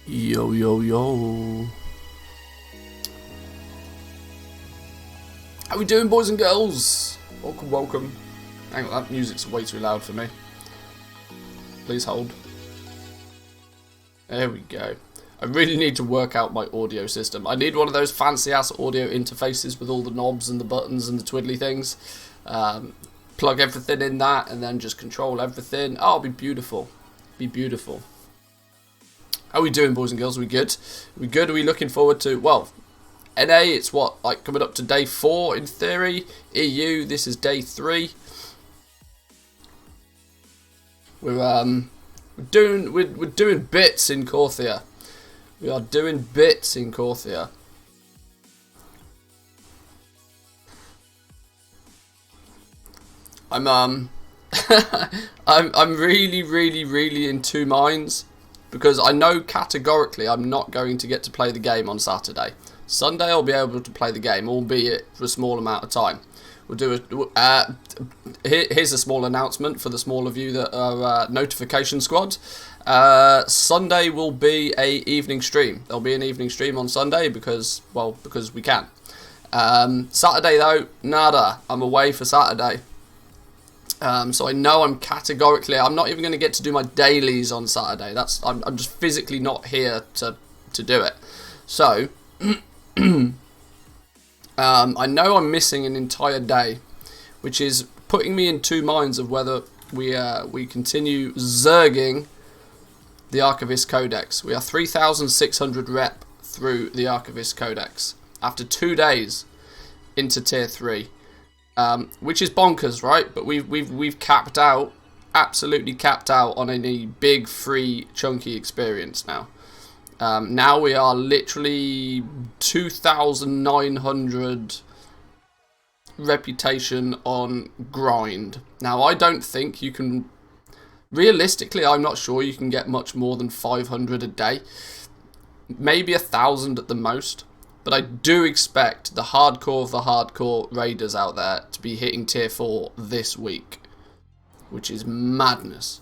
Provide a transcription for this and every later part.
Yo, yo, yo. How we doing, boys and girls? Welcome, welcome. Hang on, that music's way too loud for me. Please hold. There we go. I really need to work out my audio system. I need one of those fancy-ass audio interfaces with all the knobs and the buttons and the twiddly things. Plug everything in that and then just control everything. Oh, it'll be beautiful. Be beautiful. How are we doing, boys and girls? Are we good? Are we good? Are we looking forward to... Well, NA, it's what? Like coming up to day 4 in theory. EU, this is day 3. We're doing bits in Korthia. We are doing bits in Korthia. I'm I'm really in two minds, because I know categorically I'm not going to get to play the game on Saturday. Sunday I'll be able to play the game, albeit for a small amount of time. We'll do a here's a small announcement for the small of you that are notification squad. Sunday will be a evening stream. There'll be an evening stream on Sunday because we can. Saturday though, nada. I'm away for Saturday. So I know I'm not even going to get to do my dailies on Saturday. I'm just physically not here to do it. So I know I'm missing an entire day, which is putting me in two minds of whether we continue zerging the Archivist Codex. We are 3,600 rep through the Archivist Codex after 2 days into tier 3, which is bonkers, right? But we've capped out, absolutely capped out on any big free chunky experience now. Now we are literally 2,900 reputation on grind. Now I don't think you can, realistically I'm not sure you can get much more than 500 a day. Maybe 1,000 at the most. But I do expect the hardcore of the hardcore raiders out there to be hitting tier 4 this week, which is madness.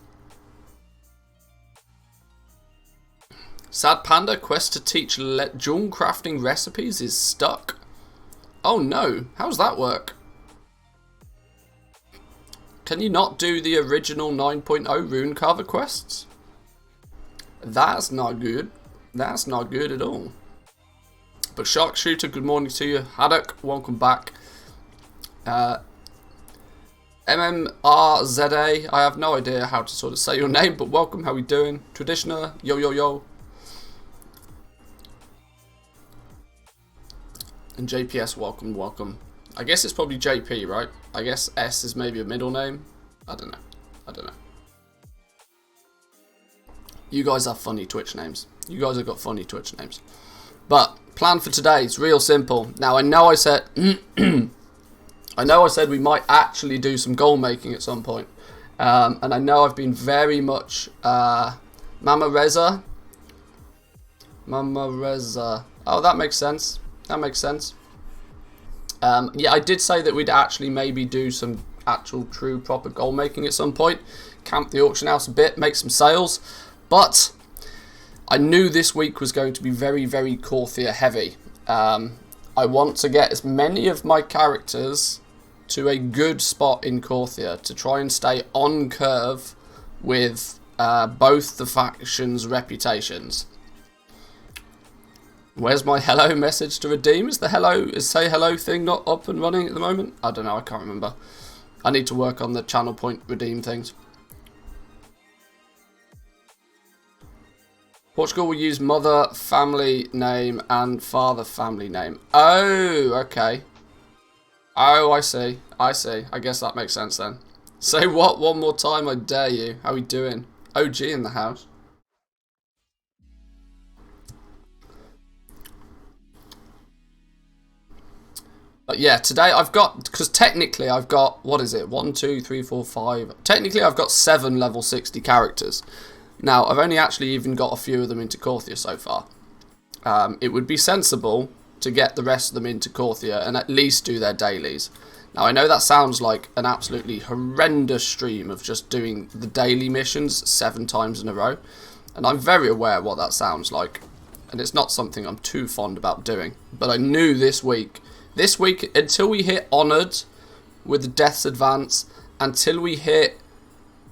Sad Panda, quest to teach jewel crafting recipes is stuck. Oh no, how's that work? Can you not do the original 9.0 rune carver quests? That's not good. That's not good at all. But Sharkshooter, good morning to you. Haddock, welcome back. MMRZA, I have no idea how to sort of say your name, but welcome, how we doing? Traditioner, yo yo yo. And JPS, welcome, welcome. I guess it's probably JP, right? I guess S is maybe a middle name. I don't know. You guys have funny Twitch names. You guys have got funny Twitch names. But plan for today is real simple. Now I know I said we might actually do some goal making at some point. And I know I've been very much Mama Reza. Oh, that makes sense. That makes sense. Yeah, I did say that we'd actually maybe do some actual true proper goal making at some point. Camp the auction house a bit, make some sales. But I knew this week was going to be very, very Korthia heavy. I want to get as many of my characters to a good spot in Korthia to try and stay on curve with both the factions' reputations. Where's my hello message to redeem? Is the say hello thing not up and running at the moment? I don't know, I can't remember. I need to work on the channel point redeem things. Portugal will use mother family name and father family name. Oh, okay. Oh, I see. I guess that makes sense then. Say what one more time, I dare you. How we doing? OG in the house. But yeah, today I've got, because technically I've got, what is it? 1, 2, 3, 4, 5. Technically I've got 7 level 60 characters. Now, I've only actually even got a few of them into Korthia so far. It would be sensible to get the rest of them into Korthia and at least do their dailies. Now, I know that sounds like an absolutely horrendous stream of just doing the daily missions 7 times in a row, and I'm very aware what that sounds like, and it's not something I'm too fond about doing. But I knew this week, until we hit Honoured with the Death's Advance, until we hit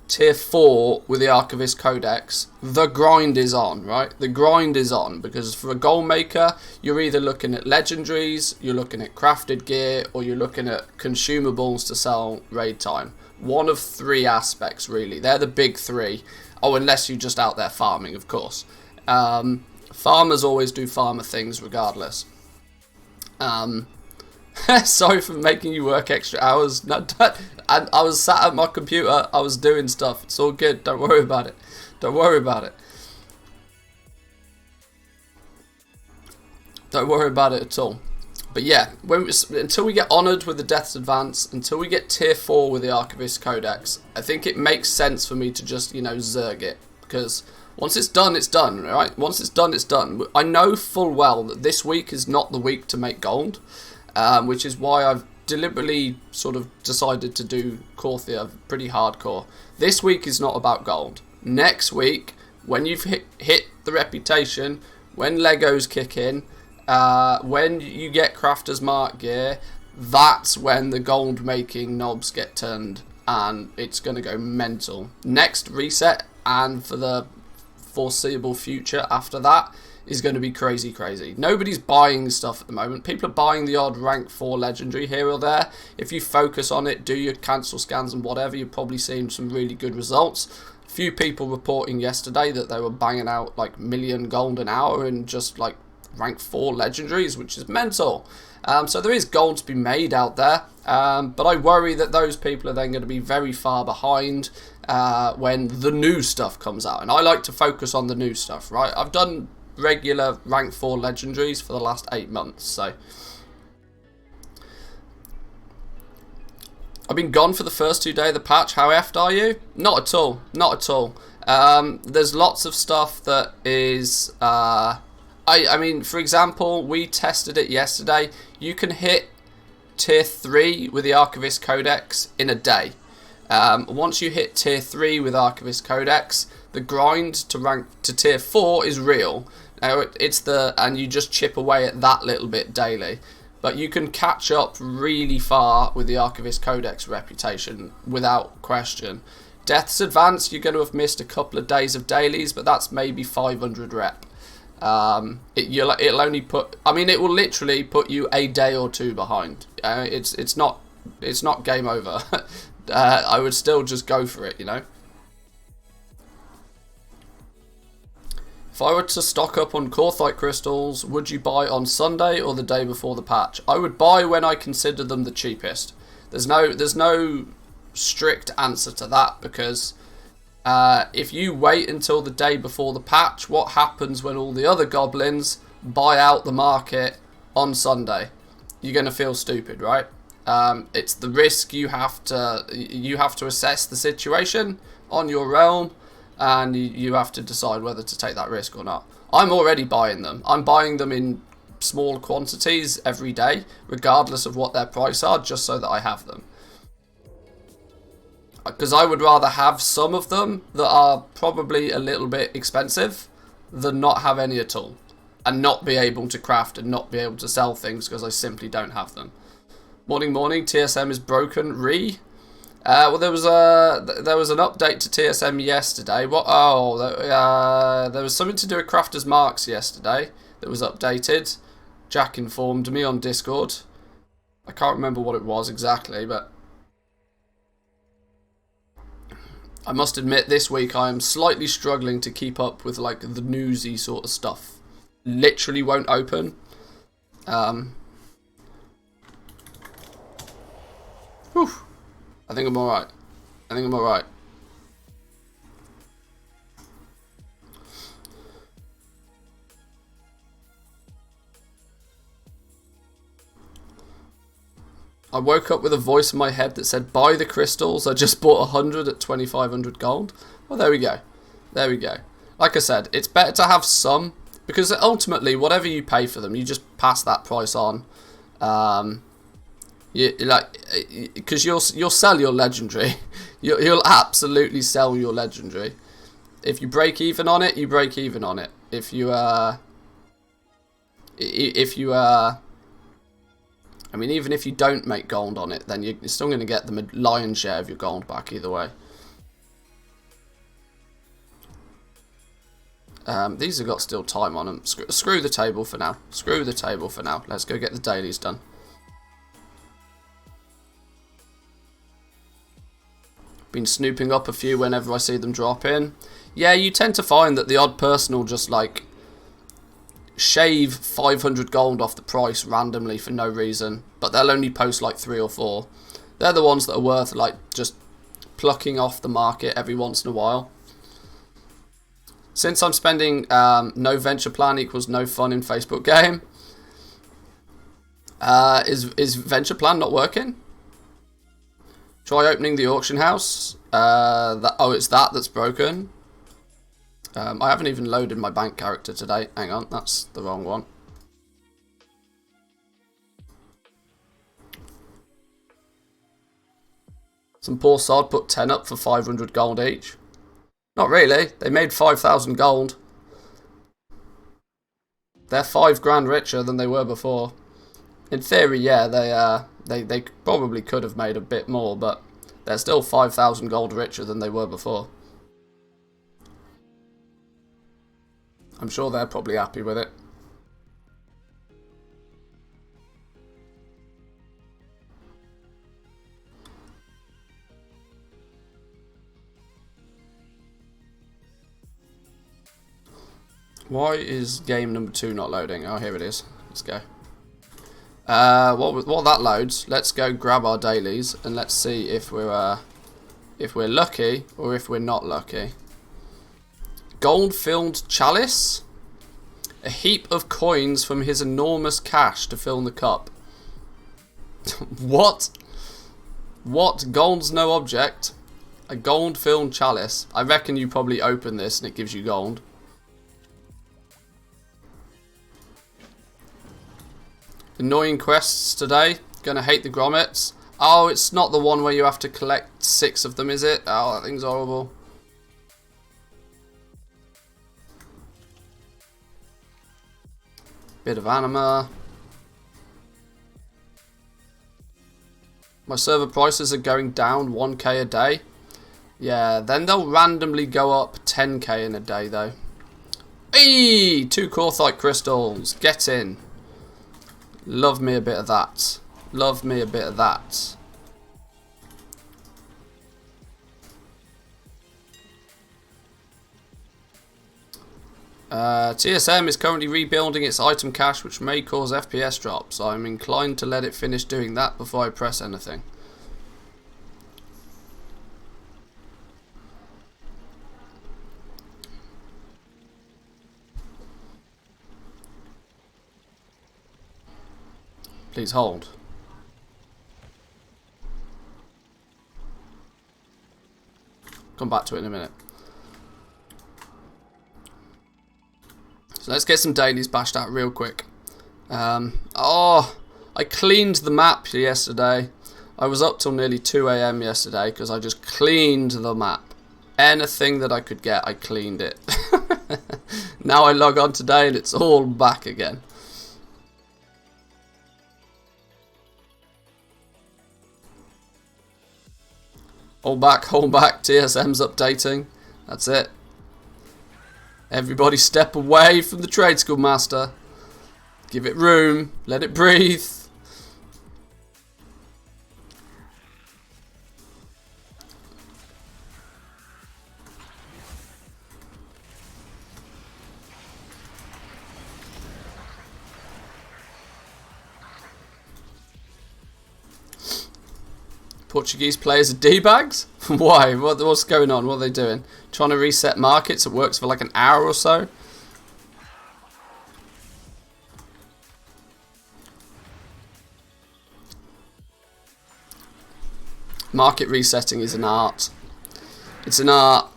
Tier 4 with the Archivist Codex, the grind is on, right? The grind is on, because for a goal maker, you're either looking at legendaries, you're looking at crafted gear, or you're looking at consumables to sell raid time. One of 3 aspects, really. They're the big 3. Oh, unless you're just out there farming, of course. Farmers always do farmer things regardless. Sorry for making you work extra hours. No, I was sat at my computer. I was doing stuff. It's all good. Don't worry about it. Don't worry about it. Don't worry about it at all. But yeah, until we get Honoured with the Death's Advance, until we get Tier 4 with the Archivist Codex, I think it makes sense for me to just, zerg it. Because once it's done, right? Once it's done, it's done. I know full well that this week is not the week to make gold. Which is why I've deliberately sort of decided to do Korthia pretty hardcore. This week is not about gold. Next week, when you've hit the reputation, when Legos kick in, when you get Crafter's Mark gear, that's when the gold making knobs get turned, and it's going to go mental. Next reset, and for the foreseeable future after that, is going to be crazy, crazy. Nobody's buying stuff at the moment. People are buying the odd rank 4 legendary here or there. If you focus on it, do your cancel scans and whatever, you're probably seeing some really good results. A few people reporting yesterday that they were banging out like million gold an hour in just like rank 4 legendaries, which is mental. So there is gold to be made out there, but I worry that those people are then going to be very far behind when the new stuff comes out. And I like to focus on the new stuff, right? I've done regular rank 4 legendaries for the last 8 months, so I've been gone for the first 2 days of the patch. How effed are you? Not at all, not at all. There's lots of stuff that is I mean, for example, we tested it yesterday. You can hit tier 3 with the Archivist Codex in a day. Once you hit tier 3 with Archivist Codex, the grind to rank to tier 4 is real. Now and you just chip away at that little bit daily, but you can catch up really far with the Archivist Codex reputation without question. Death's Advance, you're going to have missed a couple of days of dailies, but that's maybe 500 rep. It'll only put, I mean, it will literally put you a day or 2 behind. It's not game over. I would still just go for it, If I were to stock up on Korthite crystals, would you buy on Sunday or the day before the patch? I would buy when I consider them the cheapest. There's no strict answer to that, because if you wait until the day before the patch, what happens when all the other goblins buy out the market on Sunday? You're going to feel stupid, right? It's the risk you have to assess the situation on your realm, and you have to decide whether to take that risk or not. I'm already buying them. I'm buying them in small quantities every day, regardless of what their price are, just so that I have them. Because I would rather have some of them that are probably a little bit expensive than not have any at all, and not be able to craft and not be able to sell things because I simply don't have them. Morning, TSM is broken. Well, there was an update to TSM yesterday. What? Oh, there was something to do with Crafter's Marks yesterday that was updated. Jack informed me on Discord. I can't remember what it was exactly, but I must admit this week I am slightly struggling to keep up with like the newsy sort of stuff. Literally won't open. Whew. I think I'm alright. I woke up with a voice in my head that said, buy the crystals. I just bought 100 at 2,500 gold. Well, there we go. There we go. Like I said, it's better to have some Because ultimately, whatever you pay for them, you just pass that price on. Because you'll sell your legendary. You'll absolutely sell your legendary. If you break even on it, you break even on it. If you I mean, even if you don't make gold on it, then you're still going to get the lion's share of your gold back either way. These have got still time on them. Screw the table for now. Screw the table for now. Let's go get the dailies done. Been snooping up a few whenever I see them drop in. Yeah, you tend to find that the odd person will just like shave 500 gold off the price randomly for no reason, but they'll only post like 3 or 4. They're the ones that are worth like just plucking off the market every once in a while. Since I'm spending no venture plan equals no fun in Facebook game, is venture plan not working? Try opening the auction house. It's that's broken. I haven't even loaded my bank character today. Hang on, that's the wrong one. Some poor sod put 10 up for 500 gold each. Not really. They made 5,000 gold. They're 5 grand richer than they were before. In theory, yeah, they probably could have made a bit more, but they're still 5,000 gold richer than they were before. I'm sure they're probably happy with it. Why is game number 2 not loading? Oh, here it is. Let's go. While that loads, let's go grab our dailies and let's see if we're lucky or if we're not lucky. Gold-filled chalice. A heap of coins from his enormous cash to fill the cup. What? What? Gold's no object. A gold-filled chalice. I reckon you probably open this and it gives you gold. Annoying quests today. Gonna hate the grommets. Oh, it's not the one where you have to collect 6 of them, is it? Oh, that thing's horrible. Bit of anima. My server prices are going down 1k a day. Yeah, then they'll randomly go up 10k in a day though. Eee! 2 Korthia crystals. Get in. Love me a bit of that. Love me a bit of that. TSM is currently rebuilding its item cache, which may cause FPS drops. I'm inclined to let it finish doing that before I press anything. Please hold. Come back to it in a minute. So let's get some dailies bashed out real quick. Oh, I cleaned the map yesterday. I was up till nearly 2 AM yesterday because I just cleaned the map. Anything that I could get, I cleaned it. Now I log on today and it's all back again. Hold back, TSM's updating. That's it. Everybody step away from the trade school master. Give it room, let it breathe. Portuguese players are D-bags? Why? What's going on? What are they doing? Trying to reset markets? It works for like an hour or so? Market resetting is an art. It's an art.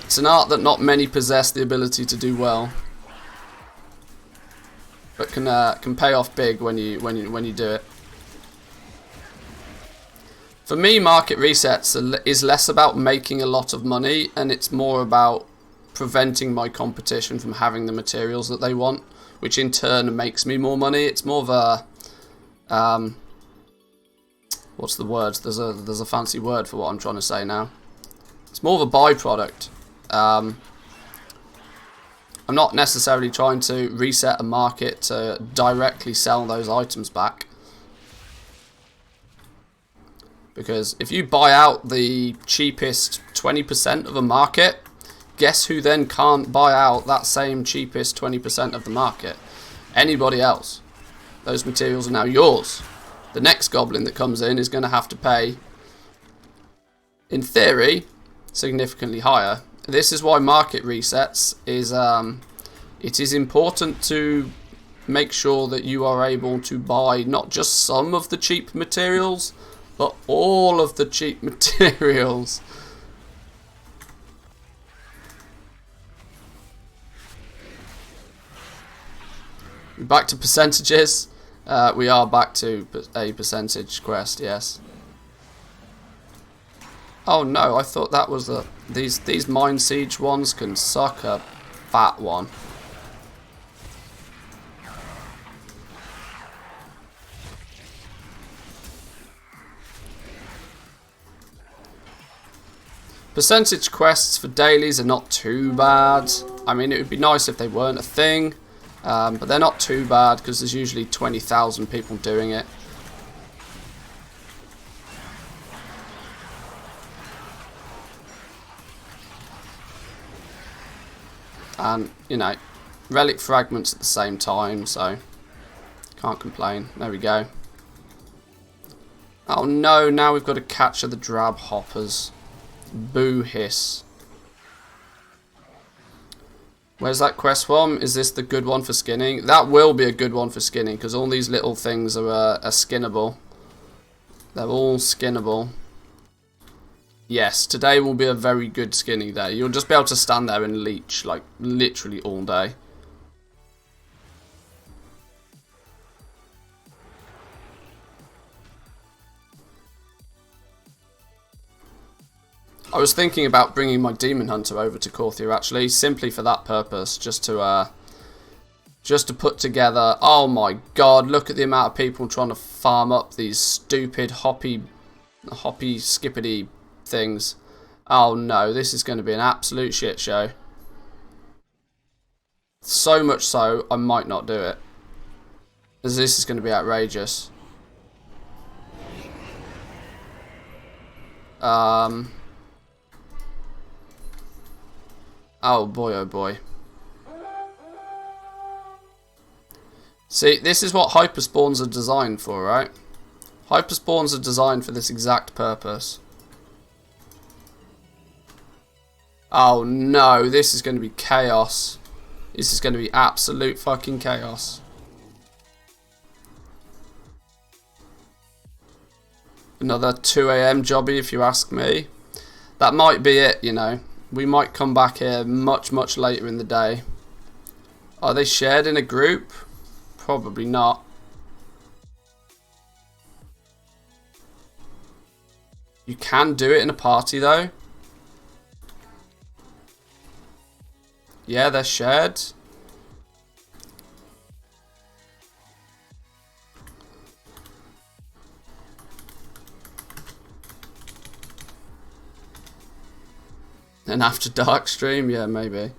It's an art that not many possess the ability to do well. but can pay off big when you do it. For me, market resets is less about making a lot of money, and it's more about preventing my competition from having the materials that they want, which in turn makes me more money. It's more of a what's the word? There's a fancy word for what I'm trying to say now. It's more of a byproduct. I'm not necessarily trying to reset a market to directly sell those items back. Because if you buy out the cheapest 20% of a market, guess who then can't buy out that same cheapest 20% of the market? Anybody else. Those materials are now yours. The next goblin that comes in is going to have to pay, in theory, significantly higher. This is why market resets is it is important to make sure that you are able to buy not just some of the cheap materials, but all of the cheap materials. Back to percentages. We are back to a percentage quest, yes. Oh no, I thought that was these mine siege ones can suck a fat one. Percentage quests for dailies are not too bad. I mean, it would be nice if they weren't a thing, but they're not too bad because there's usually 20,000 people doing it. And, you know, relic fragments at the same time, so can't complain. There we go. Oh no, now we've got to capture the drab hoppers. Boo hiss. Where's that quest from? Is this the good one for skinning? That will be a good one for skinning because all these little things are skinnable. They're all skinnable. Yes, today will be a very good skinning day. You'll just be able to stand there and leech like literally all day. I was thinking about bringing my Demon Hunter over to Korthia actually, simply for that purpose, just to put together. Oh my god, look at the amount of people trying to farm up these stupid hoppy skippity things. Oh no, this is going to be an absolute shit show. So much so, I might not do it. As this is going to be outrageous. Oh boy, oh boy. See, this is what hyperspawns are designed for, right? Hyperspawns are designed for this exact purpose. Oh no, this is going to be chaos. This is going to be absolute fucking chaos. Another 2 AM jobby if you ask me. That might be it, you know. We might come back here much later in the day. Are they shared in a group? Probably not. You can do it in a party though. Yeah, they're shared. An after dark stream? Yeah, maybe.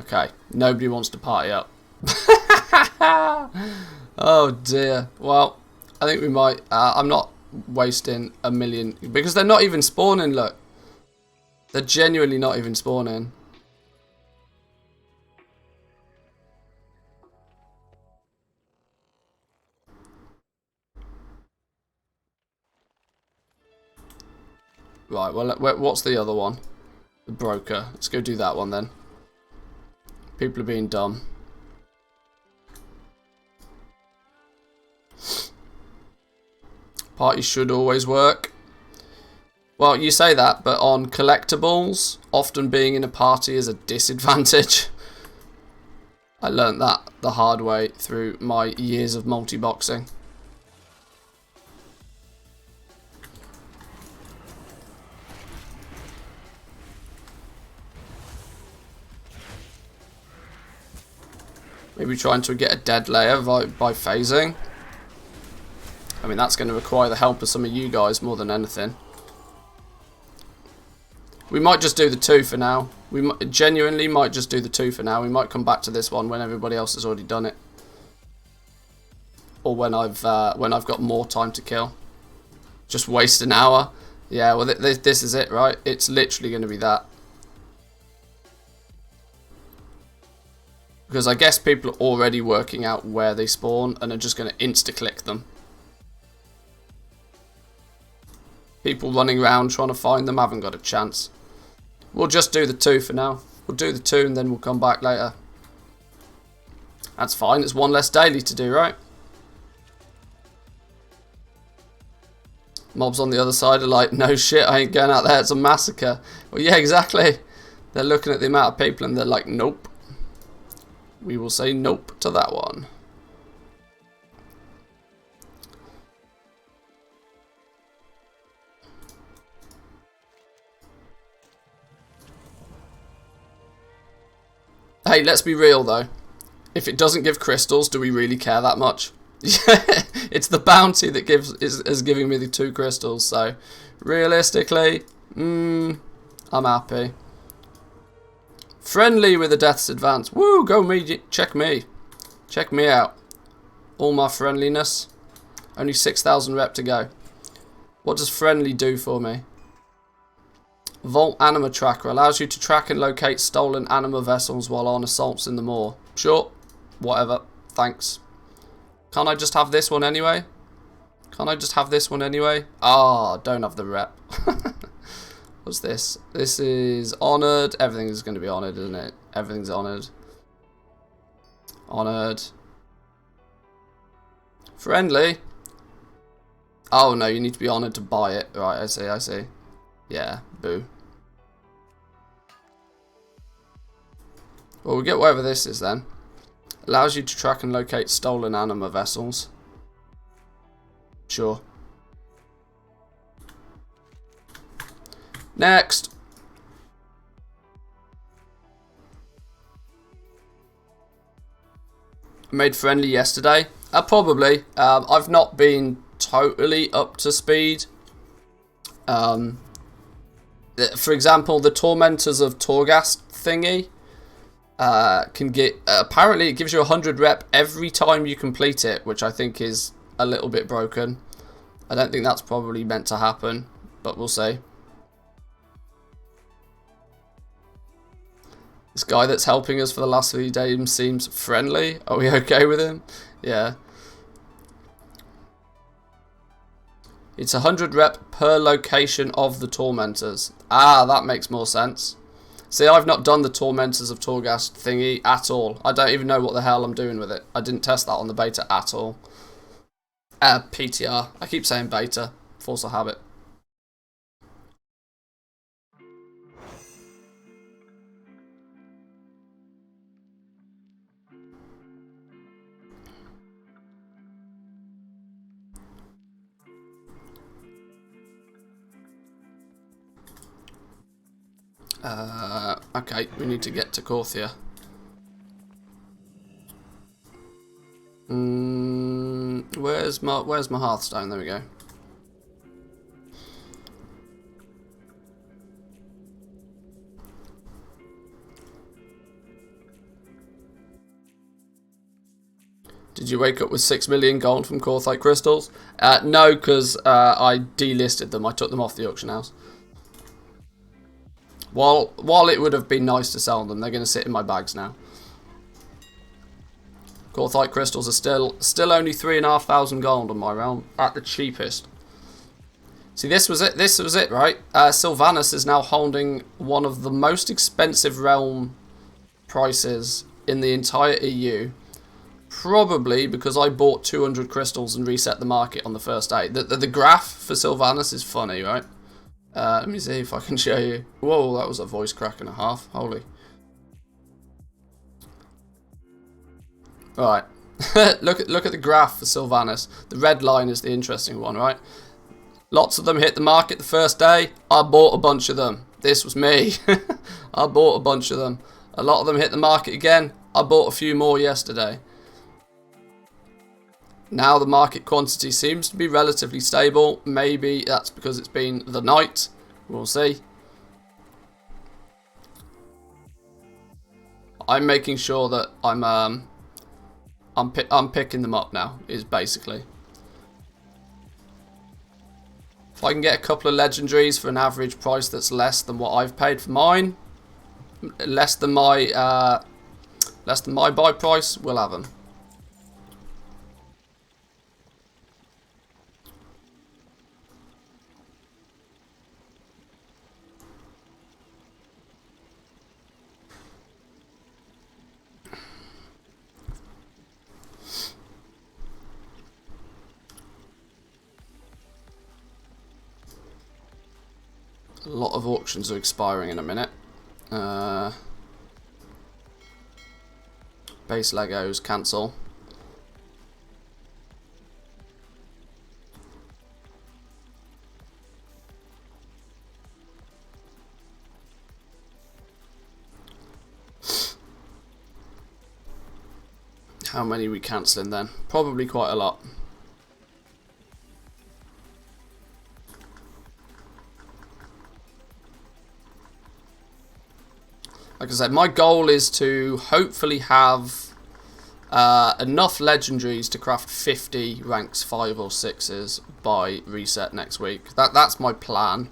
Okay, nobody wants to party up. Oh dear. Well, I think we might. I'm not wasting a million because they're not even spawning. Look, they're genuinely not even spawning. Alright, well, what's the other one? The broker. Let's go do that one then. People are being dumb. Party should always work. Well, you say that, but on collectibles, often being in a party is a disadvantage. I learnt that the hard way through my years of multi-boxing. Maybe trying to get a dead layer by phasing. I mean, that's going to require the help of some of you guys more than anything. We might just do the 2 for now. We genuinely might just do the 2 for now. We might come back to this one when everybody else has already done it. Or when I've got more time to kill. Just waste an hour. Yeah, well, this is it, right? It's literally going to be that. Because I guess people are already working out where they spawn and are just going to insta-click them. People running around trying to find them haven't got a chance. We'll just do the 2 for now. We'll do the 2 and then we'll come back later. That's fine. It's one less daily to do, right? Mobs on the other side are like, no shit, I ain't going out there. It's a massacre. Well, yeah, exactly. They're looking at the amount of people and they're like, nope. We will say nope to that one. Hey, let's be real though. If it doesn't give crystals, do we really care that much? It's the bounty that is giving me the 2 crystals. So, realistically, I'm happy. Friendly with the Death's Advance. Woo, go me, check me. Check me out. All my friendliness. Only 6,000 rep to go. What does friendly do for me? Vault Anima Tracker allows you to track and locate stolen anima vessels while on assaults in the moor. Sure. Whatever. Thanks. Can't I just have this one anyway? Can't I just have this one anyway? Ah, don't have the rep. What's this? This is honoured. Everything is going to be honoured, isn't it? Everything's honoured. Honoured. Friendly. Oh no, you need to be honoured to buy it. Right, I see, I see. Yeah, boo. Well, we'll get whatever this is then. Allows you to track and locate stolen anima vessels. Sure. Next. I made friendly yesterday. Probably. I've not been totally up to speed. For example, the Tormentors of Torghast thingy can get... apparently it gives you 100 rep every time you complete it, which I think is a little bit broken. I don't think that's probably meant to happen, but we'll see. This guy that's helping us for the last few days seems friendly. Are we okay with him? Yeah. It's 100 rep per location of the Tormentors. Ah, that makes more sense. See, I've not done the Tormentors of Torghast thingy at all. I don't even know what the hell I'm doing with it. I didn't test that on the beta at all. PTR. I keep saying beta. Force of habit. Okay, we need to get to Korthia. Where's my Hearthstone? There we go. Did you wake up with 6 million gold from Korthite crystals? No, because I delisted them. I took them off the auction house. While it would have been nice to sell them, they're going to sit in my bags now. Korthite crystals are still only 3,500 gold on my realm at the cheapest. See, this was it. This was it, right? Sylvanas is now holding one of the most expensive realm prices in the entire EU. Probably because I bought 200 crystals and reset the market on the first day. The graph for Sylvanas is funny, right? Let me see if I can show you. Whoa, that was a voice crack and a half. Holy. Right. look at the graph for Sylvanas. The red line is the interesting one, right? Lots of them hit the market the first day. I bought a bunch of them. This was me. I bought a bunch of them. A lot of them hit the market again. I bought a few more yesterday. Now the market quantity seems to be relatively stable. Maybe that's because it's been the night. We'll see. I'm making sure that I'm picking them up now, is basically. If I can get a couple of legendaries for an average price that's less than what I've paid for mine, less than my buy price, we'll have them. A lot of auctions are expiring in a minute. Base Legos, cancel. How many are we cancelling then? Probably quite a lot. Like I said, my goal is to hopefully have enough legendaries to craft 50 ranks 5 or 6s by reset next week. That's my plan.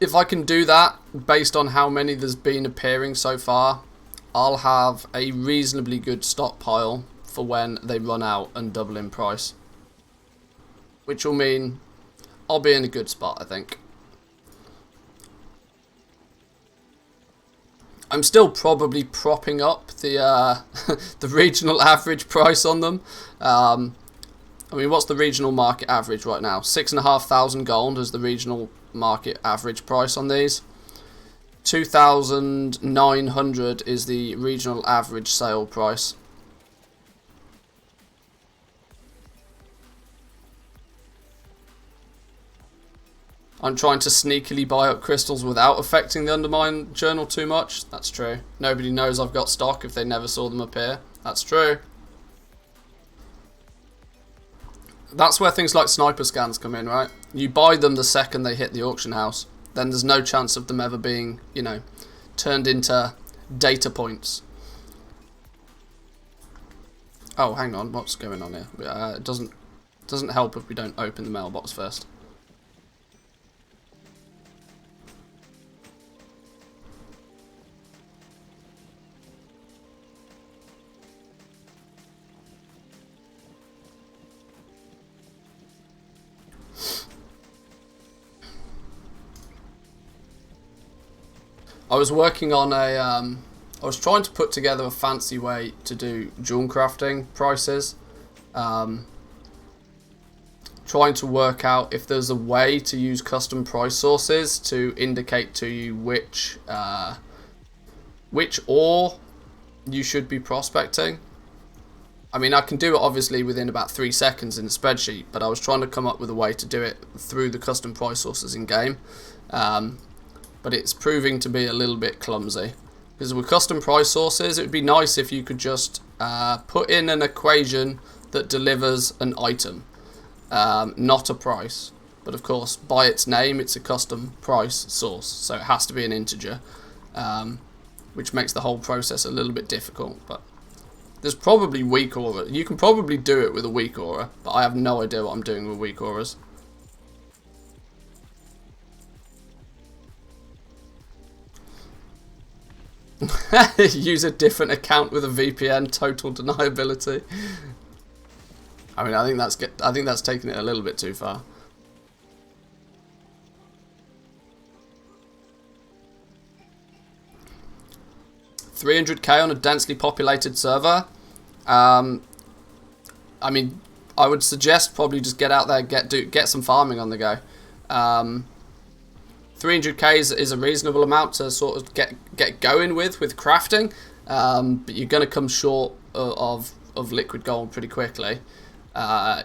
If I can do that, based on how many there's been appearing so far, I'll have a reasonably good stockpile for when they run out and double in price. Which will mean I'll be in a good spot, I think. I'm still probably propping up the the regional average price on them. I mean, what's the regional market average right now? 6,500 gold is the regional market average price on these. 2,900 is the regional average sale price. I'm trying to sneakily buy up crystals without affecting the Undermine journal too much. That's true. Nobody knows I've got stock if they never saw them appear. That's true. That's where things like sniper scans come in, right? You buy them the second they hit the auction house. Then there's no chance of them ever being, you know, turned into data points. Oh, hang on. What's going on here? It doesn't help if we don't open the mailbox first. I was working on I was trying to put together a fancy way to do jewel crafting prices. Trying to work out if there's a way to use custom price sources to indicate to you which ore you should be prospecting. I mean, I can do it obviously within about 3 seconds in the spreadsheet, but I was trying to come up with a way to do it through the custom price sources in game. But it's proving to be a little bit clumsy. Because with custom price sources, it would be nice if you could just put in an equation that delivers an item, not a price. But of course, by its name, it's a custom price source, so it has to be an integer, which makes the whole process a little bit difficult. But there's probably weak aura. You can probably do it with a weak aura, but I have no idea what I'm doing with weak auras. Use a different account with a VPN, total deniability. I mean, I think that's taking it a little bit too far. 300k on a densely populated server. I mean, I would suggest probably just get out there, get some farming on the go. 300k is a reasonable amount to sort of get going with crafting, but you're going to come short of liquid gold pretty quickly.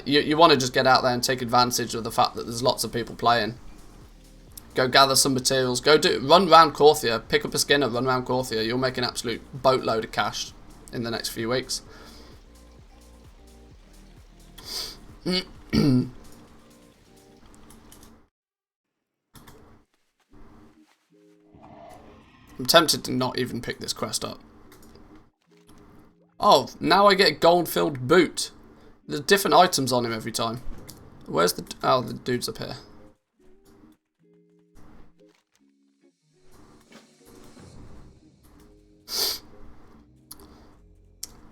You want to just get out there and take advantage of the fact that there's lots of people playing. Go gather some materials. Run around Korthia. Pick up a skinner. Run around Korthia. You'll make an absolute boatload of cash in the next few weeks. I'm tempted to not even pick this quest up. Oh, now I get a gold-filled boot. There's different items on him every time. Where's the... Oh, the dude's up here.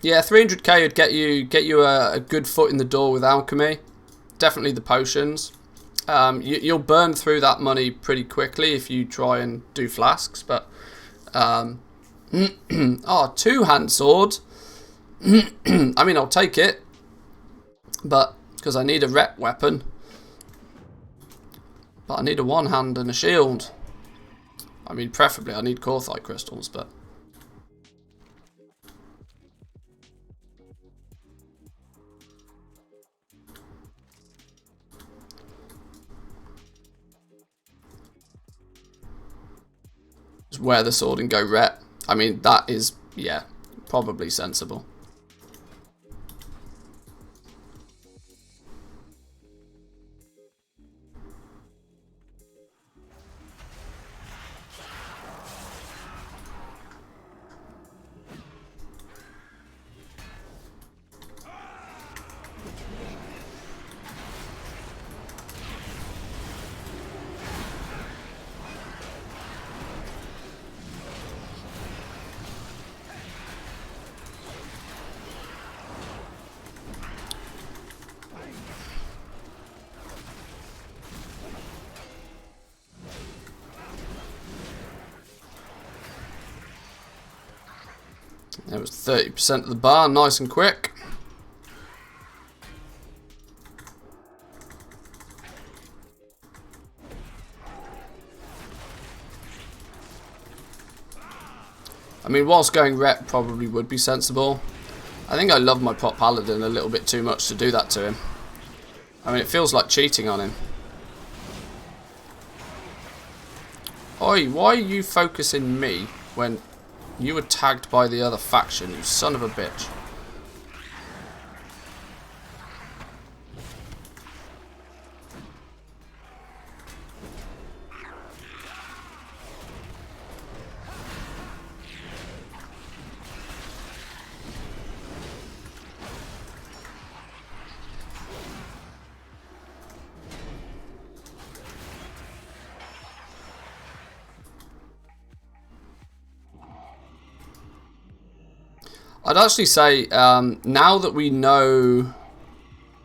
Yeah, 300k would get you a good foot in the door with alchemy. Definitely the potions. You'll burn through that money pretty quickly if you try and do flasks, but... oh, 2-hand sword. I mean, I'll take it, but because I need a rep weapon. But I need a 1-hand and a shield. I mean, preferably I need Korthite crystals, but... Just wear the sword and go rep. I mean, that is, yeah, probably sensible. There was 30% of the bar, nice and quick. I mean, whilst going rep probably would be sensible. I think I love my prop paladin a little bit too much to do that to him. I mean, it feels like cheating on him. Oi, why are you focusing me when you were tagged by the other faction, you son of a bitch? I'd actually say now that we know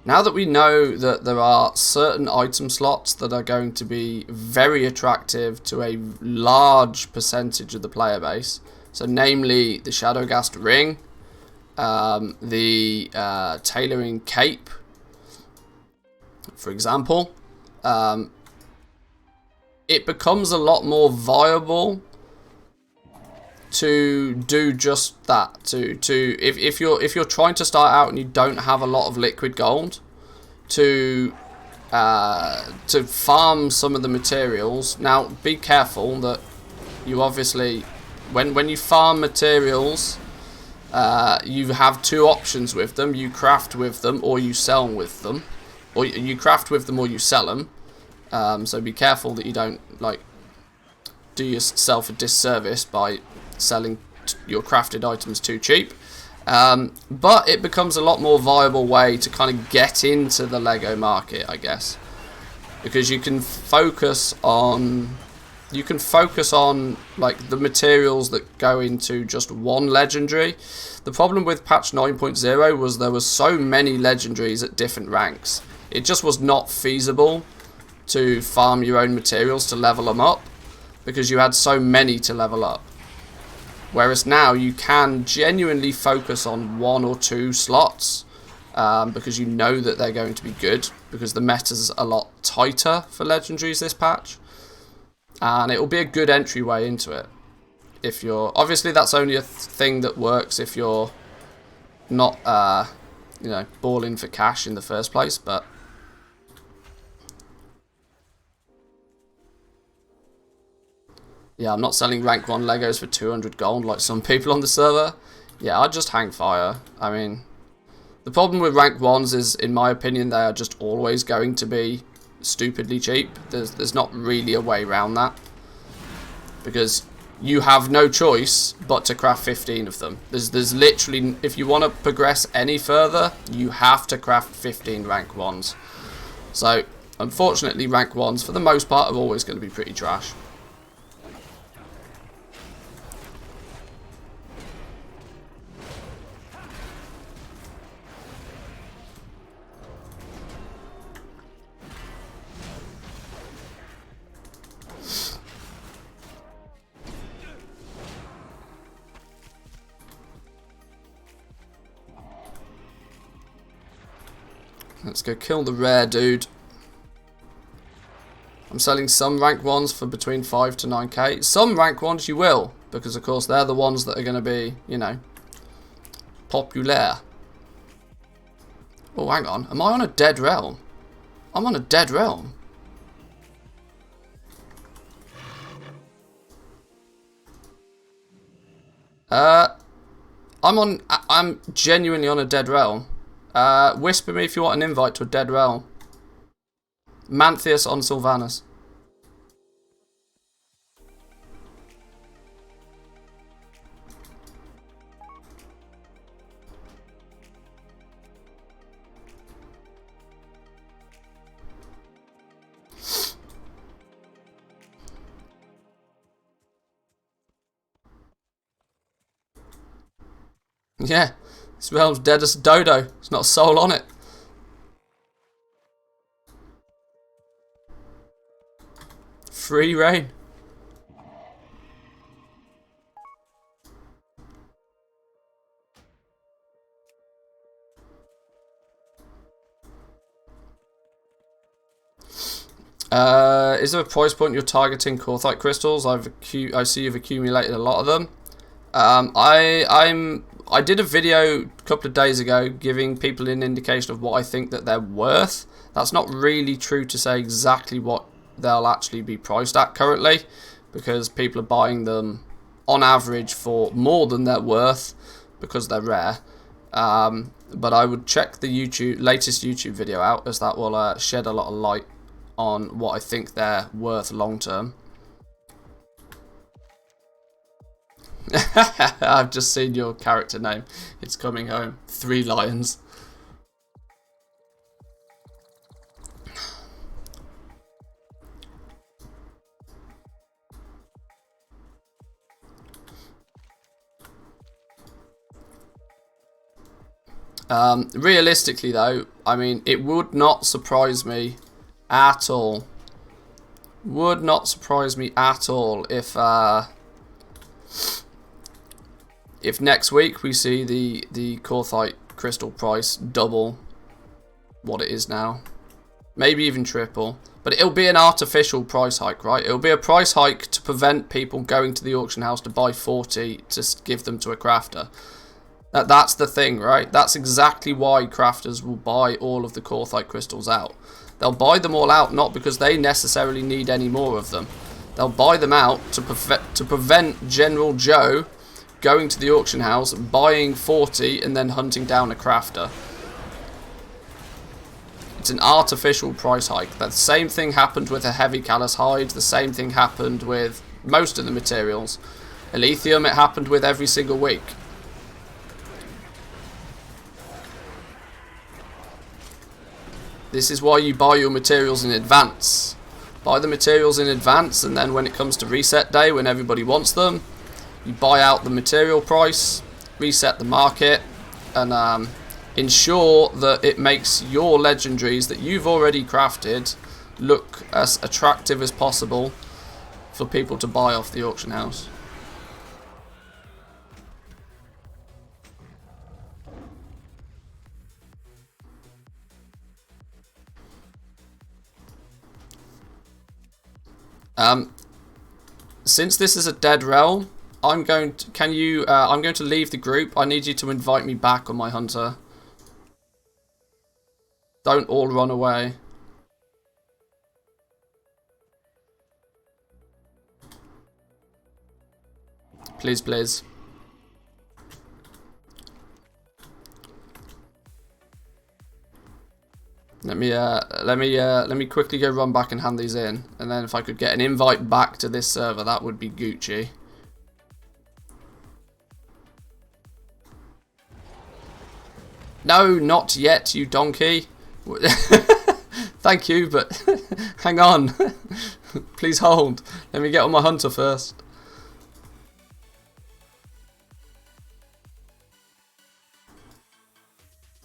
that there are certain item slots that are going to be very attractive to a large percentage of the player base, so namely the Shadowgast ring, the tailoring cape, for example, it becomes a lot more viable to do just that. If you're trying to start out and you don't have a lot of liquid gold, to farm some of the materials. Now, be careful that you obviously, when you farm materials, you have two options with them. You craft with them, or you sell with them, or you craft with them, or you sell them. So be careful that you don't do yourself a disservice by selling your crafted items too cheap. But it becomes a lot more viable way to kind of get into the Lego market, I guess, because you can focus on like the materials that go into just one legendary. The problem with patch 9.0 was there was so many legendaries at different ranks. It just was not feasible to farm your own materials to level them up because you had so many to level up. Whereas now you can genuinely focus on 1 or 2 slots because you know that they're going to be good, because the meta's a lot tighter for legendaries this patch, and it will be a good entryway into it. If you're obviously, that's only a thing that works if you're not you know, balling for cash in the first place, but yeah, I'm not selling rank 1 Legos for 200 gold like some people on the server. Yeah, I'd just hang fire. I mean, the problem with rank 1s is, in my opinion, they are just always going to be stupidly cheap. There's not really a way around that, because you have no choice but to craft 15 of them. There's literally, if you want to progress any further, you have to craft 15 rank 1s. So, unfortunately, rank 1s, for the most part, are always going to be pretty trash. Let's go kill the rare dude. I'm selling some rank 1s for between 5 to 9k. Some rank 1s you will, because of course they're the ones that are going to be, you know, popular. Oh, hang on. Am I on a dead realm? I'm on a dead realm. I'm genuinely on a dead realm. Whisper me if you want an invite to a dead realm. Manthias on Sylvanas. Yeah, this realm's dead as a dodo. There's not a soul on it. Free reign. Is there a price point you're targeting Korthite crystals? I see you've accumulated a lot of them. I did a video a couple of days ago giving people an indication of what I think that they're worth. That's not really true to say exactly what they'll actually be priced at currently, because people are buying them on average for more than they're worth because they're rare. But I would check the latest YouTube video out, as that will shed a lot of light on what I think they're worth long term. I've just seen your character name. It's coming home. 3 lions. Realistically though, I mean, it would not surprise me at all. Would not surprise me at all if next week we see the Korthite crystal price double what it is now. Maybe even triple. But it'll be an artificial price hike, right? It'll be a price hike to prevent people going to the auction house to buy 40 to give them to a crafter. That's the thing, right? That's exactly why crafters will buy all of the Korthite crystals out. They'll buy them all out not because they necessarily need any more of them. They'll buy them out to prevent General Joe going to the auction house, buying 40 and then hunting down a crafter. It's an artificial price hike. That same thing happened with a heavy callous hide. The same thing happened with most of the materials. Elithium, it happened with every single week. This is why you buy your materials in advance. Buy the materials in advance, and then when it comes to reset day, when everybody wants them, you buy out the material price, reset the market, and ensure that it makes your legendaries that you've already crafted look as attractive as possible for people to buy off the auction house. Since this is a dead realm, I'm going to, I'm going to leave the group. I need you to invite me back on my hunter. Don't all run away. Please, please. Let me quickly go run back and hand these in, and then if I could get an invite back to this server, that would be Gucci. No, not yet, you donkey. Thank you, but hang on. Please hold. Let me get on my hunter first.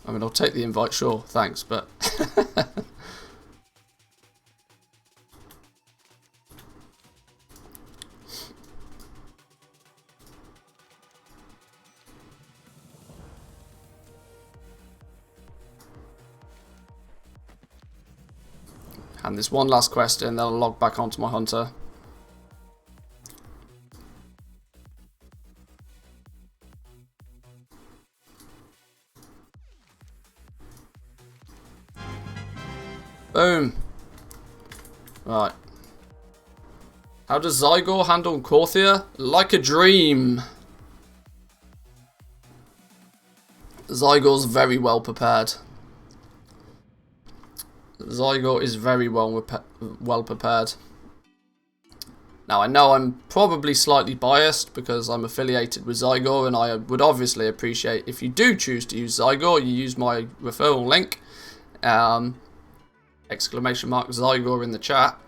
I mean, I'll take the invite, sure, thanks, but... And there's one last quest in, then I'll log back onto my hunter. Boom. Right. How does Zygor handle Korthia? Like a dream. Zygor's very well prepared. Zygor is very well prepared. Now, I know I'm probably slightly biased because I'm affiliated with Zygor, and I would obviously appreciate if you do choose to use Zygor, you use my referral link. Exclamation mark Zygor in the chat.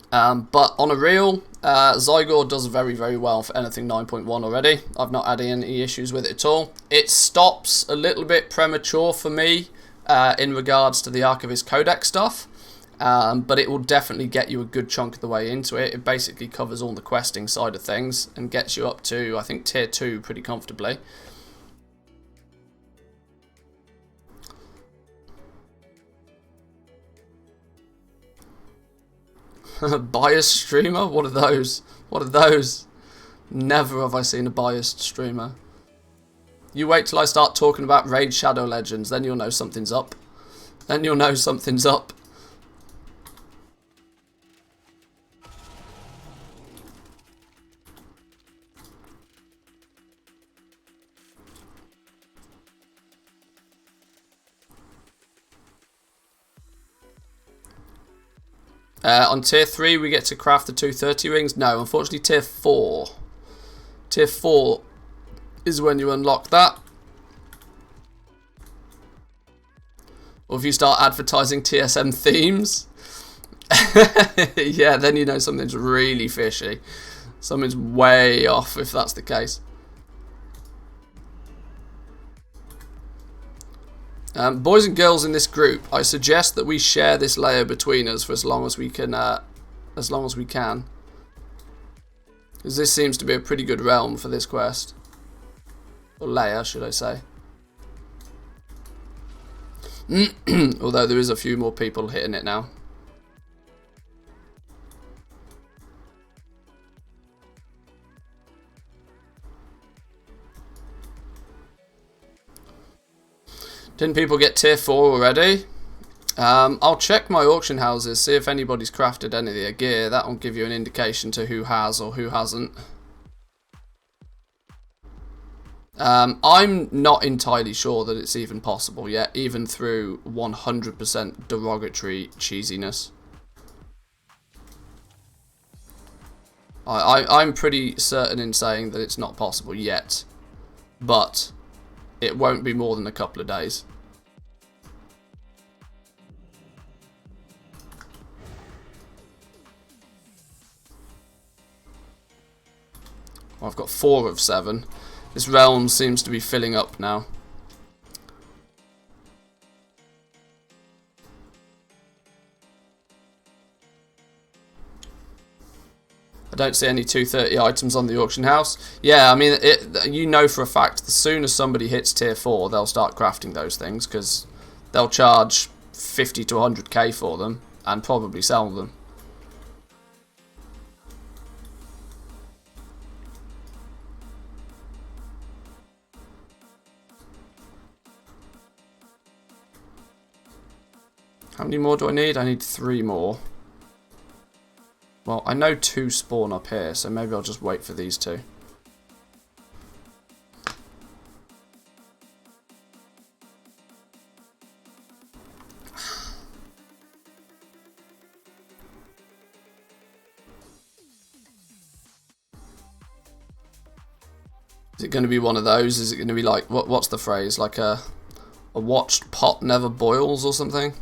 But on a real, Zygor does very, very well for anything 9.1 already. I've not had any issues with it at all. It stops a little bit premature for me in regards to the Archivist Codex stuff. But it will definitely get you a good chunk of the way into it. It basically covers all the questing side of things and gets you up to, I think, tier 2 pretty comfortably. Biased streamer? What are those? What are those? Never have I seen a biased streamer. You wait till I start talking about Raid Shadow Legends, then you'll know something's up. Then you'll know something's up. On tier 3 we get to craft the 230 rings. No, unfortunately tier 4. Tier 4 is when you unlock that. Or if you start advertising TSM themes. Yeah, then you know something's really fishy. Something's way off if that's the case. Boys and girls in this group, I suggest that we share this layer between us for as long as we can. Because this seems to be a pretty good realm for this quest. Or layer, should I say. Although there is a few more people hitting it now. Didn't people get tier 4 already? I'll check my auction houses, see if anybody's crafted any of their gear. That will give you an indication to who has or who hasn't. I'm not entirely sure that it's even possible yet, even through 100% derogatory cheesiness. I'm pretty certain in saying that it's not possible yet, but it won't be more than a couple of days. I've got 4 of 7. This realm seems to be filling up now. I don't see any 230 items on the auction house. Yeah, I mean, you know for a fact, as soon as somebody hits tier 4, they'll start crafting those things, because they'll charge 50 to 100k for them. and probably sell them. How many more do I need? I need 3 more. Well, I know 2 spawn up here, so maybe I'll just wait for these 2. Is it going to be one of those? Is it going to be like, what's the phrase? Like a watched pot never boils or something?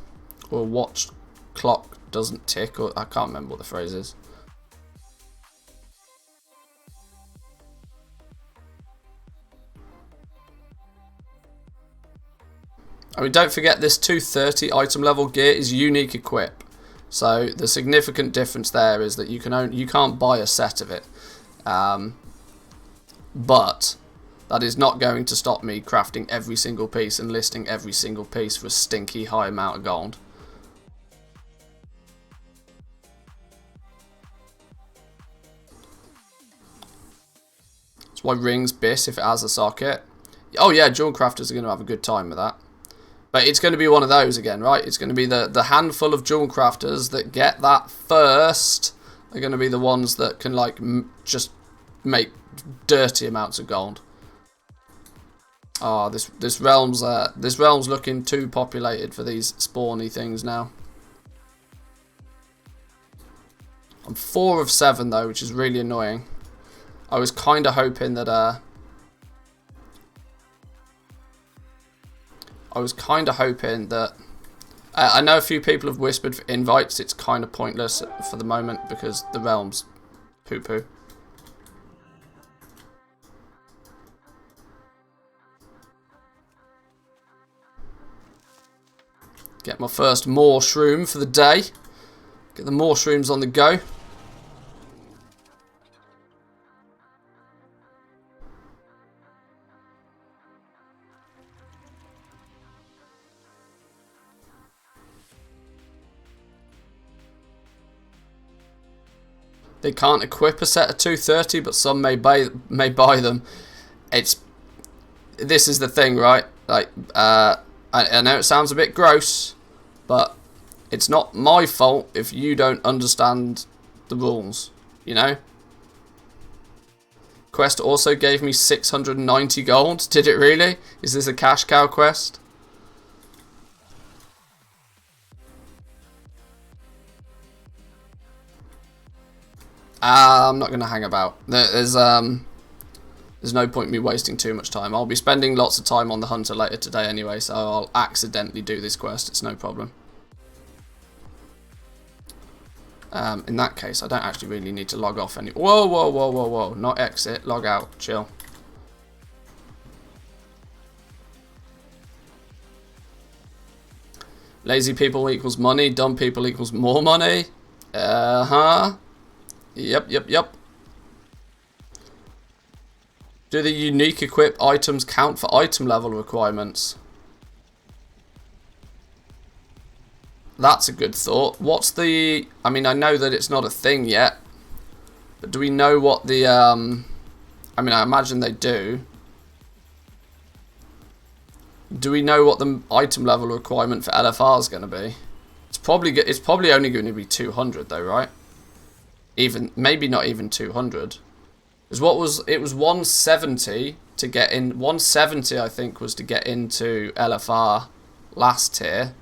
Or a watched clock doesn't tick? Or I can't remember what the phrase is. I mean, don't forget this 230 item level gear is unique equip. So the significant difference there is that you can't buy a set of it. But that is not going to stop me crafting every single piece and listing every single piece for a stinky high amount of gold. That's why rings BIS if it has a socket. Oh yeah, jewel crafters are going to have a good time with that. But it's going to be one of those again, right? It's going to be the handful of jewel crafters that get that first. They're going to be the ones that can like just make dirty amounts of gold. Oh, this realm's looking too populated for these spawny things now. I'm 4 of 7 though, which is really annoying. I was kind of hoping that I know a few people have whispered for invites. It's kind of pointless for the moment because the realm's poo-poo. Get my first mushroom for the day. Get the mushrooms on the go. They can't equip a set of 230, but some may buy them. This is the thing, right? Like, I know it sounds a bit gross, but it's not my fault if you don't understand the rules, you know? Quest also gave me 690 gold. Did it really? Is this a cash cow quest? I'm not going to hang about. There's no point in me wasting too much time. I'll be spending lots of time on the hunter later today anyway, so I'll accidentally do this quest. It's no problem. In that case, I don't actually really need to log off any. Whoa, whoa, whoa, whoa, whoa. Not exit, log out, chill. Lazy people equals money, dumb people equals more money. Uh-huh. Yep. Do the unique equip items count for item level requirements? That's a good thought. What's the... I mean, I know that it's not a thing yet. But do we know what the... I mean, I imagine they do. Do we know what the item level requirement for LFR is going to be? It's probably only going to be 200 though, right? Maybe not even 200. Because it was 170 to get in. 170 I think was to get into LFR last tier.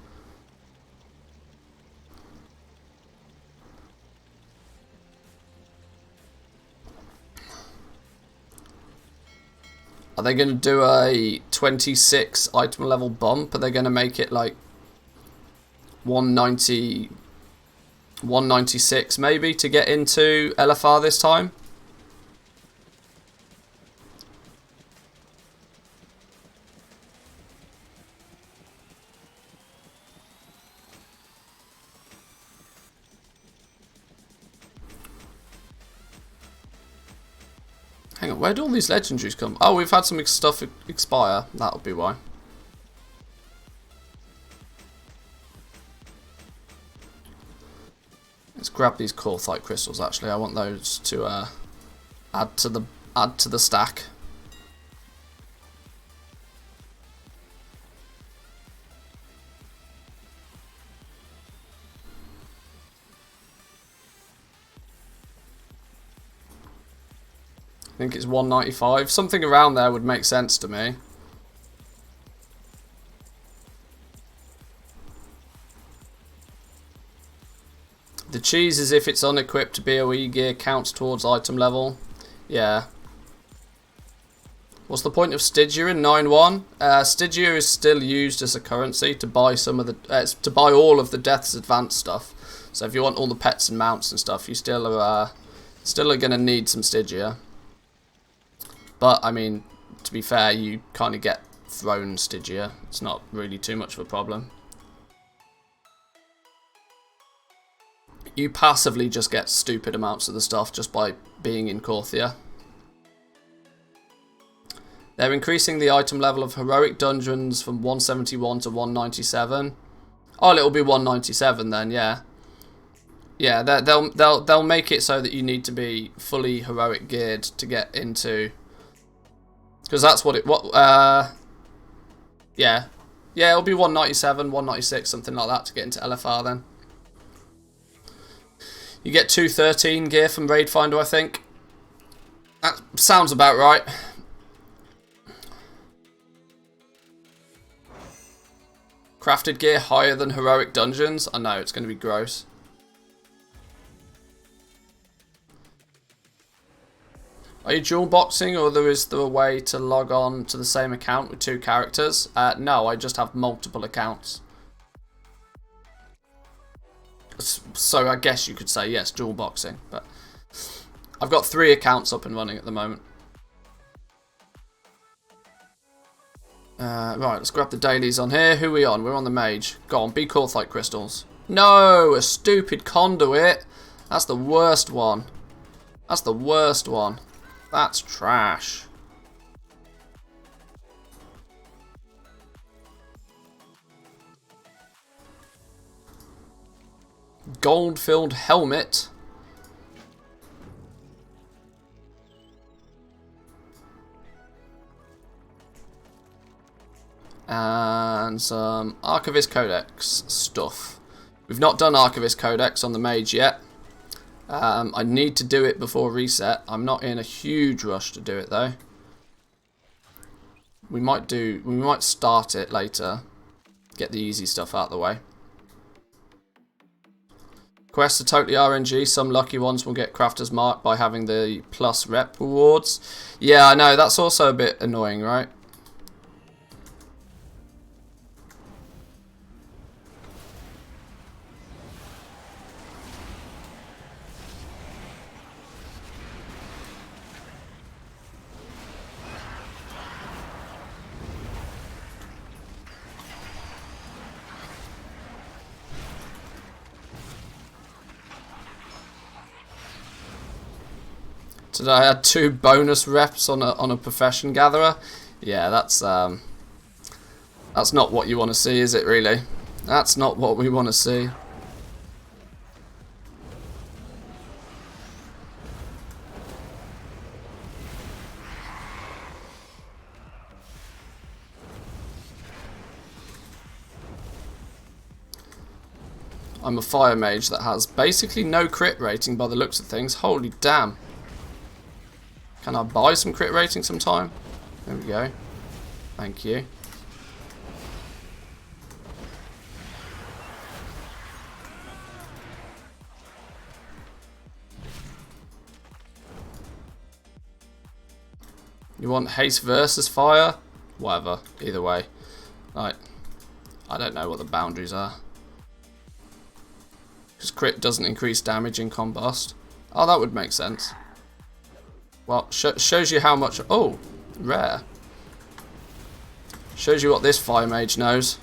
Are they going to do a 26 item level bump? Are they going to make it like 190, 196 maybe to get into LFR this time? Hang on, where do all these legendaries come? Oh, we've had some stuff expire. That'll be why. grab these Korthite crystals. Actually, I want those to add to the stack. I think it's 195. Something around there would make sense to me. The cheese is if it's unequipped BOE gear counts towards item level. Yeah. What's the point of Stygia in 9.1? Stygia is still used as a currency to buy some of the to buy all of the Death's Advanced stuff. So if you want all the pets and mounts and stuff, you still are going to need some Stygia. But I mean, to be fair, you kind of get thrown Stygia. It's not really too much of a problem. You passively just get stupid amounts of the stuff just by being in Korthia. They're increasing the item level of heroic dungeons from 171 to 197. Oh, it'll be 197 then, yeah. Yeah, they'll make it so that you need to be fully heroic geared to get into, because that's what yeah, it'll be 197, 196, something like that to get into LFR then. You get 213 gear from Raid Finder, I think. That sounds about right. Crafted gear higher than heroic dungeons. I know, it's going to be gross. Are you dual boxing, or is there a way to log on to the same account with 2 characters? No, I just have multiple accounts. So I guess you could say yes, dual boxing, but I've got 3 accounts up and running at the moment. Right, let's grab the dailies on here. Who are we on? We're on the mage. Go on, be Korthite crystals. No, a stupid conduit. That's the worst one. That's the worst one. That's trash. Gold-filled helmet. And some Archivist Codex stuff. We've not done Archivist Codex on the mage yet. I need to do it before reset. I'm not in a huge rush to do it though. We might start it later. Get the easy stuff out of the way. Quests are totally RNG. Some lucky ones will get Crafter's Mark by having the plus rep rewards. Yeah, I know. That's also a bit annoying, right? Today I had 2 bonus reps on a profession gatherer. Yeah, that's not what you want to see, is it really? That's not what we want to see. I'm a fire mage that has basically no crit rating by the looks of things. Holy damn. Can I buy some crit rating sometime? There we go. Thank you. You want haste versus fire? Whatever. Either way. Right. I don't know what the boundaries are. Because crit doesn't increase damage in combust. Oh, that would make sense. Well, shows you how much... Oh, rare. Shows you what this fire mage knows.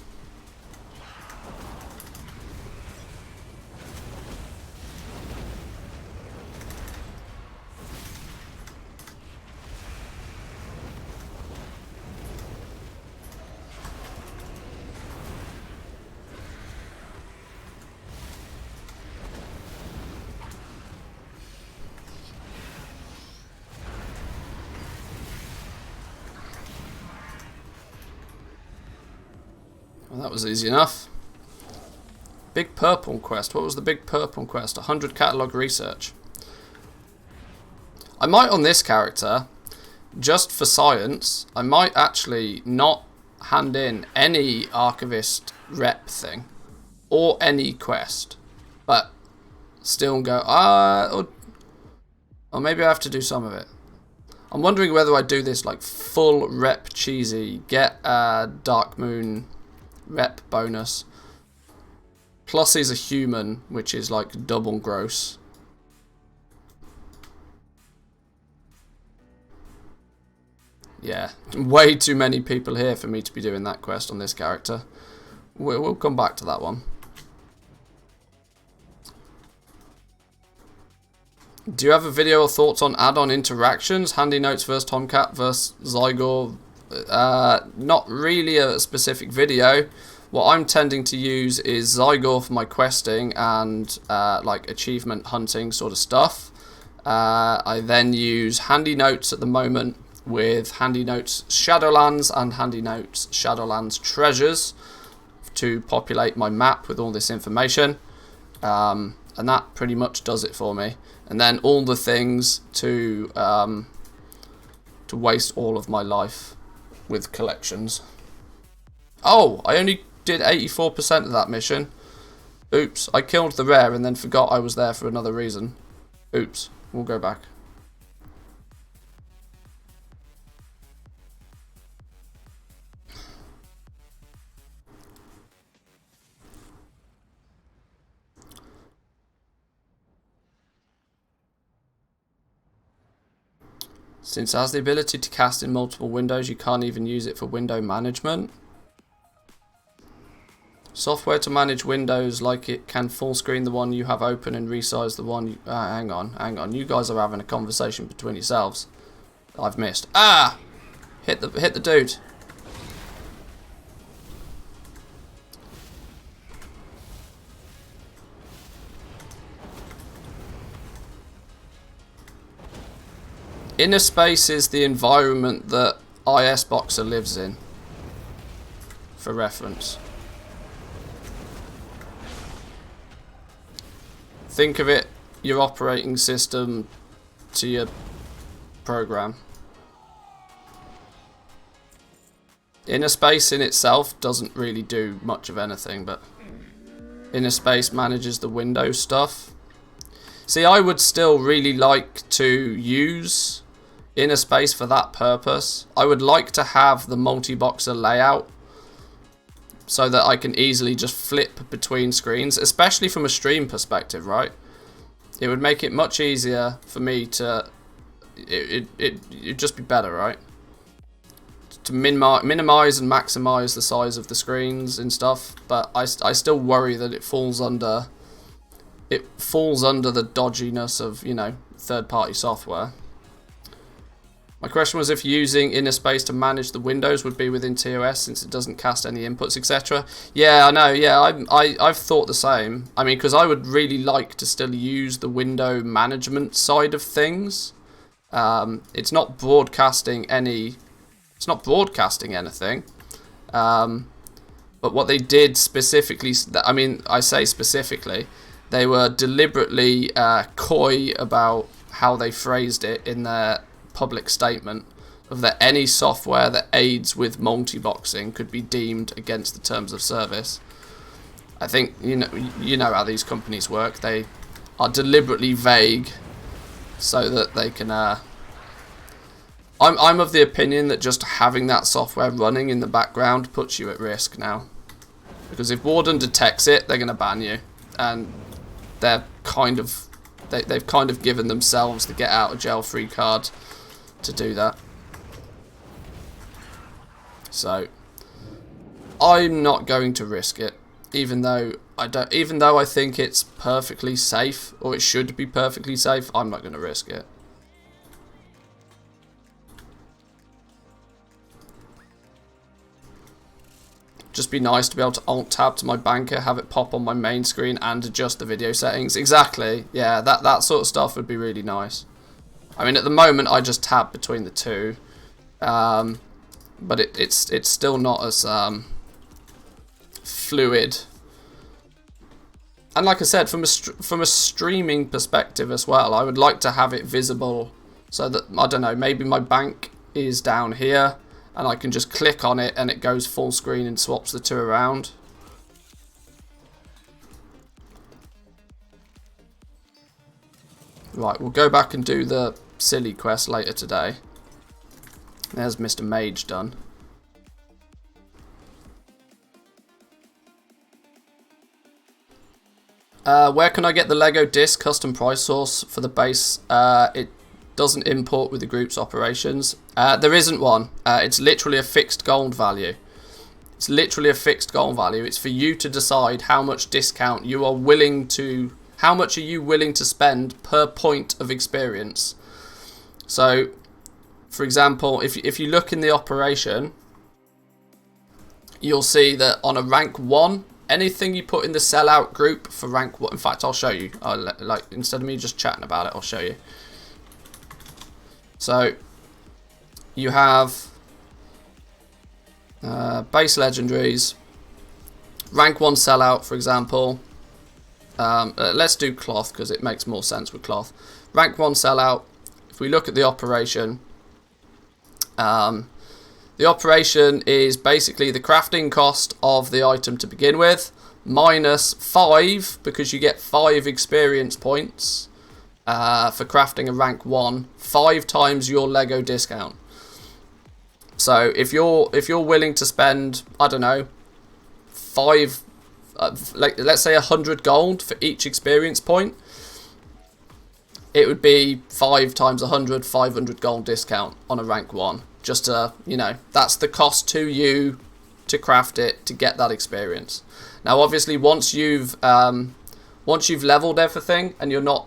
Well, that was easy enough. Big purple quest. What was the big purple quest? 100 catalogue research. I might on this character, just for science, I might actually not hand in any archivist rep thing or any quest, but still go, or maybe I have to do some of it. I'm wondering whether I do this like full rep cheesy, get a Dark Moon rep bonus, plus he's a human, which is like double gross. Yeah, way too many people here for me to be doing that quest on this character. We'll come back to that one. Do you have a video or thoughts on add-on interactions? Handy Notes versus Tomcat versus Zygor? Not really a specific video. What I'm tending to use is Zygor for my questing and like achievement hunting sort of stuff. I then use Handy Notes at the moment with Handy Notes Shadowlands and Handy Notes Shadowlands Treasures to populate my map with all this information, and that pretty much does it for me. And then all the things to waste all of my life with collections. Oh, I only did 84% of that mission. Oops, I killed the rare and then forgot I was there for another reason. Oops, we'll go back. Since it has the ability to cast in multiple windows, you can't even use it for window management. Software to manage windows, like it can full screen the one you have open and resize the one you... hang on. You guys are having a conversation between yourselves. I've missed. Ah! Hit the dude. Inner space is the environment that IS Boxer lives in, for reference. Think of it, your operating system to your program. Inner space in itself doesn't really do much of anything, but inner space manages the Windows stuff. See, I would still really like to use inner space for that purpose. I would like to have the multi-boxer layout so that I can easily just flip between screens, especially from a stream perspective, right? It would make it much easier for me to... It'd just be better, right? To minimize and maximize the size of the screens and stuff, but I still worry that it falls under the dodginess of, you know, third-party software. My question was if using inner space to manage the windows would be within TOS since it doesn't cast any inputs, etc. Yeah, I know. Yeah, I've thought the same. I mean, because I would really like to still use the window management side of things. It's not broadcasting any. It's not broadcasting anything. But what they did specifically, I mean, I say specifically, they were deliberately coy about how they phrased it in their public statement of that any software that aids with multi-boxing could be deemed against the terms of service. I think you know how these companies work. They are deliberately vague so that they can I'm of the opinion that just having that software running in the background puts you at risk now, because if Warden detects it, they're going to ban you, and they're kind of they've kind of given themselves the get out of jail free card to do that. So I'm not going to risk it, even though I think it's perfectly safe, or it should be perfectly safe. I'm not going to risk it. Just be nice to be able to alt tab to my banker, have it pop on my main screen and adjust the video settings. Exactly. Yeah, that sort of stuff would be really nice. I mean, at the moment, I just tab between the two, but it's still not as fluid. And like I said, from a streaming perspective as well, I would like to have it visible so that, I don't know, maybe my bank is down here and I can just click on it and it goes full screen and swaps the two around. Right, we'll go back and do the silly quest later today. There's Mr. Mage done. Where can I get the Lego disc custom price source for the base? It doesn't import with the group's operations. There isn't one. It's literally a fixed gold value. It's literally a fixed gold value. It's for you to decide how much discount you are willing to... How much are you willing to spend per point of experience? So, for example, if you look in the operation, you'll see that on a rank 1, anything you put in the sellout group for rank 1... In fact, I'll show you. Like, instead of me just chatting about it, I'll show you. So, you have base legendaries, rank 1 sellout, for example. Let's do cloth because it makes more sense with cloth. Rank 1 sellout. If we look at the operation, the operation is basically the crafting cost of the item to begin with, minus 5, because you get 5 experience points for crafting a rank 1, 5 times your Lego discount. So if you're willing to spend, I don't know, 5, let's say 100 gold for each experience point, it would be 5 times 100, 500 gold discount on a rank 1. Just to, you know, that's the cost to you to craft it to get that experience. Now, obviously, once you've leveled everything and you're not,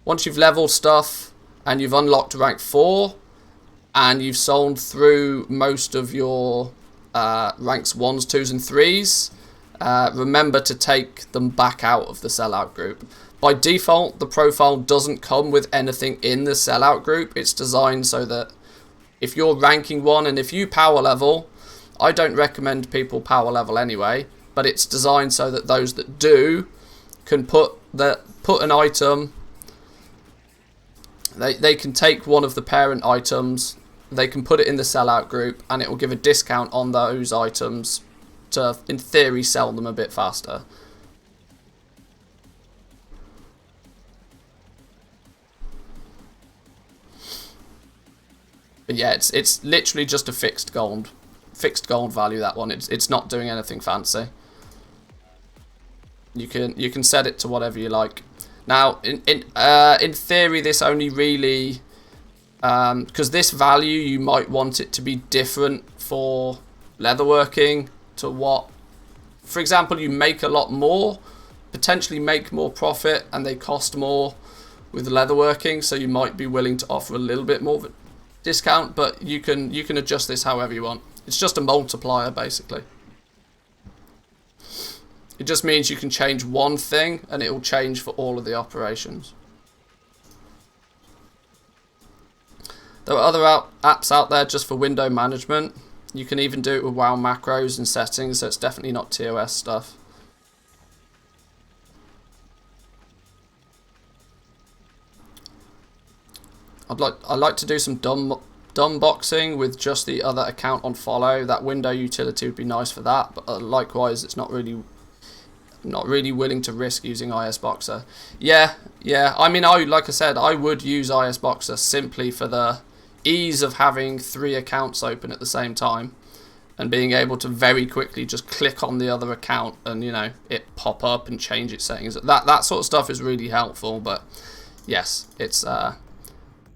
once you've leveled stuff and you've unlocked rank 4 and you've sold through most of your ranks 1s, 2s, and 3s, remember to take them back out of the sellout group. By default, the profile doesn't come with anything in the sellout group. It's designed so that if you're ranking 1 and if you power level, I don't recommend people power level anyway, but it's designed so that those that do can put an item, they can take one of the parent items, they can put it in the sellout group, and it will give a discount on those items to, in theory, sell them a bit faster. But yeah, it's literally just a fixed gold value, that one. It's not doing anything fancy. You can set it to whatever you like. Now, in theory, this only really, because this value you might want it to be different for leatherworking to what, for example, you make a lot more, potentially make more profit, and they cost more with leatherworking, so you might be willing to offer a little bit more of a discount, but you can adjust this however you want. It's just a multiplier, basically. It just means you can change one thing and it will change for all of the operations. There are other apps out there just for window management. You can even do it with WoW macros and settings, so it's definitely not TOS stuff. I'd like to do some dumb boxing with just the other account on follow. That window utility would be nice for that, but likewise, it's not really willing to risk using IS Boxer. Yeah. I mean, like I said, I would use IS Boxer simply for the ease of having 3 accounts open at the same time and being able to very quickly just click on the other account and, you know, it pop up and change its settings. That sort of stuff is really helpful, but yes, it's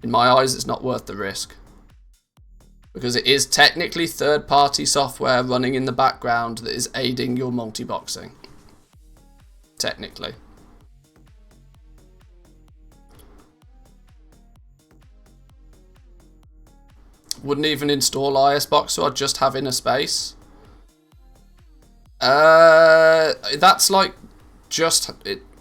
in my eyes, it's not worth the risk. Because it is technically third-party software running in the background that is aiding your multi-boxing. Technically. Wouldn't even install IS Boxer, I'd just have inner space. That's like just...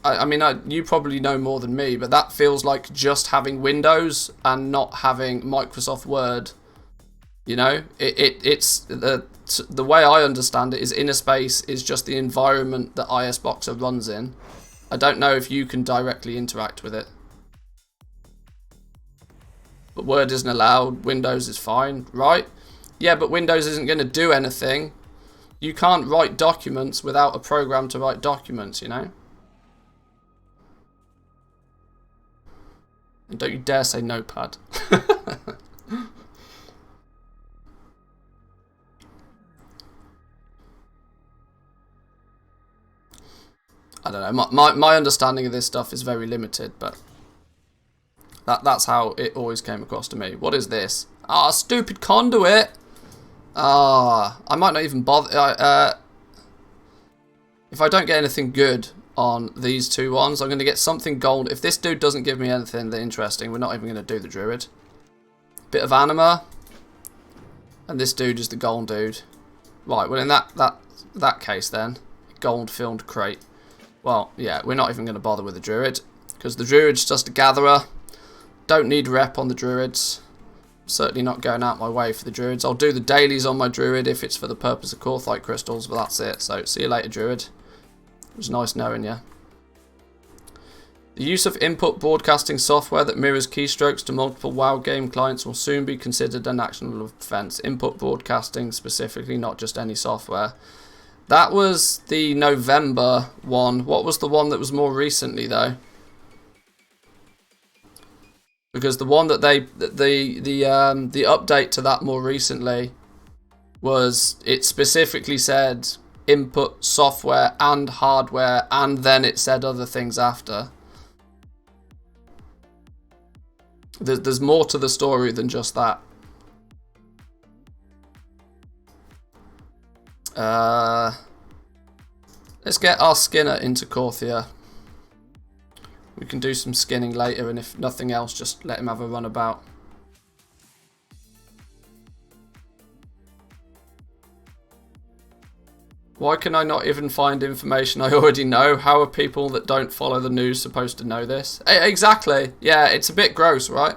I mean, you probably know more than me, but that feels like just having Windows and not having Microsoft Word. You know, it's the the way I understand it is inner space is just the environment that ISBoxer runs in. I don't know if you can directly interact with it. But Word isn't allowed, Windows is fine, right? Yeah, but Windows isn't going to do anything. You can't write documents without a program to write documents, you know? And don't you dare say Notepad. I don't know. My understanding of this stuff is very limited, but that's how it always came across to me. What is this? Ah, stupid conduit. Ah, I might not even bother. If I don't get anything good on these two ones, I'm going to get something gold. If this dude doesn't give me anything that interesting, we're not even going to do the druid. Bit of anima, and this dude is the gold dude. Right. Well, in that case, then gold filled crate. Well, yeah, we're not even going to bother with the druid because the druid's just a gatherer. Don't need rep on the druids. Certainly not going out my way for the druids. I'll do the dailies on my druid if it's for the purpose of Korthite crystals, but that's it. So, see you later, druid. It was nice knowing you. The use of input broadcasting software that mirrors keystrokes to multiple WoW game clients will soon be considered an actionable offence. Input broadcasting specifically, not just any software. That was the November one. What was the one that was more recently, though? Because the one that the update to that more recently was, it specifically said input software and hardware, and then it said other things after. There's more to the story than just that. Let's get our skinner into Korthia. We can do some skinning later, and if nothing else, just let him have a run about. Why can I not even find information I already know? How are people that don't follow the news supposed to know this? Exactly. Yeah, it's a bit gross, right?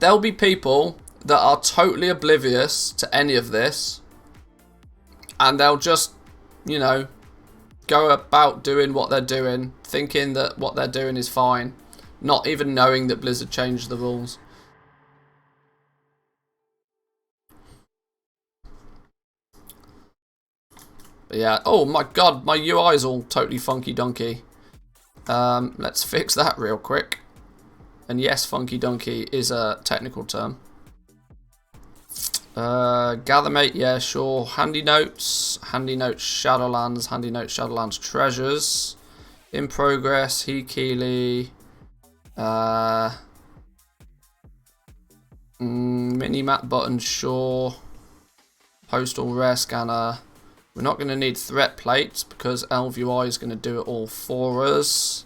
There'll be people that are totally oblivious to any of this, and they'll just, you know, go about doing what they're doing, thinking that what they're doing is fine, not even knowing that Blizzard changed the rules. But yeah, oh my god, my UI is all totally funky donkey. Let's fix that real quick. And yes, funky donkey is a technical term. Gathermate, yeah, sure. Handy notes, Shadowlands, Shadowlands treasures. In progress, Keeley. Mini map button, sure. Postal rare scanner. We're not going to need threat plates because LVUI is going to do it all for us.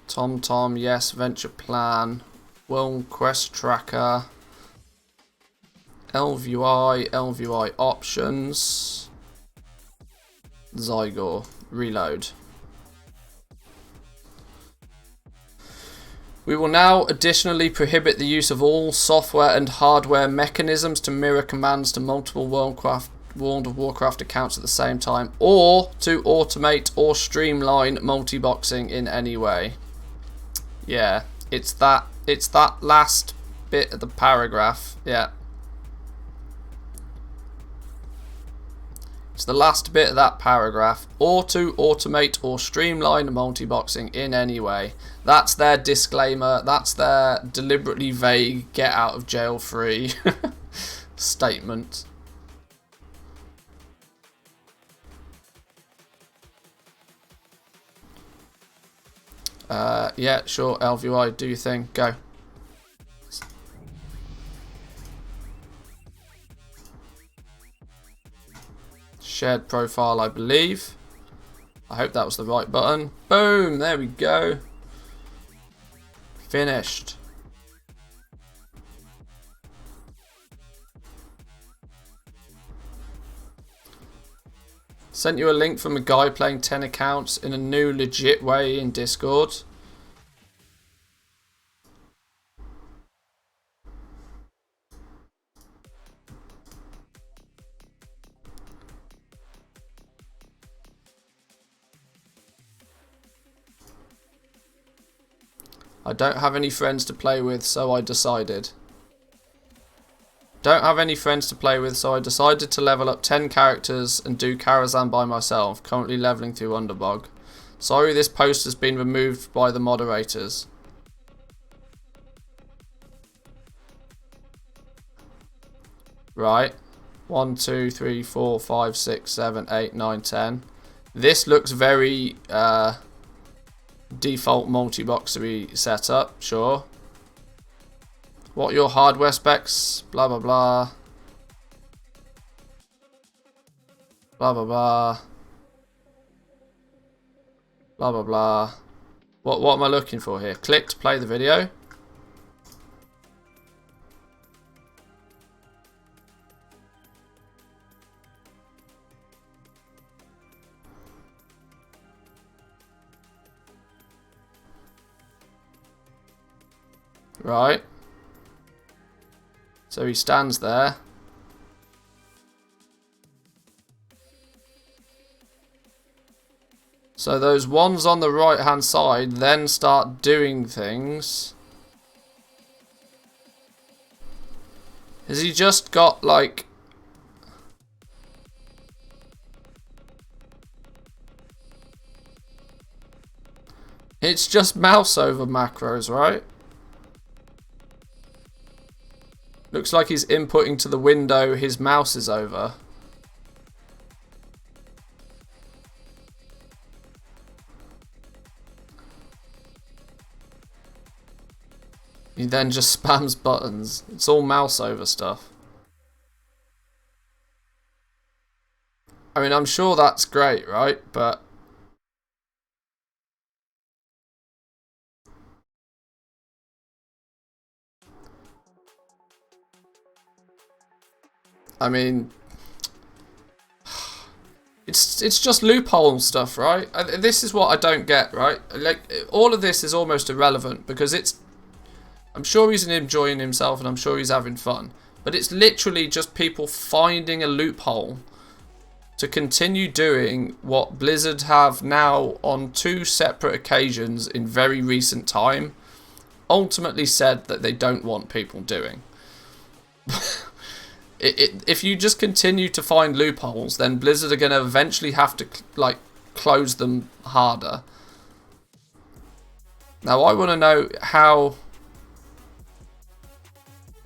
TomTom, yes. Venture plan. World quest tracker. LVUI options. Zygor, reload. We will now additionally prohibit the use of all software and hardware mechanisms to mirror commands to multiple World of Warcraft accounts at the same time, or to automate or streamline multi-boxing in any way. Yeah, it's that last bit of the paragraph, yeah. It's the last bit of that paragraph. Or to automate or streamline multi-boxing in any way. That's their disclaimer. That's their deliberately vague, get out of jail free statement. Yeah, sure, LVI, do your thing. Go. Shared profile, I believe. I hope that was the right button. Boom, there we go. Finished. Sent you a link from a guy playing 10 accounts in a new legit way in Discord. I don't have any friends to play with, so I decided. Don't have any friends to play with, so I decided to level up 10 characters and do Karazhan by myself, currently leveling through Underbog. Sorry this post has been removed by the moderators. Right. 1, 2, 3, 4, 5, 6, 7, 8, 9, 10. This looks very default multi-boxery setup, sure. What are your hardware specs? Blah, blah, blah. Blah, blah, blah. Blah, blah, blah. What am I looking for here? Click to play the video. Right. So he stands there. So those ones on the right hand side then start doing things. Has he just got like... It's just mouse over macros, right? Looks like he's inputting to the window his mouse is over. He then just spams buttons. It's all mouse over stuff. I mean, I'm sure that's great, right? But... I mean, it's just loophole stuff, right? This is what I don't get, right? Like, all of this is almost irrelevant because it's... I'm sure he's enjoying himself and I'm sure he's having fun. But it's literally just people finding a loophole to continue doing what Blizzard have now on 2 separate occasions in very recent time ultimately said that they don't want people doing. If you just continue to find loopholes, then Blizzard are going to eventually have to like close them harder. Now I want to know how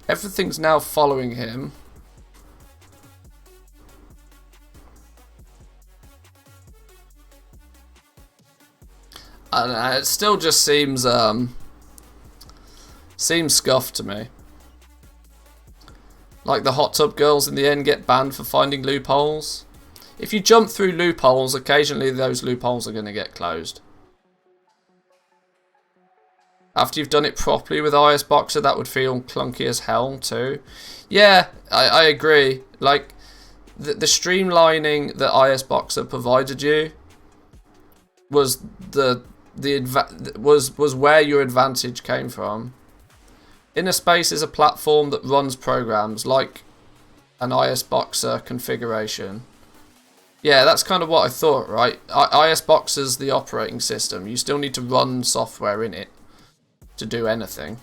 everything's now following him. I don't know, it still just seems scuffed to me. Like the hot tub girls in the end get banned for finding loopholes. If you jump through loopholes, occasionally those loopholes are going to get closed. After you've done it properly with IS Boxer, that would feel clunky as hell too. Yeah, I agree. Like the streamlining that IS Boxer provided you was was where your advantage came from. Inner Space is a platform that runs programs like an IS Boxer configuration. Yeah, that's kind of what I thought, right? IS Boxer's the operating system. You still need to run software in it to do anything.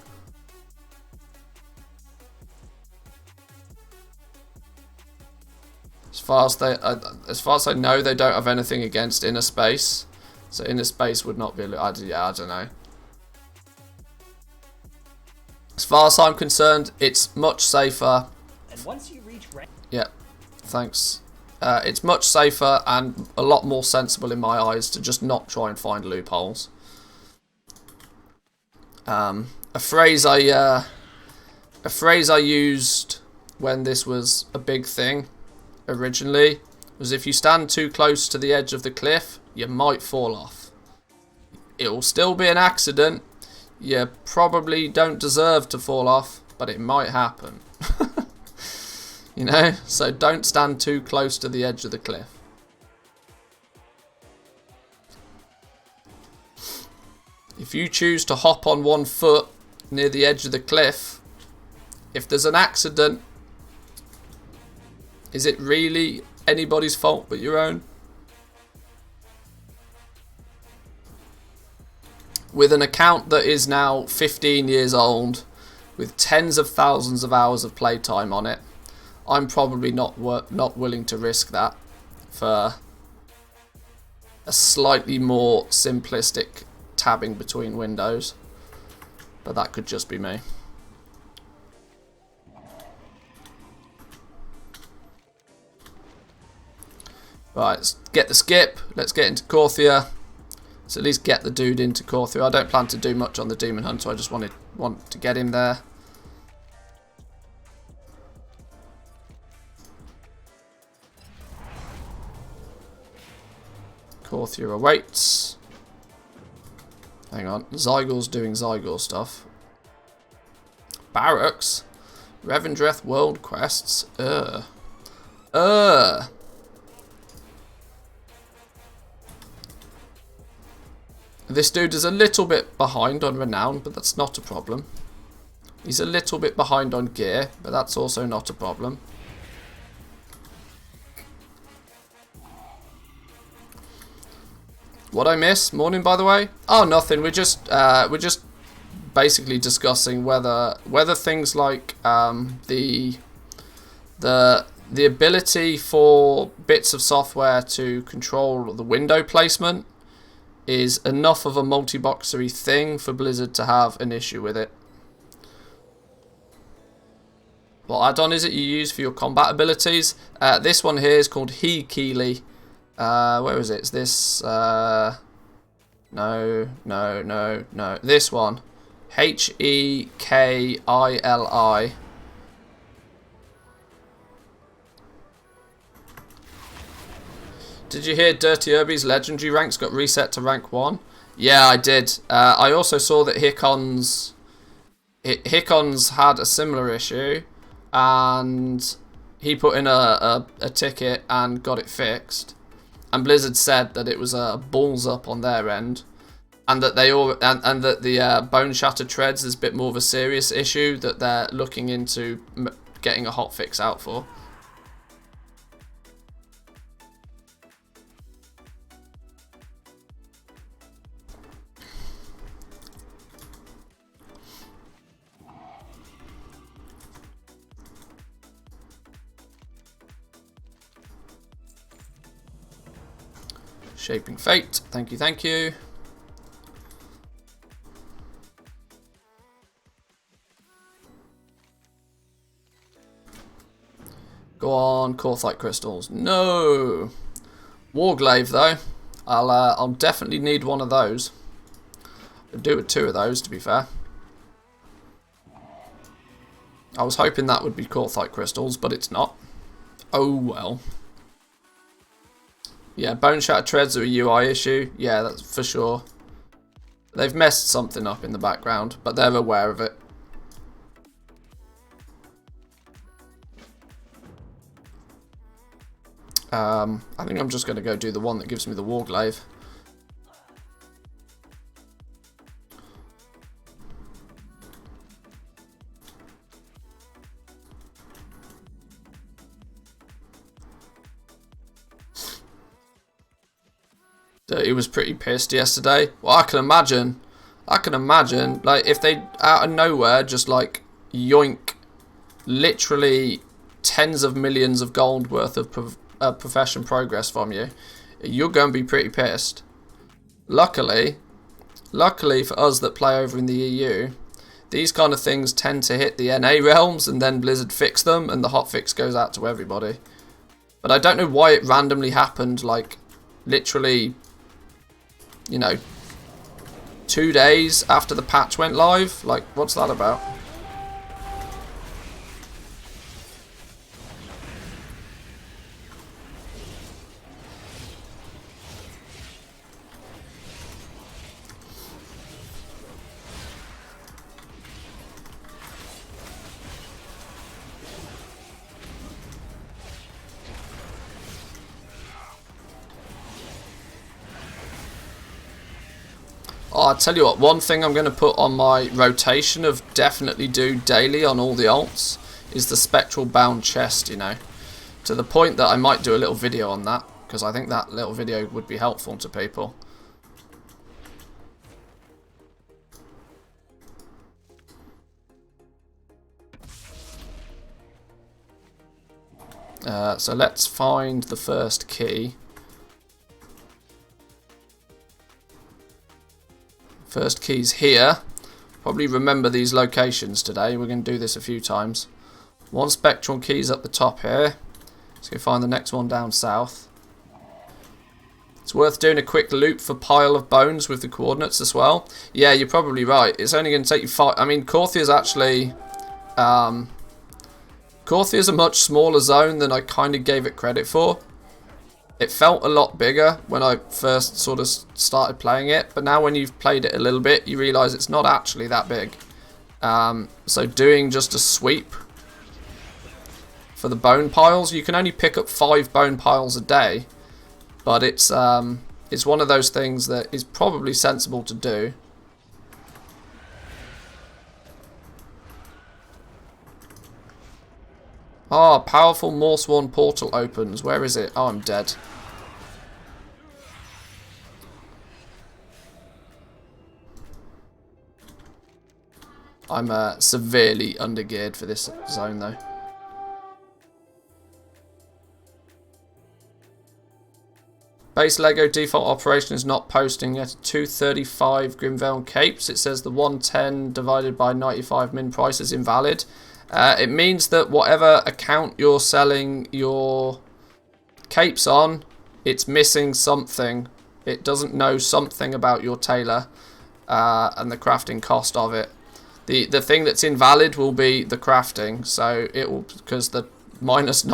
As far as I know, they don't have anything against Inner Space, so Inner Space would not be. Yeah, I don't know. As far as I'm concerned, it's much safer. And once you reach rank, yeah, thanks. It's much safer and a lot more sensible in my eyes to just not try and find loopholes. A phrase I used when this was a big thing originally was, if you stand too close to the edge of the cliff, you might fall off. It will still be an accident. You probably don't deserve to fall off, but it might happen. You know? So don't stand too close to the edge of the cliff. If you choose to hop on one foot near the edge of the cliff, if there's an accident, is it really anybody's fault but your own? with an account that is now 15 years old, with tens of thousands of hours of playtime on it, I'm probably not willing to risk that for a slightly more simplistic tabbing between windows. But that could just be me. Right, let's get the skip. Let's get into Korthia. Let's at least get the dude into Korthia. I don't plan to do much on the Demon Hunter. I just want to get him there. Korthia awaits. Hang on. Zygore's doing Zygore stuff. Barracks. Revendreth World Quests. This dude is a little bit behind on renown, but that's not a problem. He's a little bit behind on gear, but that's also not a problem. What I miss? Morning, by the way. Oh, nothing. We're just basically discussing whether things like the ability for bits of software to control the window placement is enough of a multi-boxery thing for Blizzard to have an issue with it. What add-on is it you use for your combat abilities? This one here is called He Keely. Where is it? It's this. No. This one. Hekili. Did you hear Dirty Irby's legendary ranks got reset to rank 1? Yeah, I did. I also saw that Hikon's had a similar issue, and he put in a ticket and got it fixed. And Blizzard said that it was balls up on their end, and that that the Bone Shattered Treads is a bit more of a serious issue that they're looking into getting a hotfix out for. Shaping Fate, thank you, thank you. Go on, Korthite crystals. No. Warglaive though. I'll definitely need one of those. I'll do with 2 of those, to be fair. I was hoping that would be Korthite crystals, but it's not. Oh well. Yeah, Bone Shattered Treads are a UI issue. Yeah, that's for sure. They've messed something up in the background, but they're aware of it. I think I'm just going to go do the one that gives me the Warglaive. He was pretty pissed yesterday. Well, I can imagine, like, if they, out of nowhere, just, like, yoink, literally tens of millions of gold worth of profession progress from you, you're going to be pretty pissed. Luckily for us that play over in the EU, these kind of things tend to hit the NA realms, and then Blizzard fix them, and the hotfix goes out to everybody. But I don't know why it randomly happened, like, literally, you know, 2 days after the patch went live. Like, what's that about? Oh, I'll tell you what, one thing I'm going to put on my rotation of definitely do daily on all the alts is the Spectral Bound Chest, you know. To the point that I might do a little video on that, because I think that little video would be helpful to people. So let's find the first key. First key's here. Probably remember these locations today. We're going to do this a few times. One spectral key's up the top here. Let's go find the next one down south. It's worth doing a quick loop for pile of bones with the coordinates as well. Yeah, you're probably right. It's only going to take you 5... I mean, Korthia's actually... Korthia's a much smaller zone than I kind of gave it credit for. It felt a lot bigger when I first sort of started playing it, but now when you've played it a little bit, you realise it's not actually that big. So doing just a sweep for the bone piles, you can only pick up 5 bone piles a day, but it's one of those things that is probably sensible to do. Ah, powerful Morse 1 portal opens. Where is it? Oh, I'm dead. I'm severely undergeared for this zone, though. Base Lego default operation is not posting at 235 Grimvale Capes. It says the 110 divided by 95 min price is invalid. It means that whatever account you're selling your capes on, it's missing something. It doesn't know something about your tailor and the crafting cost of it. The thing that's invalid will be the crafting, so it will, because the divided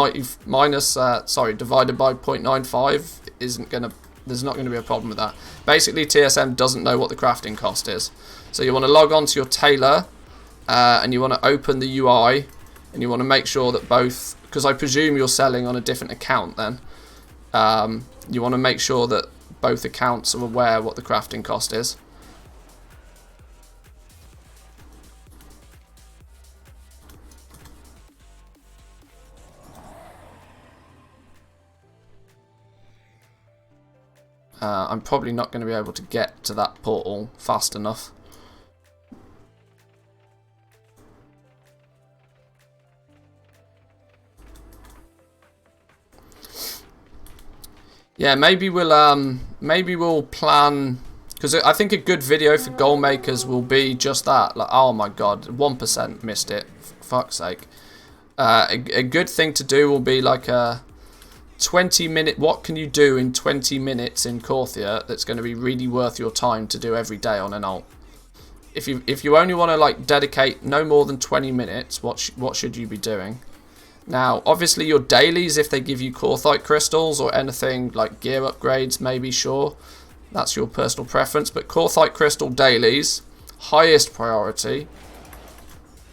by 0.95 isn't gonna. There's not going to be a problem with that. Basically, TSM doesn't know what the crafting cost is, so you want to log on to your tailor. And you want to open the UI, and you want to make sure that both, because I presume you're selling on a different account then, you want to make sure that both accounts are aware what the crafting cost is. I'm probably not going to be able to get to that portal fast enough. Yeah, maybe we'll plan, because I think a good video for goal makers will be just that. Like, oh my god, 1% missed it. For fuck's sake. A good thing to do will be like a 20-minute. What can you do in 20 minutes in Korthia that's going to be really worth your time to do every day on an alt? If you only want to like dedicate no more than 20 minutes, what should you be doing? Now, obviously your dailies, if they give you Korthite crystals or anything like gear upgrades, maybe, sure. That's your personal preference. But Korthite crystal dailies, highest priority.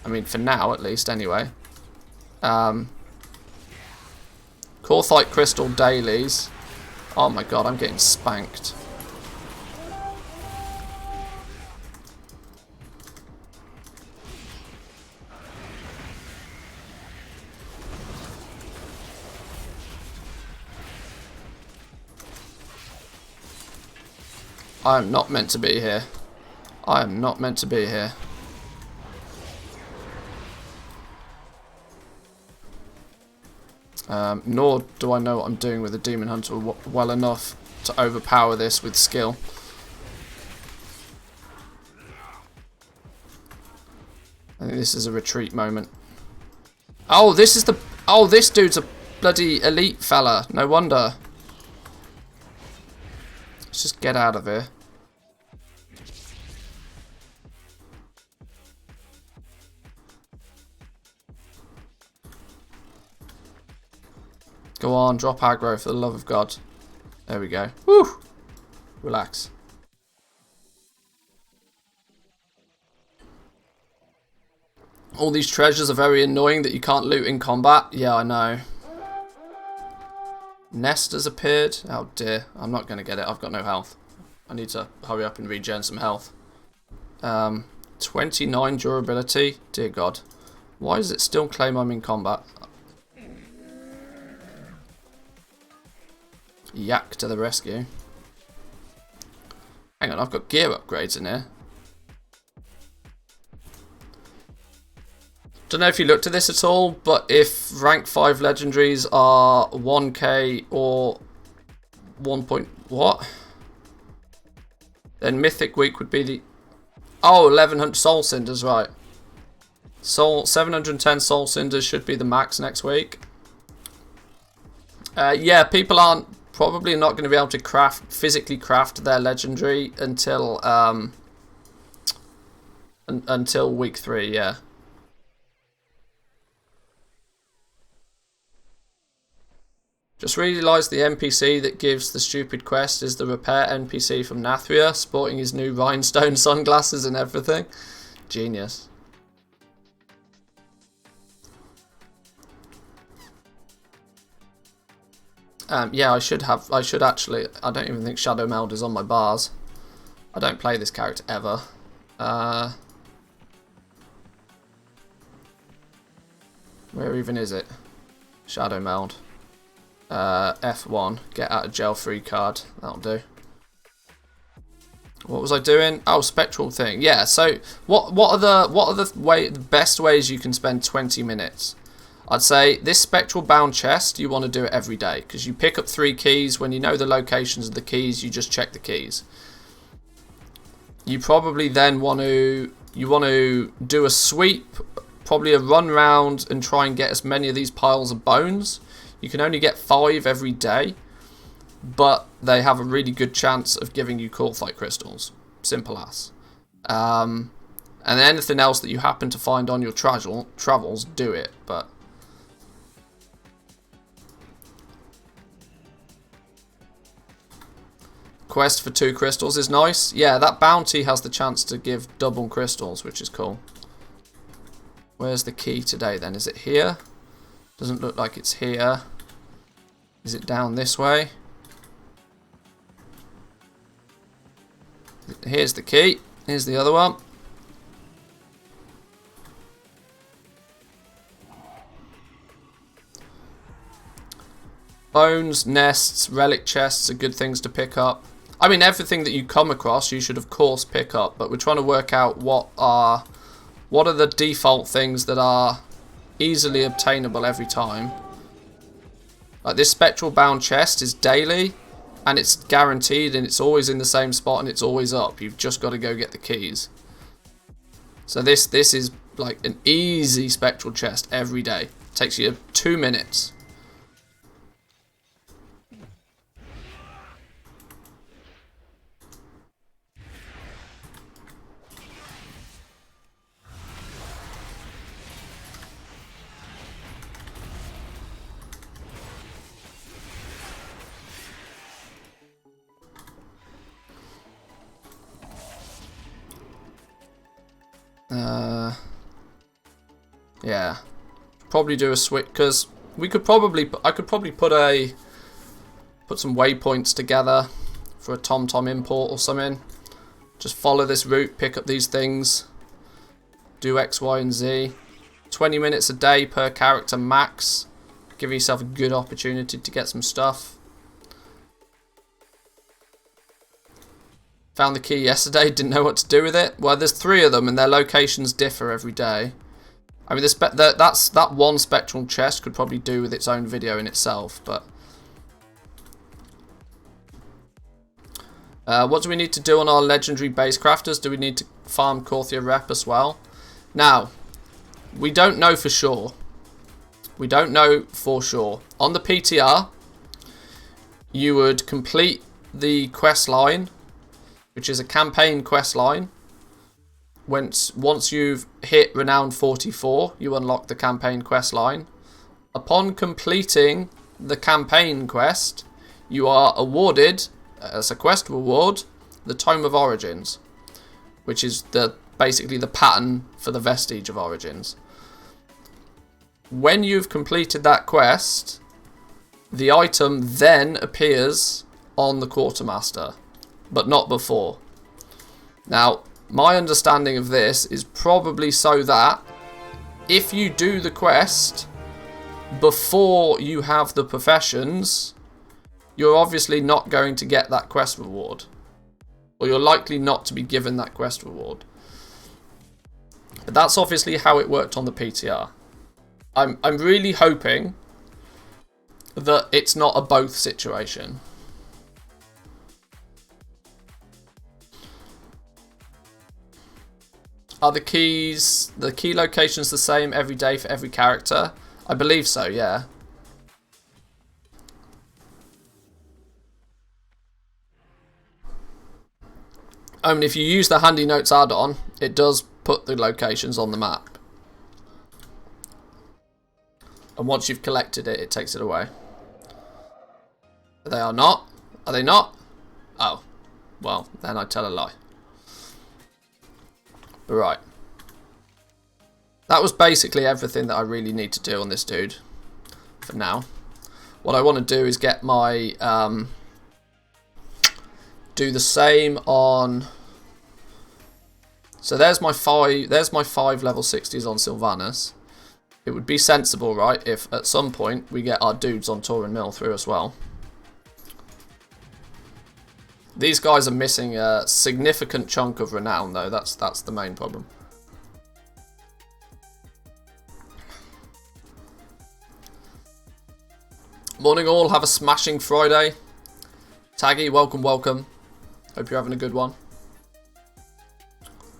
I mean, for now at least, anyway. Korthite crystal dailies. Oh my god, I'm getting spanked. I am not meant to be here. I am not meant to be here. Nor do I know what I'm doing with the Demon Hunter well enough to overpower this with skill. I think this is a retreat moment. Oh, this is the... Oh, this dude's a bloody elite fella. No wonder. Let's just get out of here. Go on, drop aggro for the love of God. There we go. Woo! Relax. All these treasures are very annoying that you can't loot in combat. Yeah, I know. Nest has appeared. Oh dear, I'm not going to get it. I've got no health. I need to hurry up and regen some health. 29 durability. Dear God. Why does it still claim I'm in combat? Yak to the rescue. Hang on, I've got gear upgrades in here. Don't know if you looked at this at all, but if rank 5 legendaries are 1k or 1 point what? Then Mythic Week would be the 1100 Soul Cinders, right? 710 Soul Cinders should be the max next week. Yeah, people aren't probably not going to be able to physically craft their legendary until until week 3, yeah. Just realised the NPC that gives the stupid quest is the repair NPC from Nathria, sporting his new rhinestone sunglasses and everything. Genius. Yeah, I should actually. I don't even think Shadow Meld is on my bars. I don't play this character ever. Where even is it? Shadow Meld. F1, get out of jail free card. That'll do. What was I doing? Oh, spectral thing. Yeah. So what are the best ways you can spend 20 minutes? I'd say this spectral bound chest, you want to do it every day because you pick up 3 keys. When you know the locations of the keys, you just check the keys. You probably then want to do a sweep, probably a run round and try and get as many of these piles of bones. You can only get 5 every day, but they have a really good chance of giving you Korthia crystals. Simple as. And anything else that you happen to find on your travels, do it. But quest for 2 crystals is nice. Yeah, that bounty has the chance to give double crystals, which is cool. Where's the key today then? Is it here? Doesn't look like it's here. Is it down this way? Here's the key. Here's the other one. Bones, nests, relic chests are good things to pick up. I mean, everything that you come across, you should of course pick up. But we're trying to work out what are the default things that are easily obtainable every time. Like this spectral bound chest is daily and it's guaranteed and it's always in the same spot and it's always up. You've just got to go get the keys. So this is like an easy spectral chest every day. Takes you 2 minutes. Yeah, probably do a switch because I could probably put some waypoints together for a TomTom import or something. Just follow this route, pick up these things, do X, Y, and Z. 20 minutes a day per character max. Give yourself a good opportunity to get some stuff. Found the key yesterday, didn't know what to do with it. Well, there's 3 of them and their locations differ every day. I mean, that one spectral chest could probably do with its own video in itself, but what do we need to do on our legendary base crafters? Do we need to farm Korthia rep as well? Now, we don't know for sure. We don't know for sure. On the PTR, you would complete the quest line, which is a campaign quest line. Once you've hit Renown 44, you unlock the campaign quest line. Upon completing the campaign quest, you are awarded, as a quest reward, the Tome of Origins, which is basically the pattern for the Vestige of Origins. When you've completed that quest, the item then appears on the Quartermaster, but not before. Now, my understanding of this is probably so that if you do the quest before you have the professions, you're obviously not going to get that quest reward. Or you're likely not to be given that quest reward. But that's obviously how it worked on the PTR. I'm really hoping that it's not a both situation. Are the key locations the same every day for every character? I believe so, yeah. I mean, if you use the Handy Notes add-on, it does put the locations on the map. And once you've collected it, it takes it away. They are not? Are they not? Oh. Well, then I tell a lie. But right. That was basically everything that I really need to do on this dude. For now. What I want to do is get my... do the same on... So there's my 5 level 60s on Sylvanas. It would be sensible, right, if at some point we get our dudes on Tor and Mill through as well. These guys are missing a significant chunk of renown, though. That's the main problem. Morning all, have a smashing Friday. Taggy, welcome, welcome. Hope you're having a good one.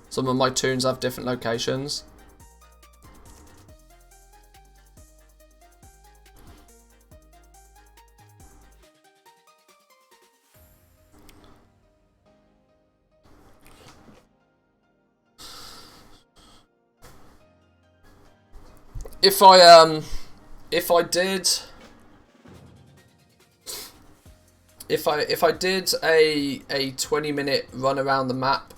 Some of my tunes have different locations. If I did a 20-minute run around the map,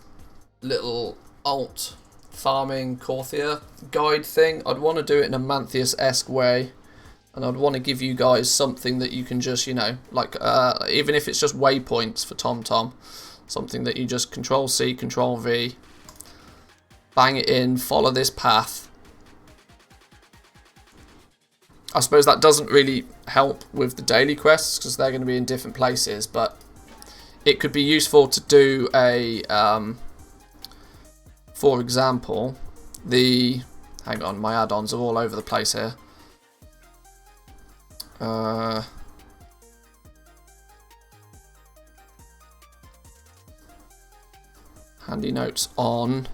little alt farming Korthia guide thing, I'd want to do it in a Manthius-esque way, and I'd want to give you guys something that you can just, you know, like even if it's just waypoints for TomTom, something that you just Control C, Control V, bang it in, follow this path. I suppose that doesn't really help with the daily quests because they're going to be in different places, but it could be useful to do a, for example, hang on, my add-ons are all over the place here. Handy Notes on.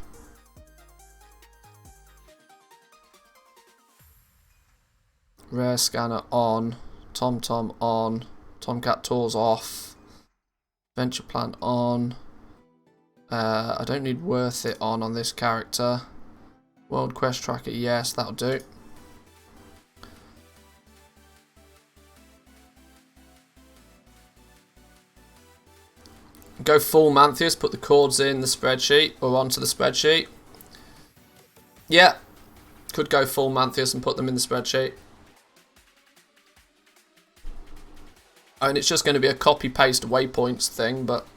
Rare Scanner on, TomTom on, Tomcat Tours off, Venture Plant on, I don't need Worth It on this character, World Quest Tracker, yes, that'll do. Go full Manthius, put the chords in the spreadsheet, or onto the spreadsheet. Yeah, could go full Manthius and put them in the spreadsheet. And it's just going to be a copy-paste waypoints thing, but...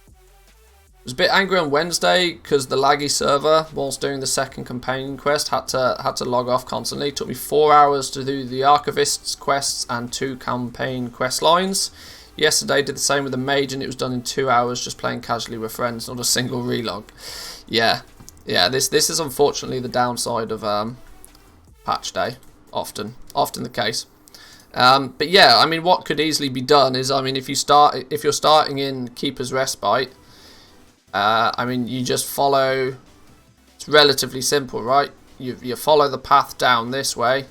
I was a bit angry on Wednesday because the laggy server, whilst doing the second companion quest, had to log off constantly. It took me 4 hours to do the Archivist's quests and 2 campaign quest lines. Yesterday did the same with the mage and it was done in 2 hours just playing casually with friends, not a single relog. Yeah, this is unfortunately the downside of... patch day, often the case. But yeah, I mean, what could easily be done is, I mean, if you're starting in Keeper's Respite, I mean, you just follow. It's relatively simple, right? You follow the path down this way,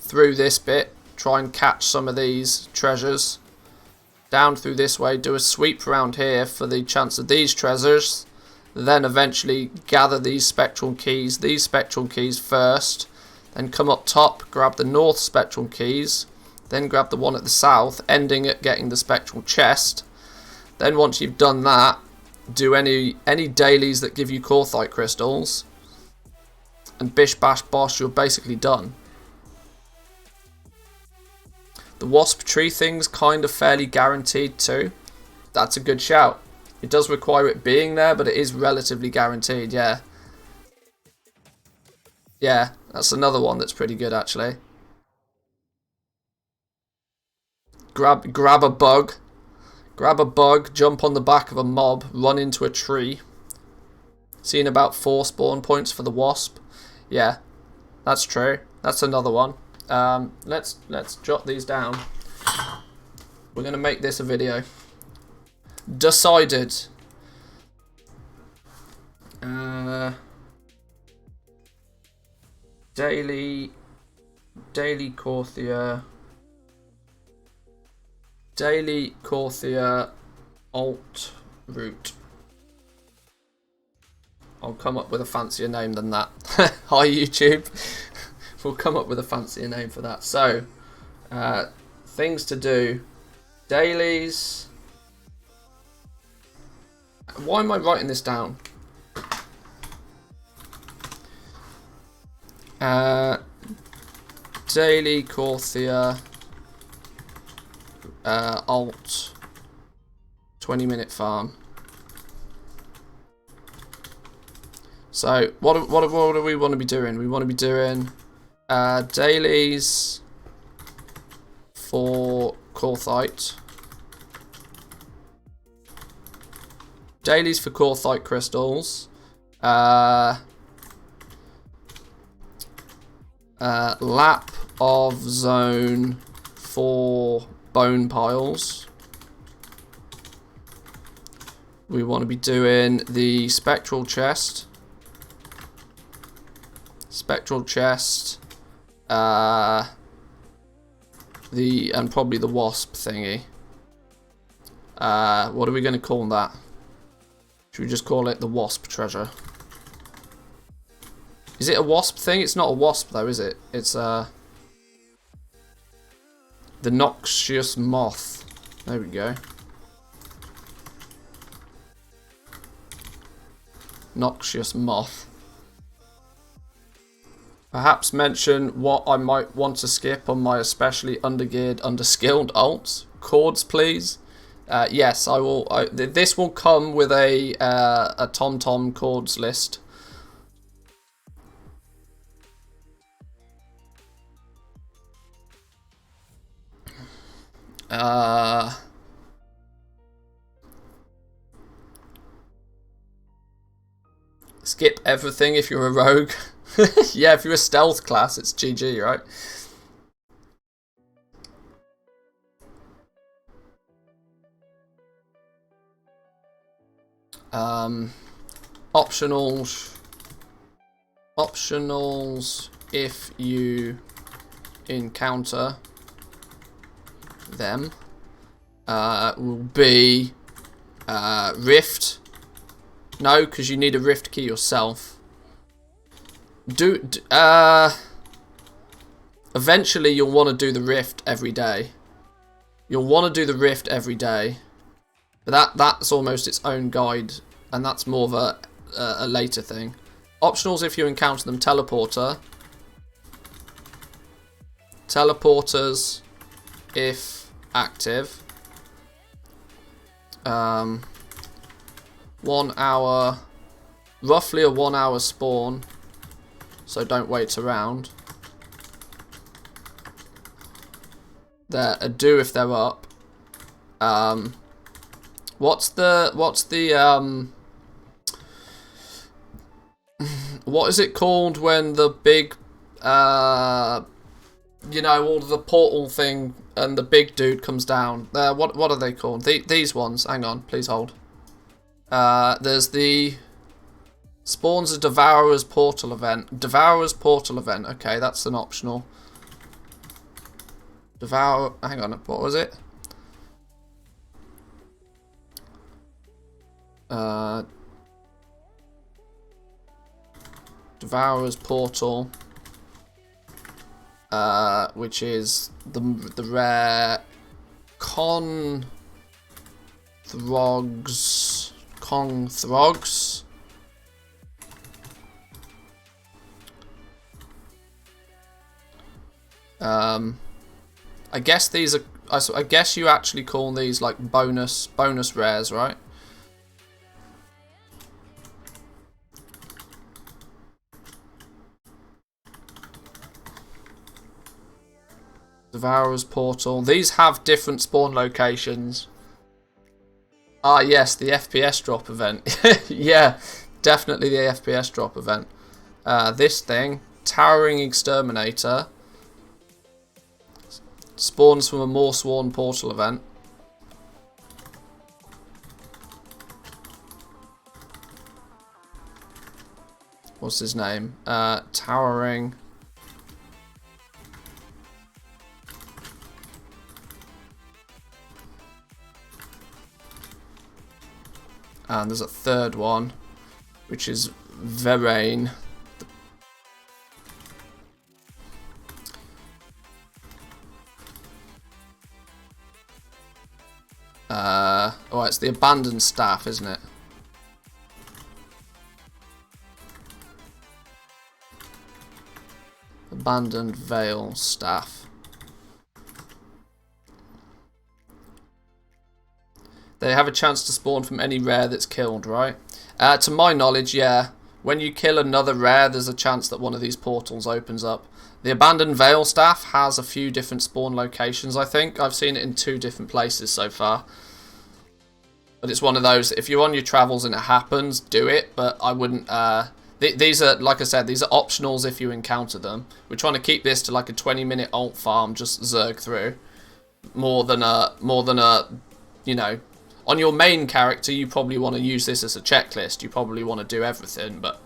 through this bit, try and catch some of these treasures, down through this way, do a sweep around here for the chance of these treasures. Then eventually gather these spectral keys first, then come up top, grab the north spectral keys, then grab the one at the south, ending at getting the spectral chest. Then once you've done that, do any dailies that give you Korthite crystals, and bish bash bosh, you're basically done. The wasp tree thing's kind of fairly guaranteed too. That's a good shout. It does require it being there, but it is relatively guaranteed, yeah. Yeah, that's another one that's pretty good, actually. Grab a bug Grab a bug, jump on the back of a mob, run into a tree. Seeing about 4 spawn points for the wasp. Yeah, that's true. That's another one. Let's jot these down. We're gonna make this a video. Decided. Daily Korthia. Daily Korthia alt route. I'll come up with a fancier name than that. Hi YouTube. We'll come up with a fancier name for that. So, things to do. Dailies. Why am I writing this down? Daily Korthia alt 20-minute farm. So what do we want to be doing? We want to be doing dailies for Korthite. Dailies for Korthite crystals. Lap of zone for bone piles. We want to be doing the spectral chest. Spectral chest. And probably the wasp thingy. What are we going to call that? Should we just call it the wasp treasure? Is it a wasp thing? It's not a wasp though, is it? It's the noxious moth. There we go. Noxious moth. Perhaps mention what I might want to skip on my especially undergeared, underskilled alts. Chords, please. Yes, I will. This will come with a TomTom chords list. Skip everything if you're a rogue. Yeah, if you're a stealth class, it's GG, right? Optionals if you encounter them will be rift. No, because you need a rift key yourself. Eventually you'll want to do the rift every day. You'll want to do the rift every day. But that's almost its own guide, and that's more of a later thing. Optionals if you encounter them. Teleporter. Teleporters if active. 1 hour, roughly a 1 hour spawn, so don't wait around. They're a do if they're up. What is it called when the big you know, all the portal thing and the big dude comes down? What are they called? These ones. Hang on, please hold. There's the spawns a Devourer's portal event. Devourer's portal event. Okay, that's an optional. Devour. Hang on, what was it? Devourer's portal. Which is the rare Kong Throgs. I guess these are. I guess you actually call these like bonus rares, right? Devourer's portal. These have different spawn locations. Ah, yes, the FPS drop event. Yeah, definitely the FPS drop event. This thing, Towering Exterminator, spawns from a More Sworn portal event. What's his name? Towering. And there's a third one, which is Verain. Oh, it's the Abandoned Staff, isn't it? Abandoned Veil Staff. They have a chance to spawn from any rare that's killed, right? To my knowledge, yeah. When you kill another rare, there's a chance that one of these portals opens up. The Abandoned Veil Staff has a few different spawn locations, I think. I've seen it in 2 different places so far. But it's one of those, if you're on your travels and it happens, do it. But I wouldn't... these are, like I said, these are optionals if you encounter them. We're trying to keep this to like a 20-minute alt farm, just zerg through. More than a, you know... On your main character, you probably want to use this as a checklist. You probably want to do everything, but...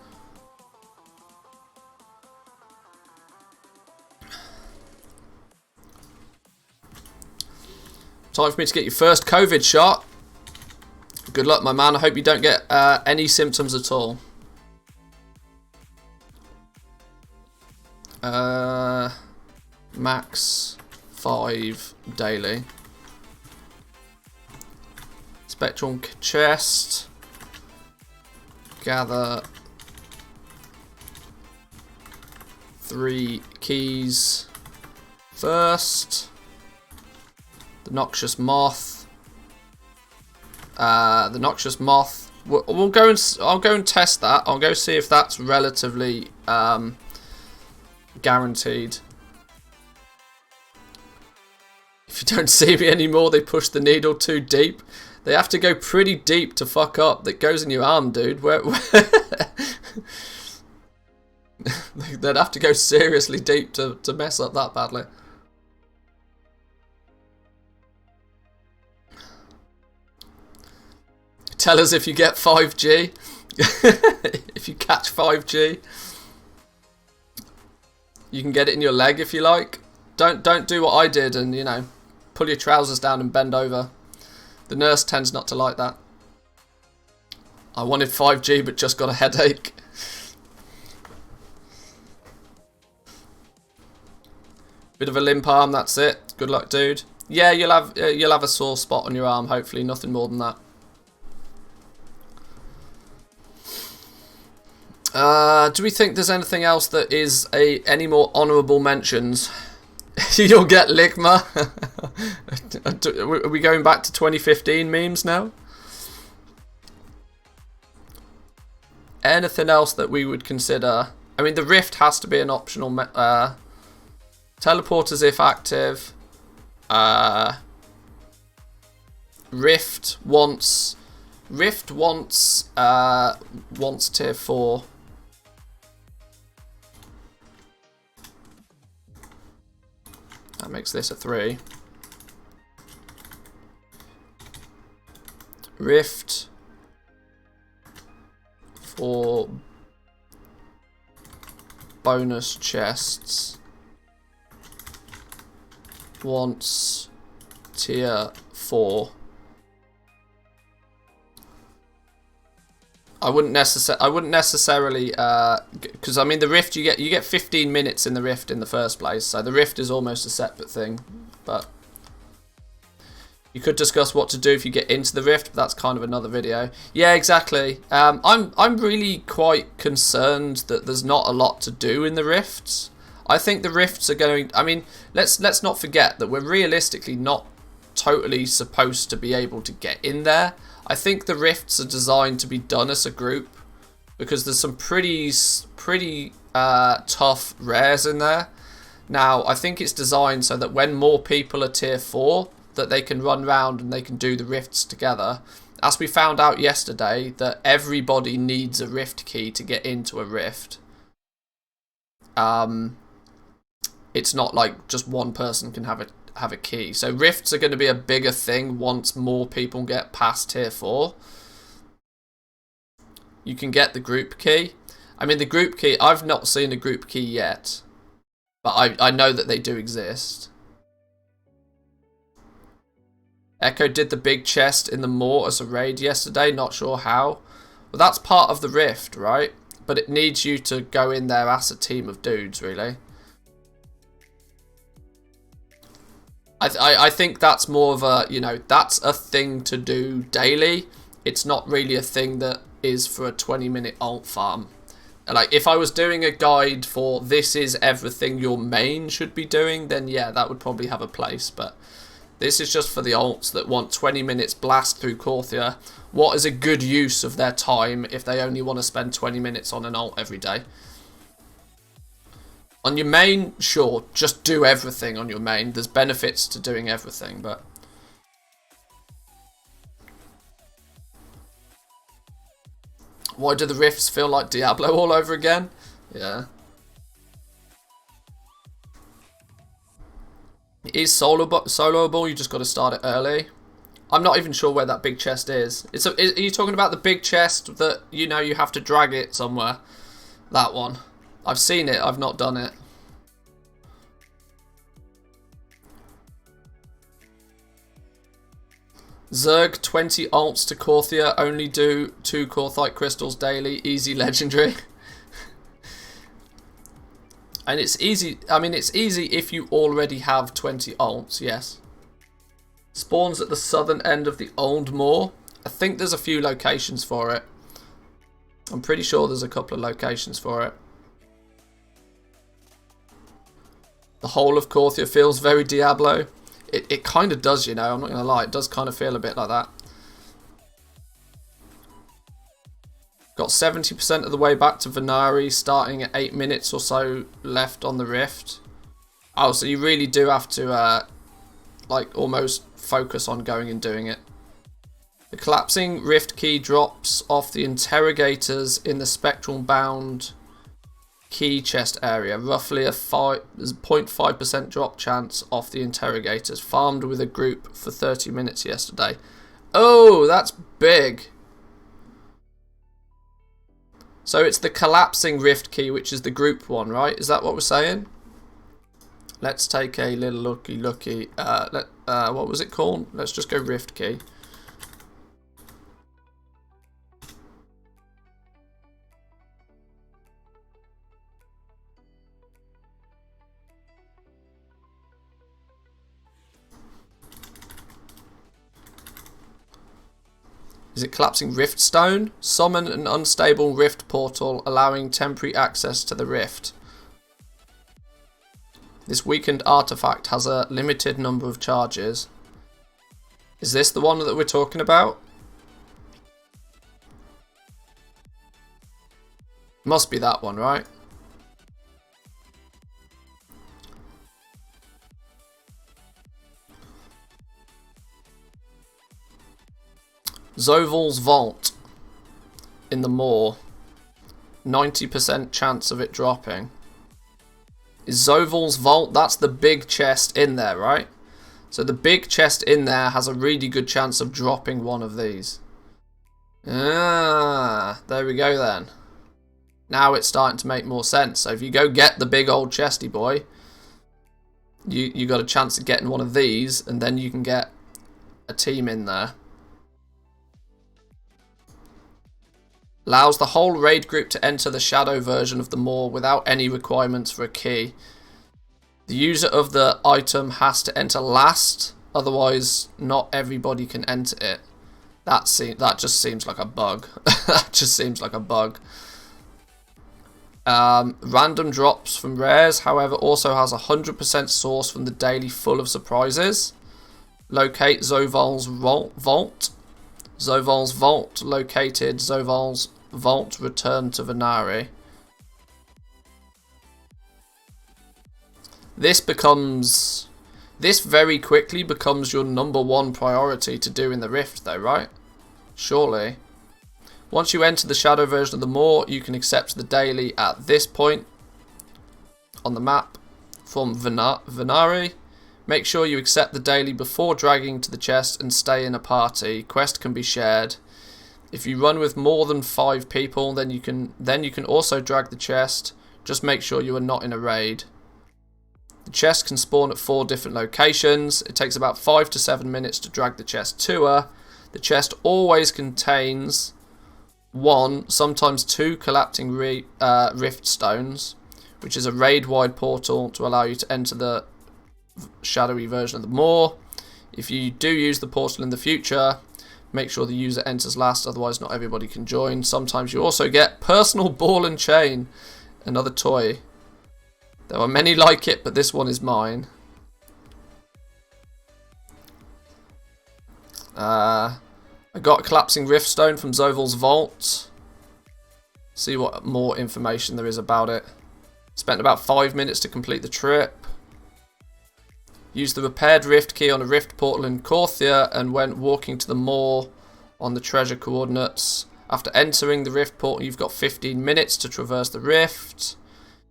Time for me to get your first COVID shot. Good luck, my man. I hope you don't get any symptoms at all. Max 5 daily. Spectral chest. Gather 3 keys first. The Noxious Moth. The Noxious Moth. I'll go and test that. I'll go see if that's relatively guaranteed. If you don't see me anymore, they push the needle too deep. They have to go pretty deep to fuck up. That goes in your arm, dude. They'd have to go seriously deep to mess up that badly. Tell us if you get 5G. If you catch 5G. You can get it in your leg if you like. Don't do what I did and, you know, pull your trousers down and bend over. The nurse tends not to like that. I wanted 5G but just got a headache. Bit of a limp arm, that's it. Good luck, dude. Yeah, you'll have a sore spot on your arm, hopefully, nothing more than that. Do we think there's anything else that is any more honourable mentions? You'll get Ligma. Are we going back to 2015 memes now? Anything else that we would consider? I mean, the Rift has to be an optional. Teleporters if active. Rift wants tier 4. That makes this a 3. Rift for bonus chests wants tier 4. I wouldn't necessarily because I mean the Rift you get 15 minutes in the Rift in the first place, so the Rift is almost a separate thing. But you could discuss what to do if you get into the Rift, but that's kind of another video. Yeah, exactly. I'm really quite concerned that there's not a lot to do in the Rifts. I think the Rifts are going. I mean, let's not forget that we're realistically not totally supposed to be able to get in there. I think the Rifts are designed to be done as a group because there's some pretty tough rares in there. Now, I think it's designed so that when more people are tier 4, that they can run around and they can do the Rifts together. As we found out yesterday, that everybody needs a rift key to get into a rift. It's not like just one person can have a key. So rifts are going to be a bigger thing once more people get past tier 4. You can get the group key. I mean, the group key, I've not seen a group key yet, but I know that they do exist. Echo did the big chest in the Moor as a raid yesterday, not sure how. Well, that's part of the rift, right? But it needs you to go in there as a team of dudes, really. I think that's more of a, you know, that's a thing to do daily. It's not really a thing that is for a 20-minute alt farm. Like, if I was doing a guide for this is everything your main should be doing, then yeah, that would probably have a place. But this is just for the alts that want 20 minutes blast through Korthia. What is a good use of their time if they only want to spend 20 minutes on an alt every day? On your main, sure, just do everything on your main. There's benefits to doing everything, but... Why do the rifts feel like Diablo all over again? Yeah. It is soloable, you just got to start it early. I'm not even sure where that big chest is. Are you talking about the big chest that, you know, you have to drag it somewhere? That one. I've seen it, I've not done it. Zerg 20 alts to Korthia, only do 2 Korthite crystals daily, easy legendary. And it's easy, I mean it's easy if you already have 20 alts, yes. Spawns at the southern end of the Old Moor. I think there's a few locations for it. I'm pretty sure there's a couple of locations for it. The whole of Korthia feels very Diablo. It kind of does, you know, I'm not going to lie. It does kind of feel a bit like that. Got 70% of the way back to Venari, starting at 8 minutes or so left on the rift. Oh, so you really do have to, like, almost focus on going and doing it. The collapsing rift key drops off the interrogators in the spectral bound key chest area, roughly a 0.5% drop chance off the interrogators, farmed with a group for 30 minutes yesterday. Oh, that's big. So it's the collapsing rift key, which is the group one, right? Is that what we're saying? Let's take a little looky. What was it called? Let's just go rift key. Is it collapsing rift stone? Summon an unstable rift portal, allowing temporary access to the rift. This weakened artifact has a limited number of charges. Is this the one that we're talking about? Must be that one, right? Zoval's Vault in the Moor. 90% chance of it dropping. Is Zoval's Vault, that's the big chest in there, right? So the big chest in there has a really good chance of dropping one of these. Ah, there we go then. Now it's starting to make more sense. So if you go get the big old chesty boy, you got a chance of getting one of these, and then you can get a team in there. Allows the whole raid group to enter the shadow version of the Moor without any requirements for a key. The user of the item has to enter last, otherwise not everybody can enter it. That just seems like a bug. That just seems like a bug. Random drops from rares, however, also has 100% source from the daily full of surprises. Locate Zoval's Vault. Zoval's Vault located. Zoval's Vault returned to Venari. This very quickly becomes your #1 priority to do in the Rift though, right? Surely. Once you enter the shadow version of the Maw, you can accept the daily at this point on the map from Venari. Make sure you accept the daily before dragging to the chest and stay in a party. Quest can be shared. If you run with more than 5 people, then you can also drag the chest. Just make sure you are not in a raid. The chest can spawn at 4 different locations. It takes about 5 to 7 minutes to drag the chest to her. The chest always contains 1, sometimes 2 collapsing rift stones, which is a raid-wide portal to allow you to enter the shadowy version of the Maw. If you do use the portal in the future, make sure the user enters last, otherwise not everybody can join. Sometimes you also get personal ball and chain, another toy. There are many like it, but this one is mine. I got a collapsing rift stone from Zoval's vault. See what more information there is about it. Spent about 5 minutes to complete the trip. Used the repaired rift key on a rift portal in Korthia and went walking to the Maw on the treasure coordinates. After entering the rift portal, you've got 15 minutes to traverse the rift.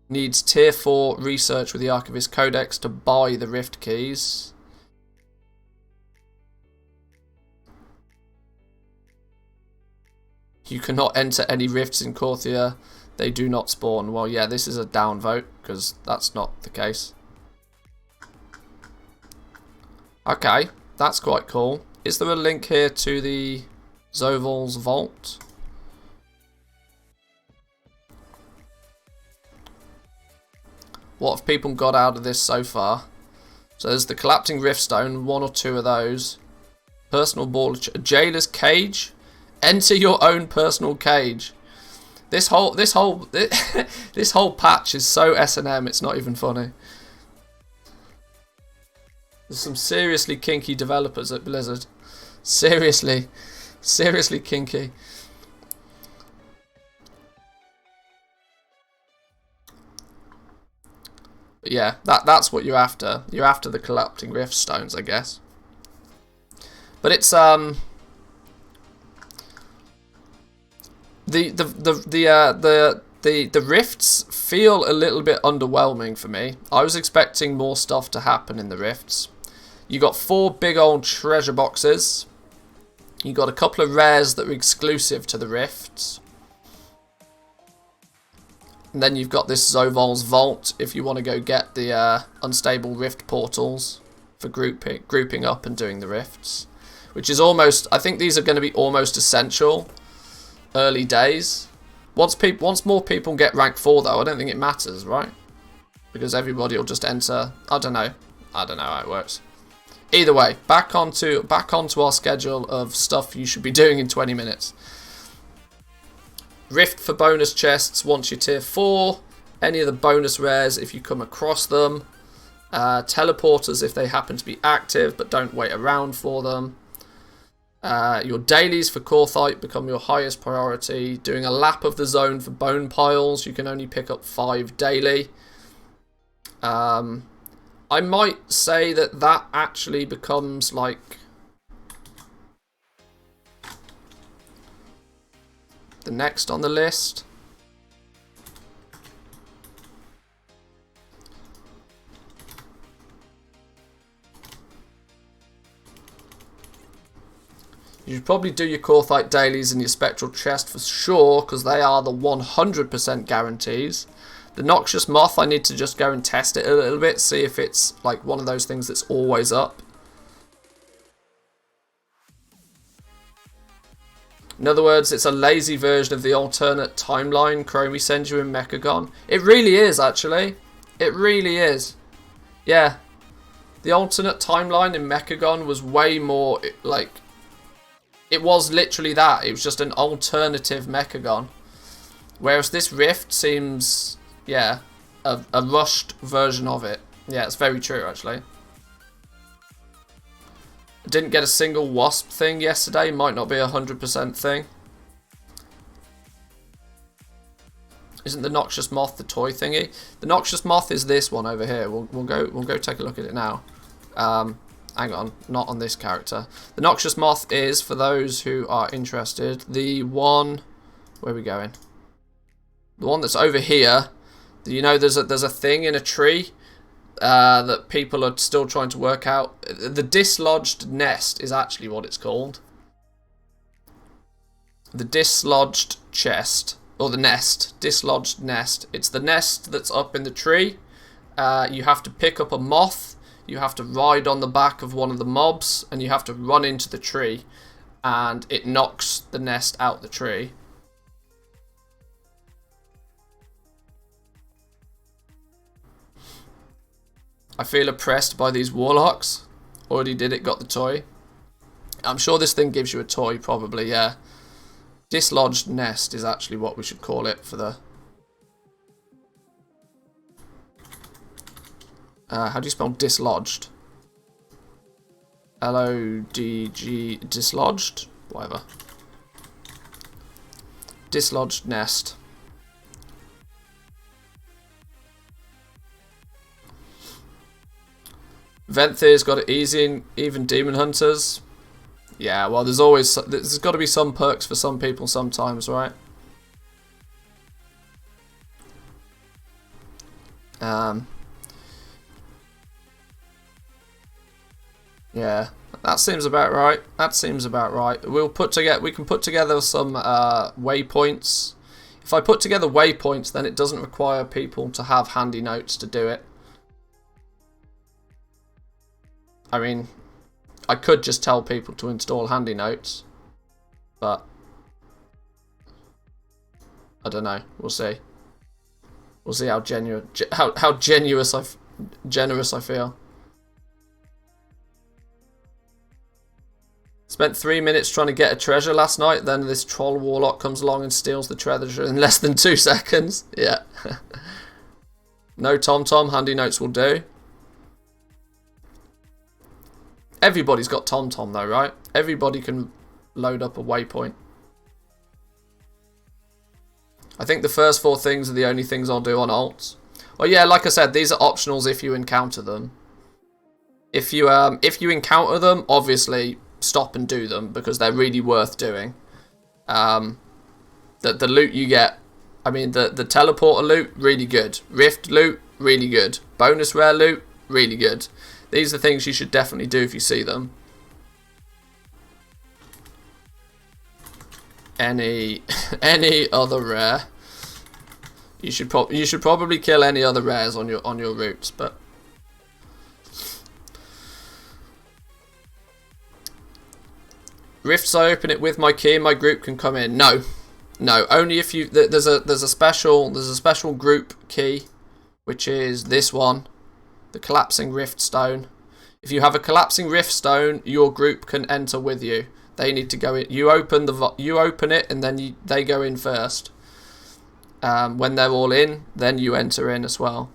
Needs tier 4 research with the Archivist Codex to buy the rift keys. You cannot enter any rifts in Korthia. They do not spawn. Well, yeah, this is a downvote because that's not the case. Okay, that's quite cool. Is there a link here to the Zoval's vault? What have people got out of this so far? So there's the collapsing rift stone, 1 or 2 of those. Personal ball, a jailer's cage. Enter your own personal cage. This whole this whole patch is so S&M. It's not even funny. There's some seriously kinky developers at Blizzard. Seriously kinky. But yeah, that's what you're after. You're after the collapsing rift stones, I guess. But it's the rifts feel a little bit underwhelming for me. I was expecting more stuff to happen in the rifts. You got 4 big old treasure boxes. You got a couple of rares that are exclusive to the rifts. And then you've got this Zoval's vault if you want to go get the unstable rift portals for grouping up and doing the rifts. Which is almost, I think these are going to be almost essential early days. Once more people get rank 4 though, I don't think it matters, right? Because everybody will just enter. I don't know how it works. Either way, back onto our schedule of stuff you should be doing in 20 minutes. Rift for bonus chests once you're tier 4. Any of the bonus rares if you come across them. Teleporters if they happen to be active, but don't wait around for them. Your dailies for Korthite become your highest priority. Doing a lap of the zone for bone piles, you can only pick up 5 daily. I might say that actually becomes like the next on the list. You should probably do your Korthite dailies in your spectral chest for sure, because they are the 100% guarantees. The Noxious Moth, I need to just go and test it a little bit, see if it's like one of those things that's always up. In other words, it's a lazy version of the alternate timeline Chromie sends you in Mechagon. It really is, actually. It really is. Yeah. The alternate timeline in Mechagon was way more, like... It was literally that. It was just an alternative Mechagon. Whereas this Rift seems, yeah, a rushed version of it. Yeah, it's very true, actually. Didn't get a single wasp thing yesterday. Might not be 100% thing. Isn't the Noxious Moth the toy thingy? The Noxious Moth is this one over here. We'll go take a look at it now. hang on, not on this character. The Noxious Moth is, for those who are interested, the one... Where are we going? The one that's over here. You know, there's a thing in a tree that people are still trying to work out. The dislodged nest is actually what it's called. The dislodged chest, or the nest, dislodged nest. It's the nest that's up in the tree. You have to pick up a moth, you have to ride on the back of one of the mobs, and you have to run into the tree, and it knocks the nest out the tree. I feel oppressed by these warlocks. Already did it, got the toy. I'm sure this thing gives you a toy, probably, yeah. Dislodged nest is actually what we should call it for the... how do you spell dislodged? L-O-D-G... Dislodged? Whatever. Dislodged nest. Venthir's got it easy, even Demon Hunters. Yeah, well, there's got to be some perks for some people sometimes, right? Yeah, that seems about right. That seems about right. We can put together some waypoints. If I put together waypoints, then it doesn't require people to have handy notes to do it. I mean, I could just tell people to install handy notes, but I don't know. We'll see. We'll see how generous I feel. Spent 3 minutes trying to get a treasure last night. Then this troll warlock comes along and steals the treasure in less than 2 seconds. Yeah. No TomTom. Handy notes will do. Everybody's got TomTom though, right? Everybody can load up a waypoint. I think the first 4 things are the only things I'll do on alts. Well, yeah, like I said, these are optionals if you encounter them. If you encounter them, obviously stop and do them because they're really worth doing. The loot you get, I mean, the teleporter loot, really good. Rift loot, really good. Bonus rare loot, really good. These are things you should definitely do if you see them. Any other rare? You should probably kill any other rares on your routes, but Rifts, I open it with my key and my group can come in. No, only if you there's a special group key, which is this one. The collapsing rift stone. If you have a collapsing rift stone, your group can enter with you. They need to go in. You open it, and then they go in first. When they're all in, then you enter in as well.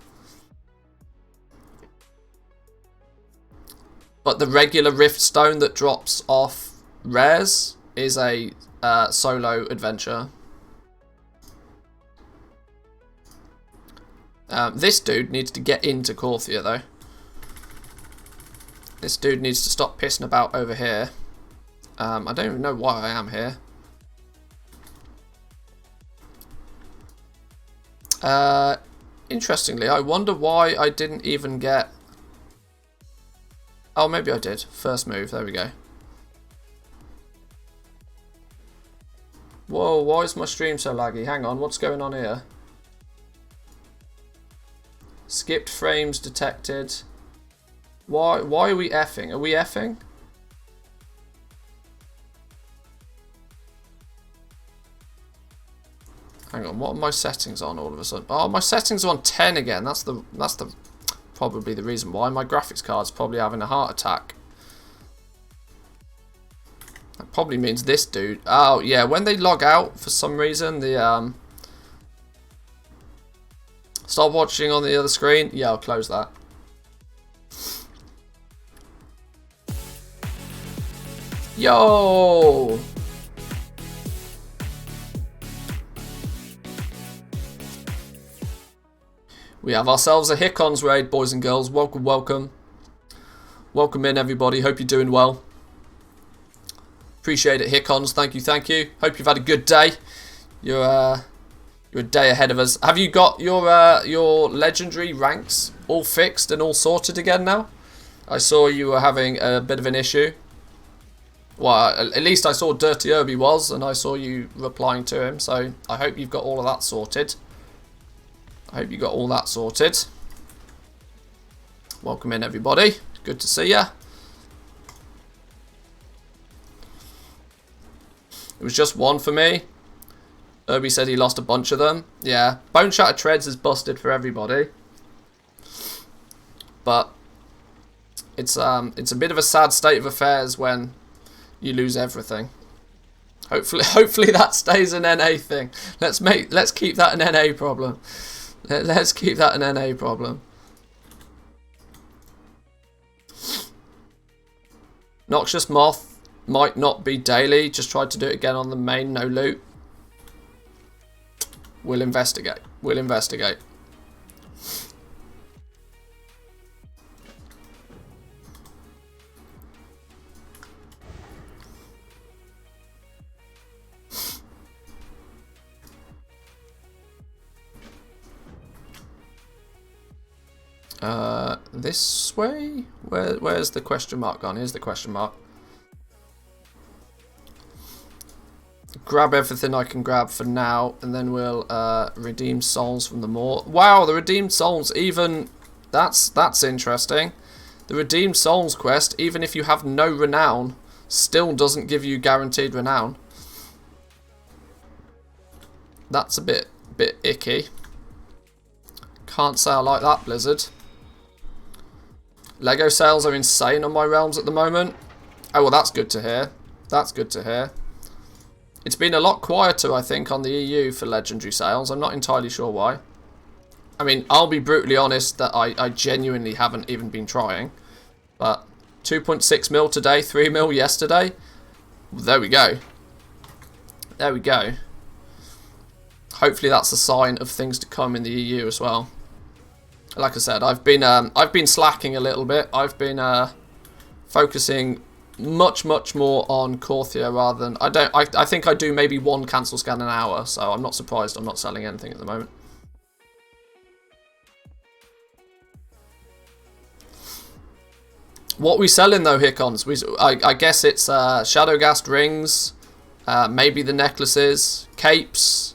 But the regular rift stone that drops off rares is a solo adventure. This dude needs to get into Korthia though. This dude needs to stop pissing about over here. I don't even know why I am here. Interestingly, I wonder why I didn't even get... Oh, maybe I did. First move, there we go. Whoa, why is my stream so laggy? Hang on, what's going on here? Skipped frames detected. Why are we effing? Are we effing? Hang on, what are my settings on all of a sudden? Oh, my settings are on 10 again. That's probably the reason why. My graphics card's probably having a heart attack. That probably means this dude. Oh, yeah, when they log out for some reason, the stop watching on the other screen. Yeah, I'll close that. Yo! We have ourselves a Hickons raid, boys and girls. Welcome, welcome. Welcome in, everybody. Hope you're doing well. Appreciate it, Hickons. Thank you, thank you. Hope you've had a good day. You're a day ahead of us. Have you got your legendary ranks all fixed and all sorted again now? I saw you were having a bit of an issue. Well, at least I saw Dirty Irby was, and I saw you replying to him. So I hope you've got all of that sorted. I hope you got all that sorted. Welcome in, everybody. Good to see ya. It was just one for me. Irby said he lost a bunch of them. Yeah, Bone Shatter Treads is busted for everybody. But it's a bit of a sad state of affairs when you lose everything. Hopefully that stays an NA thing. Let's keep that an NA problem. Let's keep that an NA problem. Noxious Moth might not be daily. Just tried to do it again on the main, no loot. We'll investigate. We'll investigate. This way? Where's the question mark gone? Here's the question mark. Grab everything I can grab for now, and then we'll redeem souls from the Maw. Wow, the redeemed souls, even that's interesting. The redeemed souls quest, even if you have no renown, still doesn't give you guaranteed renown. That's a bit icky. Can't say I like that, Blizzard. Lego sales are insane on my realms at the moment. Oh, well, that's good to hear. That's good to hear. It's been a lot quieter, I think, on the EU for legendary sales. I'm not entirely sure why. I mean, I'll be brutally honest that I genuinely haven't even been trying. But 2.6 mil today, 3 mil yesterday. There we go. There we go. Hopefully that's a sign of things to come in the EU as well. Like I said, I've been slacking a little bit. I've been focusing much more on Korthia rather than I think I do maybe one cancel scan an hour, so I'm not surprised I'm not selling anything at the moment. What we selling though, Hickons? I guess it's Shadowgast rings, maybe the necklaces, capes,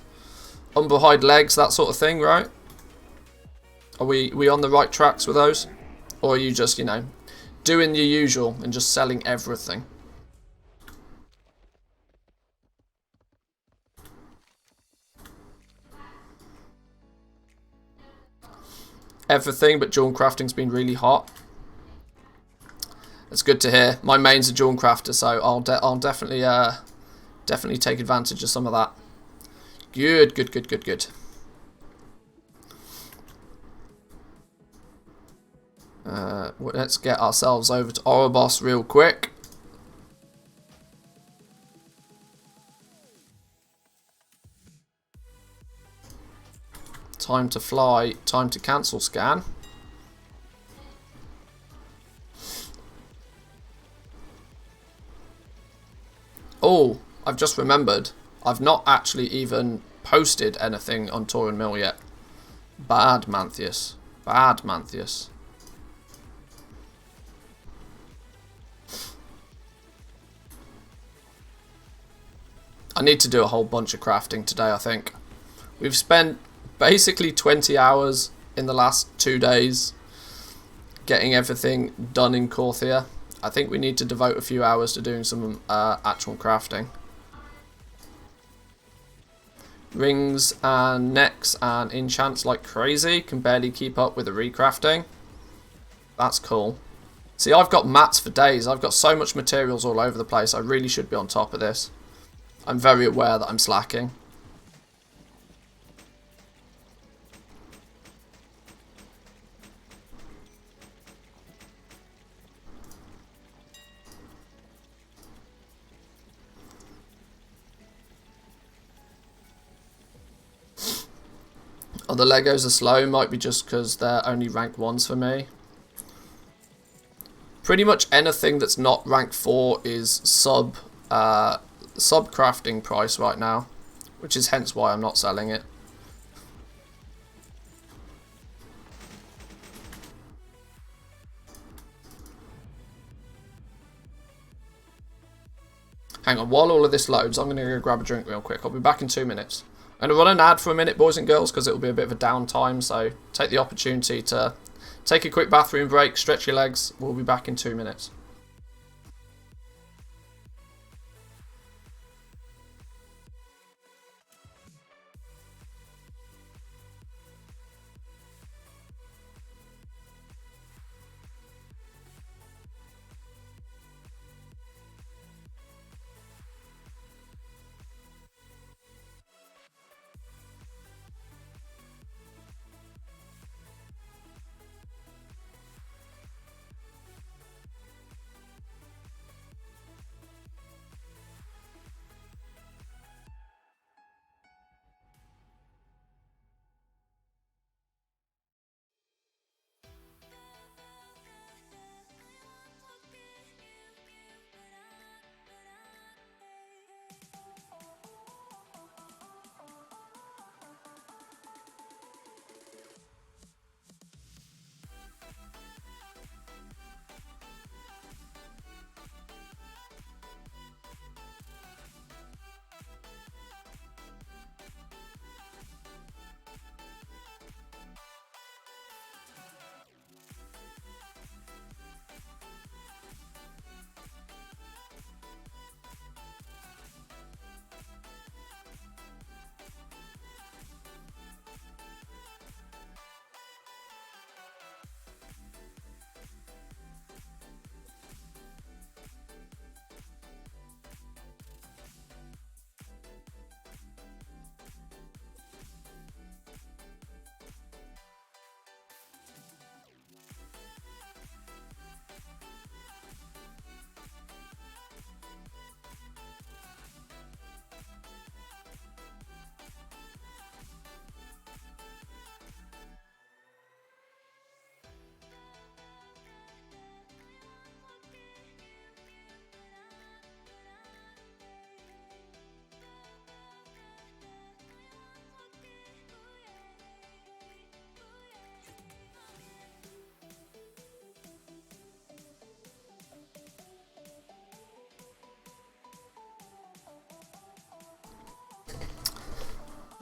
Umberhide legs, that sort of thing, right? Are we on the right tracks with those? Or are you just, you know, doing your usual and just selling everything? Everything, but Dawn Crafting's been really hot. That's good to hear. My main's a Dawn Crafter, so I'll definitely definitely take advantage of some of that. Good. Let's get ourselves over to Oribos real quick. Time to fly, time to cancel scan. Oh, I've just remembered. I've not actually even posted anything on Torin Mill yet. Bad, Manthius. Bad, Manthius. I need to do a whole bunch of crafting today, I think. We've spent basically 20 hours in the last 2 days getting everything done in Korthia. I think we need to devote a few hours to doing some actual crafting. Rings and necks and enchants like crazy. Can barely keep up with the recrafting. That's cool. See, I've got mats for days. I've got so much materials all over the place. I really should be on top of this. I'm very aware that I'm slacking. Oh, the Legos are slow. Might be just because they're only rank 1s for me. Pretty much anything that's not rank 4 is sub crafting price right now, which is hence why I'm not selling it. Hang on, while all of this loads, I'm going to go grab a drink real quick. I'll be back in 2 minutes. I'm going to run an ad for a minute, boys and girls, because it'll be a bit of a downtime, so take the opportunity to take a quick bathroom break, stretch your legs. We'll be back in 2 minutes.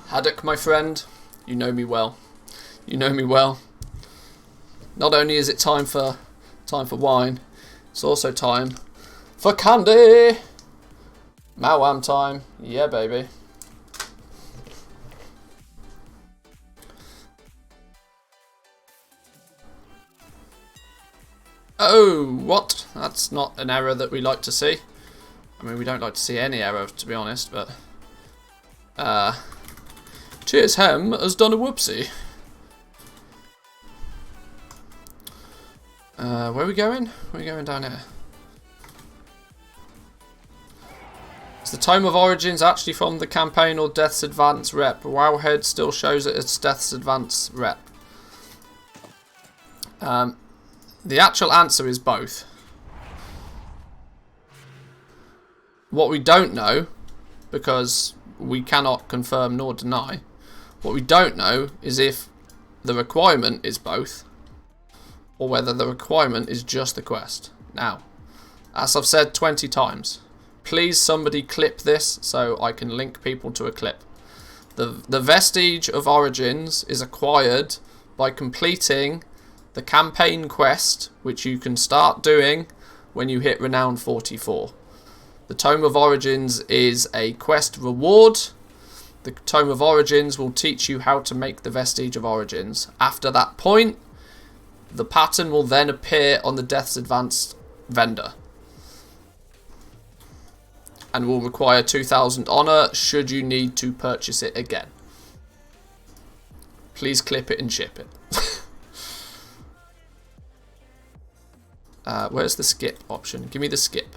Haddock, my friend, you know me well. You know me well. Not only is it time for wine, it's also time for candy. Mawam time, yeah, baby. Oh, what? That's not an error that we like to see. I mean, we don't like to see any error, to be honest, but Cheers Hem has done a whoopsie. Where are we going? We're going down here. Is the Tome of Origins actually from the campaign or Death's Advance rep? Wowhead still shows it as Death's Advance rep. The actual answer is both. What we don't know, because we cannot confirm nor deny, what we don't know is if the requirement is both, or whether the requirement is just the quest. Now, as I've said 20 times, please somebody clip this so I can link people to a clip. The Vestige of Origins is acquired by completing the campaign quest, which you can start doing when you hit Renown 44. The Tome of Origins is a quest reward. The Tome of Origins will teach you how to make the Vestige of Origins. After that point, the pattern will then appear on the Death's Advanced vendor and will require 2,000 honor should you need to purchase it again. Please clip it and ship it. Where's the skip option? Give me the skip.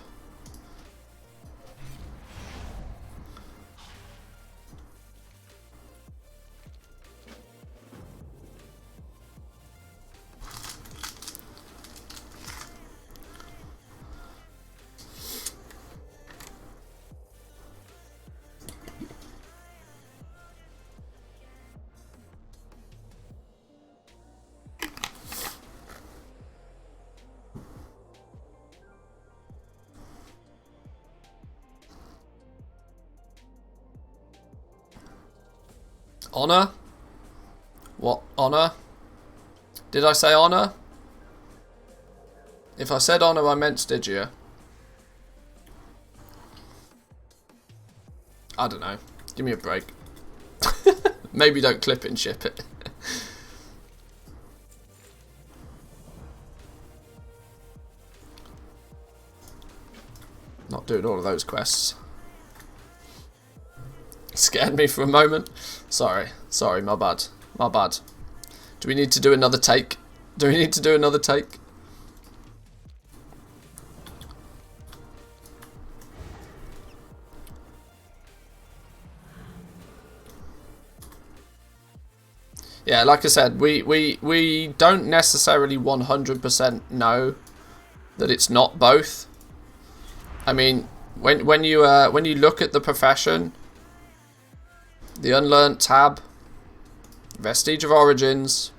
Honor? What? Honor? Did I say honor? If I said honor, I meant Stygia. I don't know. Give me a break. Maybe don't clip it and ship it. Not doing all of those quests. Scared me for a moment. Sorry, my bad. My bad. Do we need to do another take? Do we need to do another take? Yeah, like I said, we don't necessarily 100% know that it's not both. I mean, when you look at the profession, the Unlearned tab, Vestige of Origins,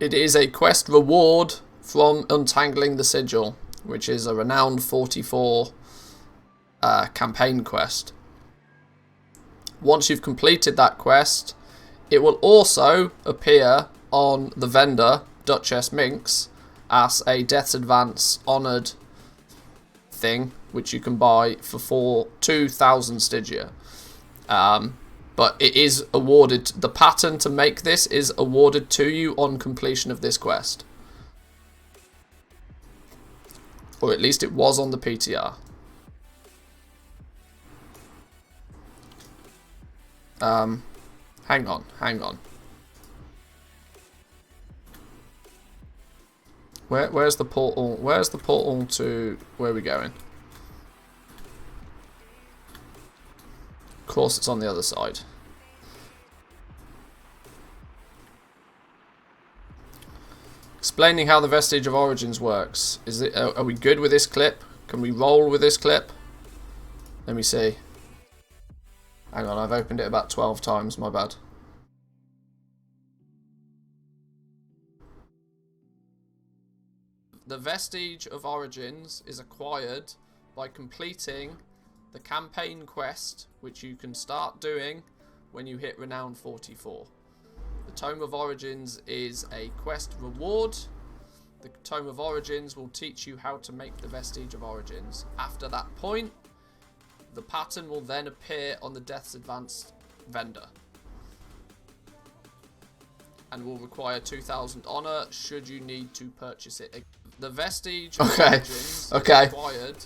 it is a quest reward from Untangling the Sigil, which is a Renowned 44 campaign quest. Once you've completed that quest, it will also appear on the vendor, Duchess Minx, as a Death's Advance honoured thing, which you can buy for 2,000 Stygia. But it is awarded, the pattern to make this is awarded to you on completion of this quest. Or at least it was on the PTR. Hang on. Where's the portal? Where's the portal to where are we going? Of course it's on the other side. Explaining how the Vestige of Origins works. Is it? Are we good with this clip? Can we roll with this clip? Let me see. Hang on, I've opened it about 12 times, my bad. The Vestige of Origins is acquired by completing the campaign quest, which you can start doing when you hit Renown 44. The Tome of Origins is a quest reward. The Tome of Origins will teach you how to make the Vestige of Origins. After that point, the pattern will then appear on the Death's Advanced vendor. And will require 2,000 honor should you need to purchase it. The Vestige of Origins is acquired.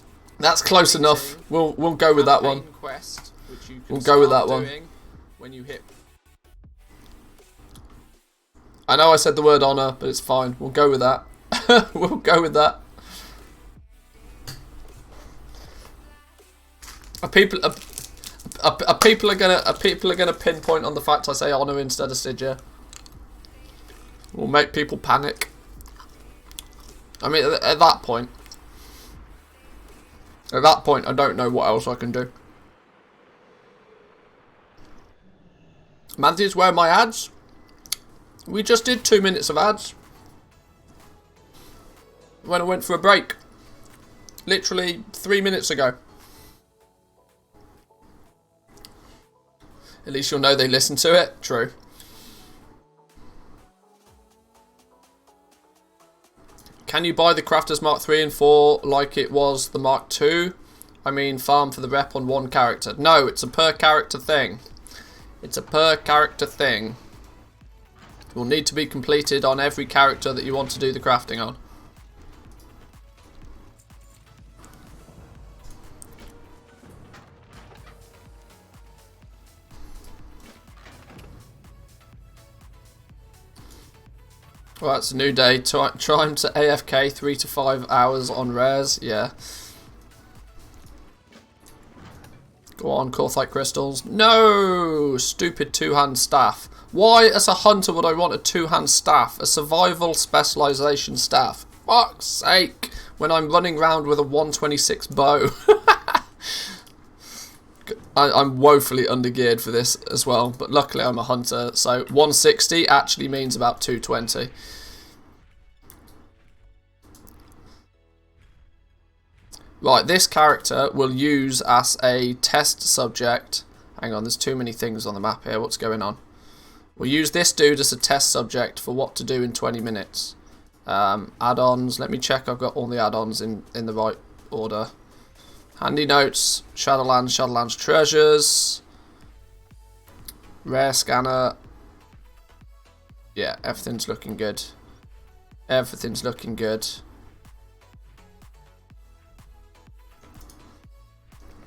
That's close enough. We'll go with that one. Quest, which you can we'll go with that one. When you hit. I know I said the word honor, but it's fine. We'll go with that. We'll go with that. Are people gonna pinpoint on the fact I say honor instead of Stygia? We'll make people panic. I mean, at that point, I don't know what else I can do. Matthews, where are my ads? We just did 2 minutes of ads when I went for a break. Literally 3 minutes ago. At least you'll know they listened to it. True. Can you buy the Crafters Mark 3 and 4 like it was the Mark 2? I mean, farm for the rep on one character. No, it's a per character thing. It's a per character thing. It will need to be completed on every character that you want to do the crafting on. Well, it's a new day. Try to AFK 3 to 5 hours on rares. Yeah. Go on, Korthia crystals. No! Stupid two-hand staff. Why, as a hunter, would I want a two-hand staff? A survival specialization staff. Fuck's sake! When I'm running around with a 126 bow. I'm woefully undergeared for this as well, but luckily I'm a hunter, so 160 actually means about 220. Right, this character will use as a test subject. Hang on, there's too many things on the map here. What's going on? We'll use this dude as a test subject for what to do in 20 minutes. Add-ons. Let me check I've got all the add-ons in the right order. Handy notes. Shadowlands treasures. Rare scanner. Yeah, everything's looking good. Everything's looking good.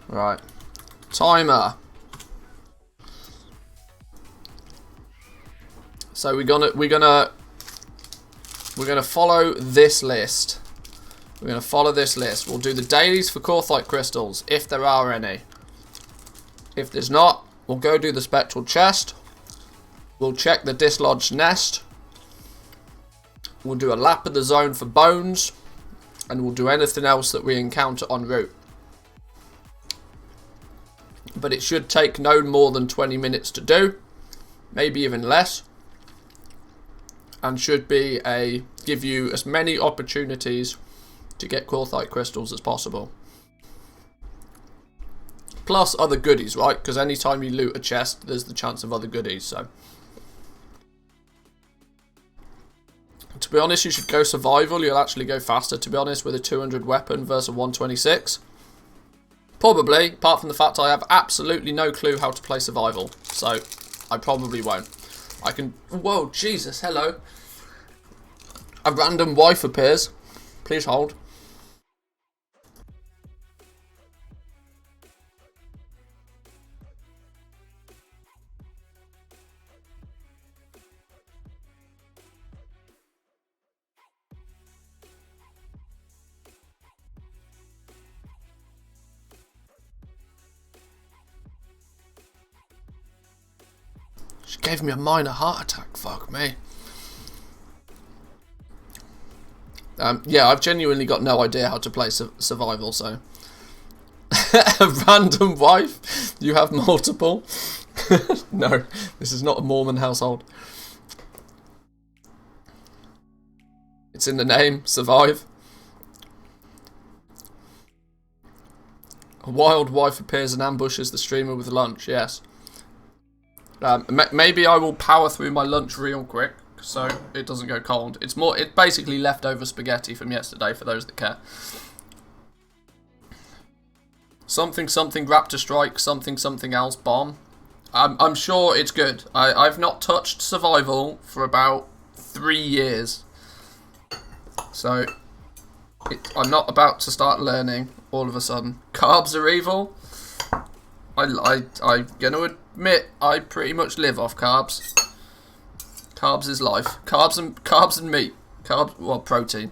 Right. Timer. So we're gonna follow this list. We're gonna follow this list. We'll do the dailies for Korthite crystals, if there are any. If there's not, we'll go do the spectral chest. We'll check the dislodged nest. We'll do a lap of the zone for bones, and we'll do anything else that we encounter en route. But it should take no more than 20 minutes to do, maybe even less, and should be give you as many opportunities to get Korthite crystals as possible. Plus other goodies, right? Because anytime you loot a chest, there's the chance of other goodies, so. To be honest, you should go survival. You'll actually go faster, to be honest, with a 200 weapon versus a 126. Probably, apart from the fact I have absolutely no clue how to play survival. So, I probably won't. I can... Whoa, Jesus, hello. A random wife appears. Please hold. She gave me a minor heart attack, fuck me. Yeah, I've genuinely got no idea how to play survival, so. A random wife? You have multiple? No, this is not a Mormon household. It's in the name, survive. A wild wife appears and ambushes the streamer with lunch, yes. Maybe I will power through my lunch real quick, so it doesn't go cold. It's basically leftover spaghetti from yesterday, for those that care. Something raptor strike, something else bomb. I'm sure it's good. I've not touched survival for about 3 years, so I'm not about to start learning all of a sudden. Carbs are evil. I'm gonna admit I pretty much live off carbs. Carbs is life. Carbs and meat. Well, protein.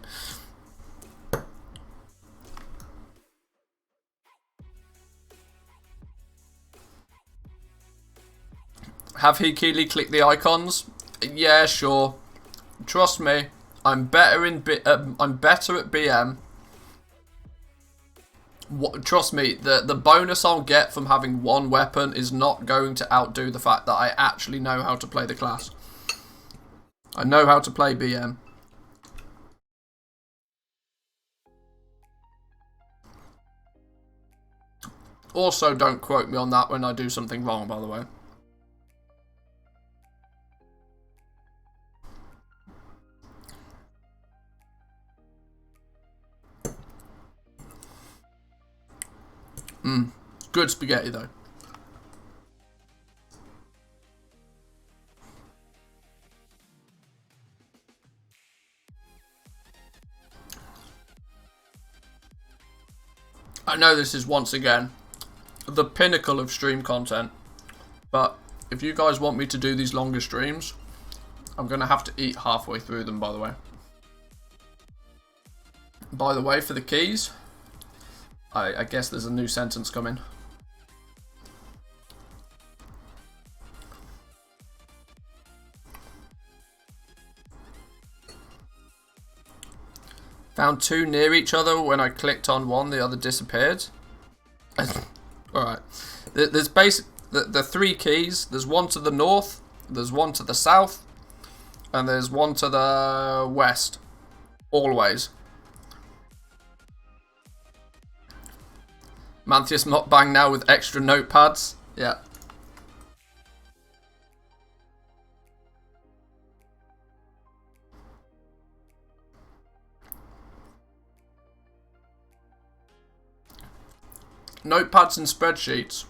Have he Keely click the icons? Yeah, sure. Trust me, I'm better at BM. Trust me, the bonus I'll get from having one weapon is not going to outdo the fact that I actually know how to play the class. I know how to play BM. Also, don't quote me on that when I do something wrong, by the way. Good spaghetti though. I know this is once again the pinnacle of stream content, but if you guys want me to do these longer streams, I'm going to have to eat halfway through them, by the way. By the way, for the keys, I guess there's a new sentence coming. Found two near each other. When I clicked on one, the other disappeared. Alright. There's the 3 keys. There's one to the north, there's one to the south, and there's one to the west. Always. Manthias Mukbang now with extra notepads. Yeah. Notepads and spreadsheets.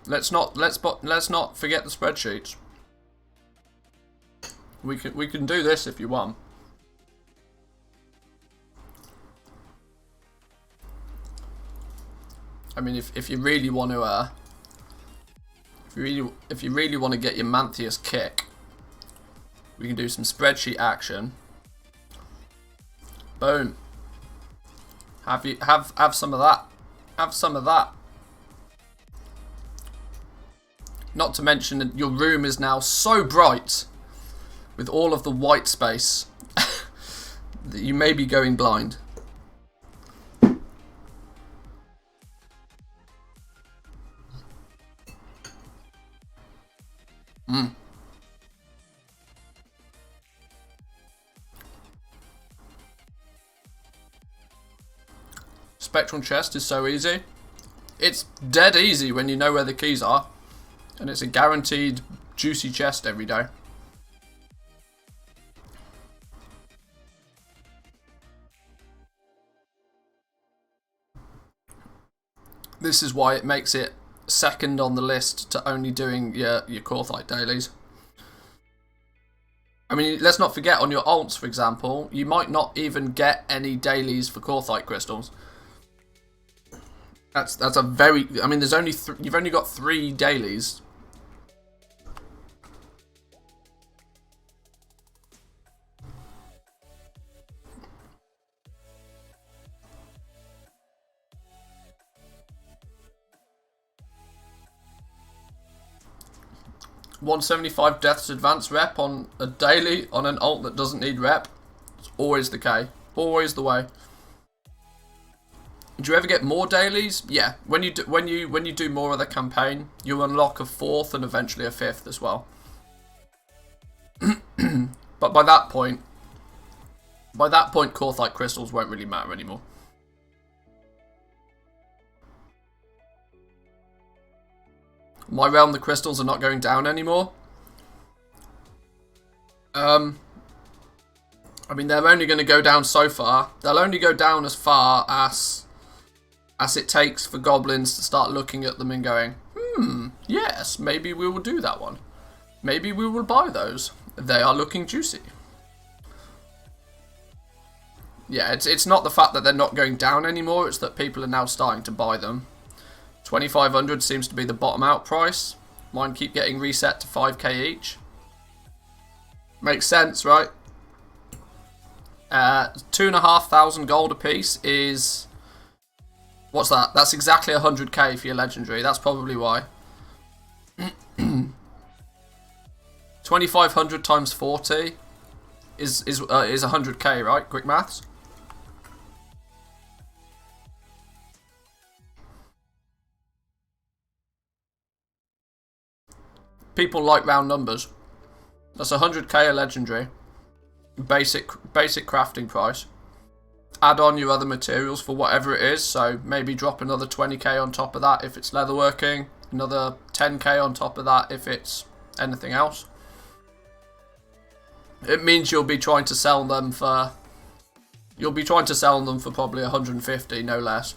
Let's not forget the spreadsheets. We can do this if you want. I mean, if you really want to, if you really want to get your Manthias kick, we can do some spreadsheet action. Boom. Have some of that. Have some of that. Not to mention that your room is now so bright with all of the white space that you may be going blind. Spectral chest is so easy. It's dead easy when you know where the keys are. And it's a guaranteed juicy chest every day. This is why it makes it second on the list to only doing your Korthite dailies. I mean, let's not forget on your alts, for example, you might not even get any dailies for Korthite crystals. That's a very, I mean, there's only you've only got 3 dailies. $175 deaths advance rep on a daily on an alt that doesn't need rep. It's always the case. Always the way. Do you ever get more dailies? Yeah. When you do more of the campaign, you unlock a 4th and eventually a 5th as well. But by that point, Korthite crystals won't really matter anymore. My realm, the crystals are not going down anymore. I mean, they're only going to go down so far. They'll only go down as far as it takes for goblins to start looking at them and going, yes, maybe we will do that one. Maybe we will buy those. They are looking juicy. Yeah, it's not the fact that they're not going down anymore, it's that people are now starting to buy them. 2,500 seems to be the bottom out price. Mine keep getting reset to 5k each. Makes sense, right? 2,500 gold a piece is... What's that? That's exactly 100k for your legendary. That's probably why. 2,500 times 40 is 100k, right? Quick maths. People like round numbers. That's 100k a legendary. Basic crafting price. Add on your other materials for whatever it is, so maybe drop another 20k on top of that if it's leatherworking, another 10k on top of that if it's anything else. It means you'll be trying to sell them for probably 150, no less.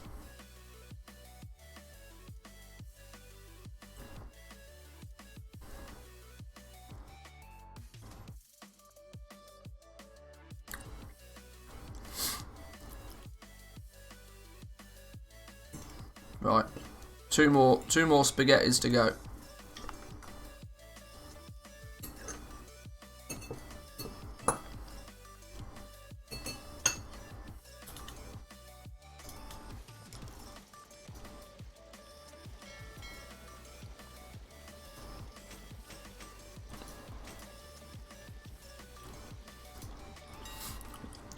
Right, two more spaghettis to go.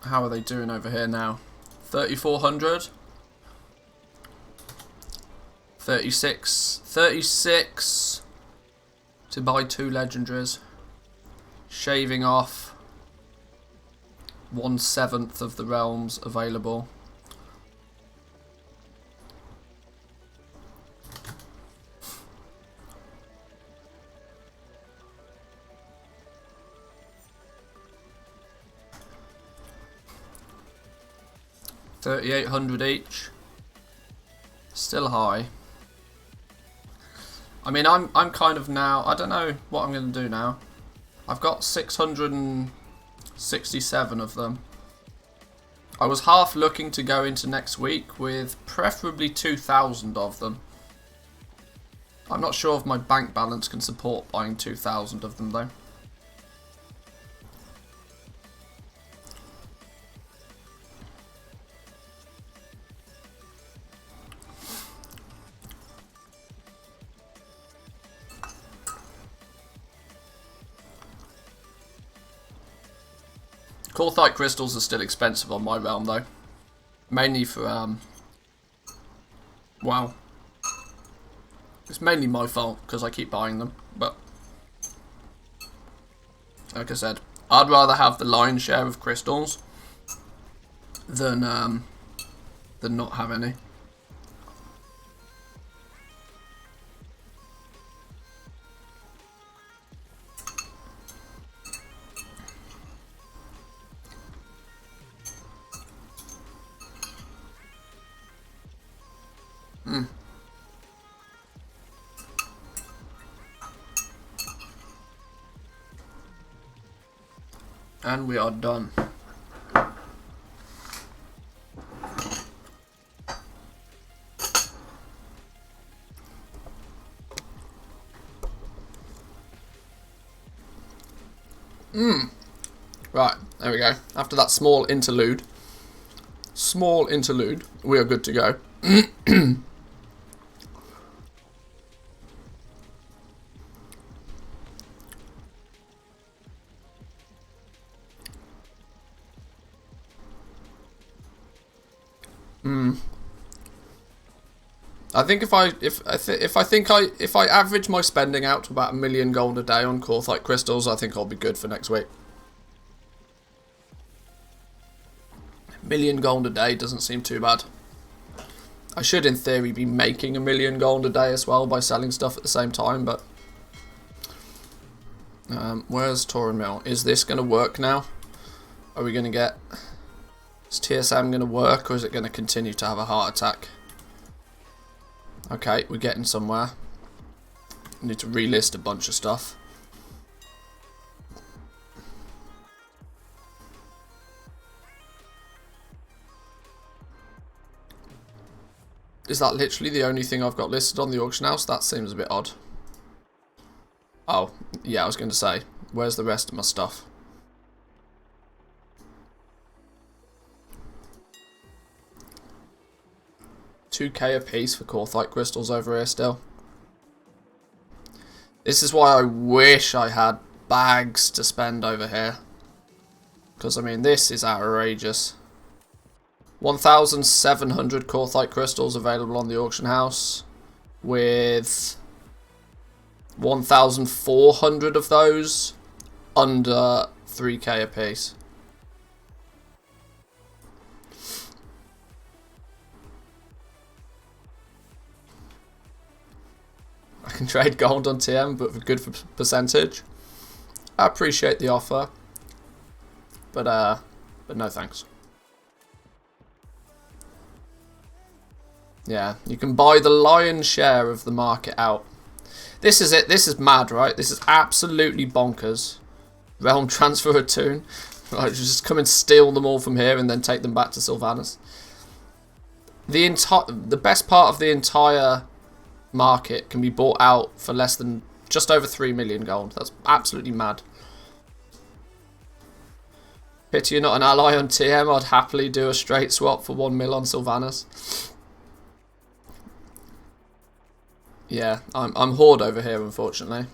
How are they doing over here now? 3,400. 36 to buy 2 legendaries, shaving off 1/7 of the realms available. 3,800 each. Still high. I mean, I'm kind of now, I don't know what I'm going to do now. I've got 667 of them. I was half looking to go into next week with preferably 2,000 of them. I'm not sure if my bank balance can support buying 2,000 of them though. Korthite crystals are still expensive on my realm though. Mainly for, well, it's mainly my fault because I keep buying them, but like I said, I'd rather have the lion's share of crystals than not have any. And we are done. Right, there we go. After that small interlude, we are good to go. I think if I average my spending out to about 1 million gold a day on Korthite crystals, I think I'll be good for next week. 1 million gold a day doesn't seem too bad. I should, in theory, be making 1 million gold a day as well by selling stuff at the same time, but where's Tauren Mill? Is this going to work now? Are we going to get... Is TSM going to work, or is it going to continue to have a heart attack? Okay, we're getting somewhere. We need to relist a bunch of stuff. Is that literally the only thing I've got listed on the auction house? That seems a bit odd. Oh, yeah, I was going to say, where's the rest of my stuff? $2k a piece for Korthite crystals over here still. This is why I wish I had bags to spend over here. Because, I mean, this is outrageous. 1,700 Korthite crystals available on the auction house. With 1,400 of those under 3k a piece. I can trade gold on TM, but for good for percentage. I appreciate the offer, but no thanks. Yeah, you can buy the lion's share of the market out. This is it. This is mad, right? This is absolutely bonkers. Realm transfer a tune. Right, just come and steal them all from here and then take them back to Sylvanas. The best part of the entire market can be bought out for less than just over 3 million gold. That's absolutely mad. Pity you're not an ally on TM. I'd happily do a straight swap for 1 mil on Sylvanas. Yeah, I'm Horde over here, unfortunately.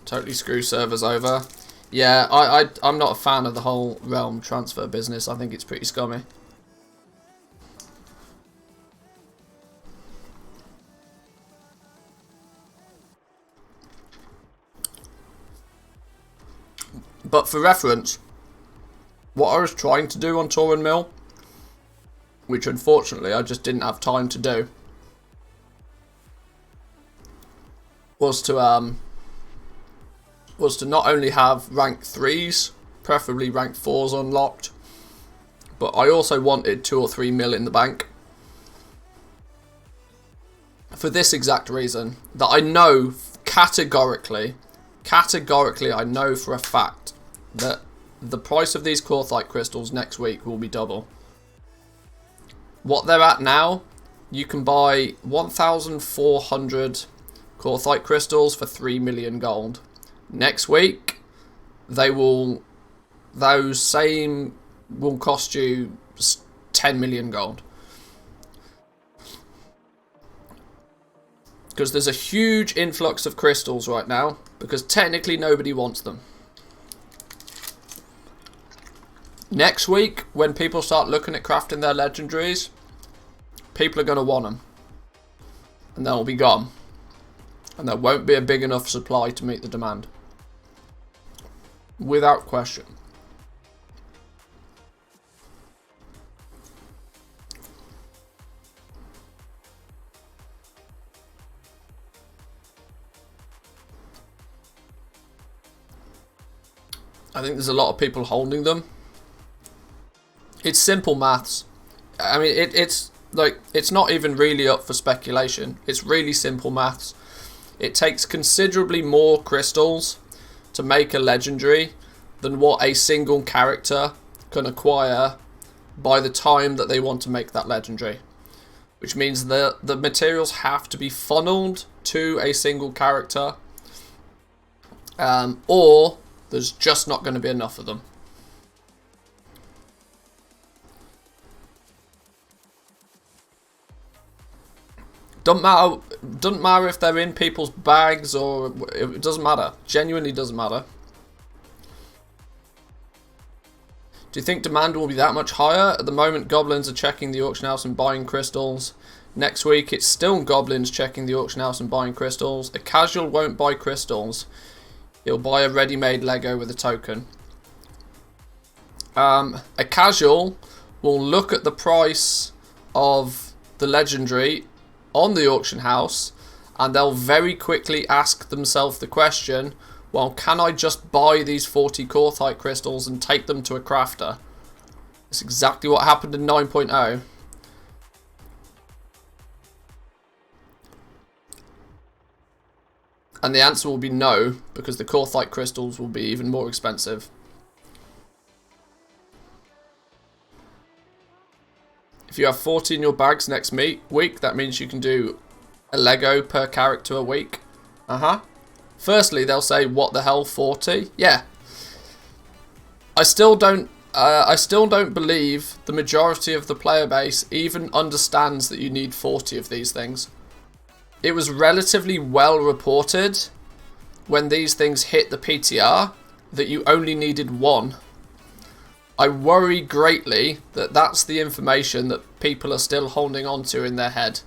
Totally screw servers over. Yeah, I'm not a fan of the whole realm transfer business. I think it's pretty scummy. But for reference, what I was trying to do on Tauren Mill, which unfortunately I just didn't have time to do, was to was to not only have rank 3s, preferably rank 4s unlocked, but I also wanted 2 or 3 mil in the bank. For this exact reason, that I know categorically I know for a fact that the price of these Korthite crystals next week will be double. What they're at now, you can buy 1,400 Korthite crystals for 3 million gold. Next week, those same will cost you 10 million gold. Because there's a huge influx of crystals right now, because technically nobody wants them. Next week, when people start looking at crafting their legendaries, people are going to want them. And they'll be gone. And there won't be a big enough supply to meet the demand. Without question. I think there's a lot of people holding them. It's simple maths. I mean, it's like, it's not even really up for speculation. It's really simple maths. It takes considerably more crystals to make a legendary than what a single character can acquire by the time that they want to make that legendary. Which means the materials have to be funneled to a single character, or there's just not going to be enough of them. Doesn't matter if they're in people's bags, or it doesn't matter. Genuinely doesn't matter. Do you think demand will be that much higher? At the moment, goblins are checking the auction house and buying crystals. Next week, it's still goblins checking the auction house and buying crystals. A casual won't buy crystals. He'll buy a ready-made Lego with a token. A casual will look at the price of the legendary on the auction house, and they'll very quickly ask themselves the question, well, can I just buy these 40 Korthite crystals and take them to a crafter? It's exactly what happened in 9.0. And the answer will be no, because the Korthite crystals will be even more expensive. If you have 40 in your bags next week, that means you can do a Lego per character a week. Firstly, they'll say, what the hell, 40? Yeah. I still don't believe the majority of the player base even understands that you need 40 of these things. It was relatively well reported when these things hit the PTR that you only needed 1. I worry greatly that that's the information that people are still holding on to in their head.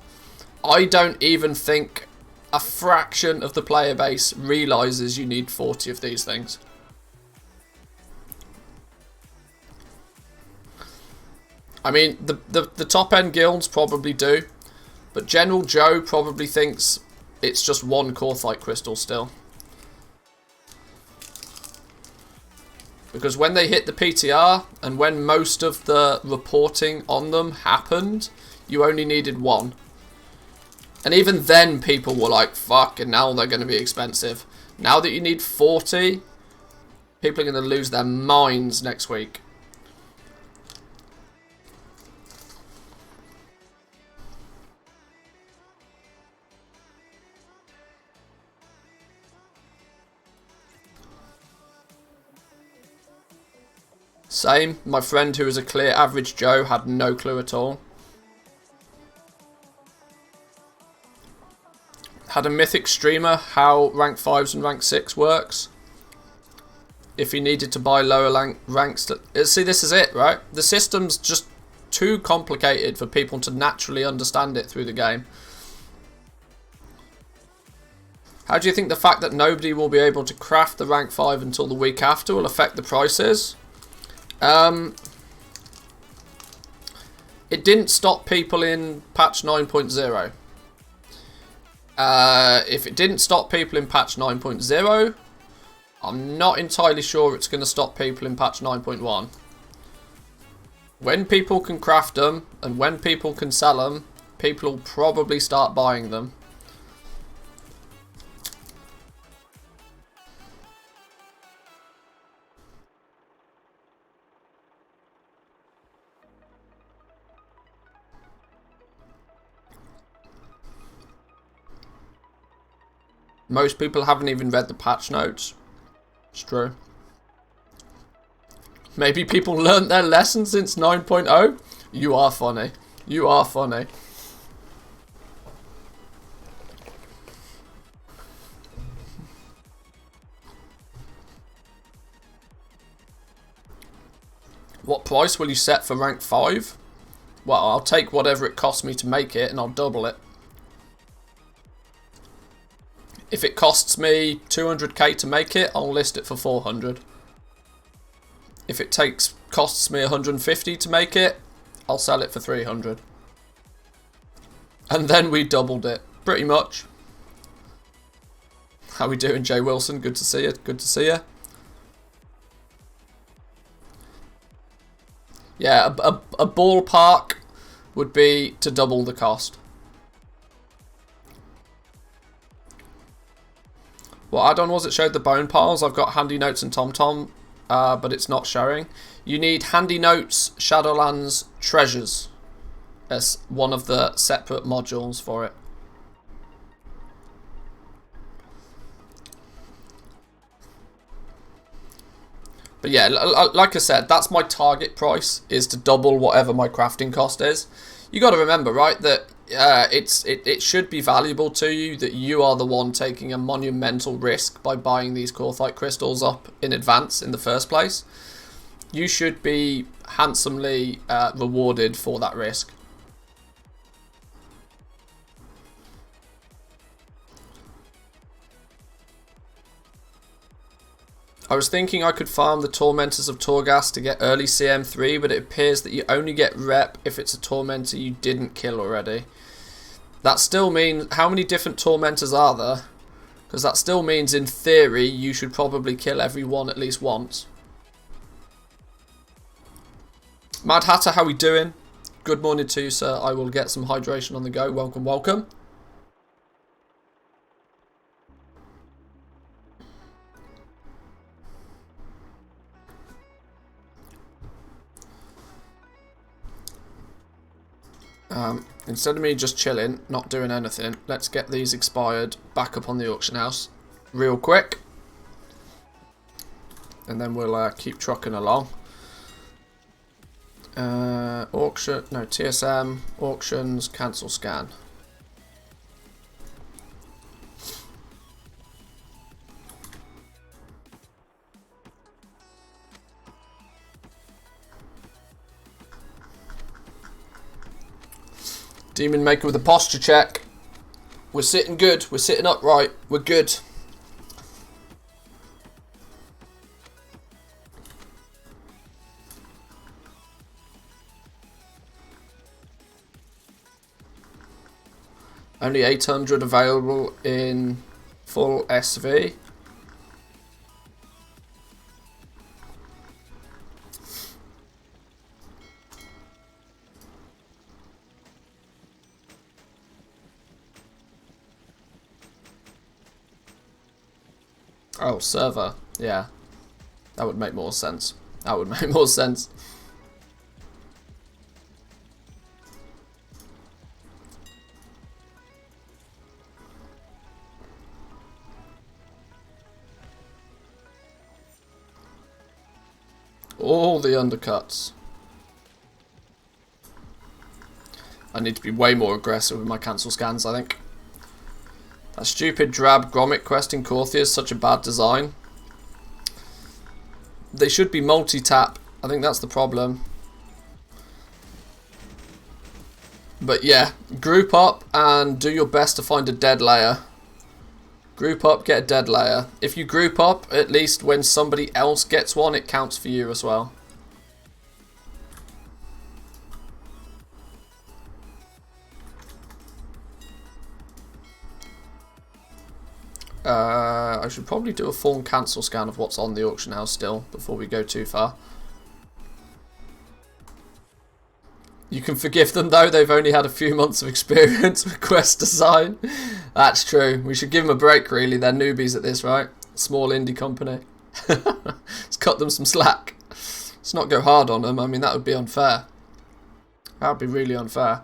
I don't even think a fraction of the player base realises you need 40 of these things. I mean, the top end guilds probably do, but General Joe probably thinks it's just 1 Korthite crystal still. Because when they hit the PTR, and when most of the reporting on them happened, you only needed 1. And even then, people were like, fuck, and now they're going to be expensive. Now that you need 40, people are going to lose their minds next week. Same. My friend who was a clear average Joe had no clue at all. Had a mythic streamer how rank 5s and rank 6 works. If he needed to buy lower ranks. See, this is it, right? The system's just too complicated for people to naturally understand it through the game. How do you think the fact that nobody will be able to craft the rank 5 until the week after will affect the prices? It didn't stop people in patch 9.0. If it didn't stop people in patch 9.0, I'm not entirely sure it's going to stop people in patch 9.1. When people can craft them and when people can sell them, people will probably start buying them. Most people haven't even read the patch notes. It's true. Maybe people learnt their lesson since 9.0. You are funny. You are funny. What price will you set for rank 5? Well, I'll take whatever it costs me to make it and I'll double it. If it costs me 200k to make it, I'll list it for 400. If it costs me 150 to make it, I'll sell it for 300. And then we doubled it, pretty much. How we doing, Jay Wilson? Good to see you. Good to see you. Yeah, a ballpark would be to double the cost. What add-on was it showed the bone piles? I've got Handy Notes and TomTom, but it's not showing. You need Handy Notes, Shadowlands, Treasures as one of the separate modules for it. But yeah, like I said, that's my target price, is to double whatever my crafting cost is. You got to remember, right, that it should be valuable to you that you are the one taking a monumental risk by buying these Korthite crystals up in advance in the first place. You should be handsomely rewarded for that risk. I was thinking I could farm the Tormentors of Torghast to get early CM3, but it appears that you only get rep if it's a Tormentor you didn't kill already. That still means, how many different Tormentors are there? Because that still means, in theory, you should probably kill every one at least once. Mad Hatter, how we doing? Good morning to you, sir. I will get some hydration on the go. Welcome, welcome. Instead of me just chilling, not doing anything, let's get these expired back up on the auction house real quick. And then we'll keep trucking along. Auction, no, TSM, auctions, cancel scan. Demon Maker with a posture check. We're sitting good. We're sitting upright. We're good. Only 800 available in full SV. Oh, server. Yeah. That would make more sense. That would make more sense. All the undercuts. I need to be way more aggressive with my cancel scans, I think. That stupid drab Grommet quest in Korthia is such a bad design. They should be multi-tap. I think that's the problem. But yeah, group up and do your best to find a dead layer. Group up, get a dead layer. If you group up, at least when somebody else gets one, it counts for you as well. I should probably do a full cancel scan of what's on the auction house still before we go too far. You can forgive them though, they've only had a few months of experience with quest design. That's true, we should give them a break really, they're newbies at this, right? Small indie company. Let's cut them some slack. Let's not go hard on them, I mean that would be unfair. That would be really unfair.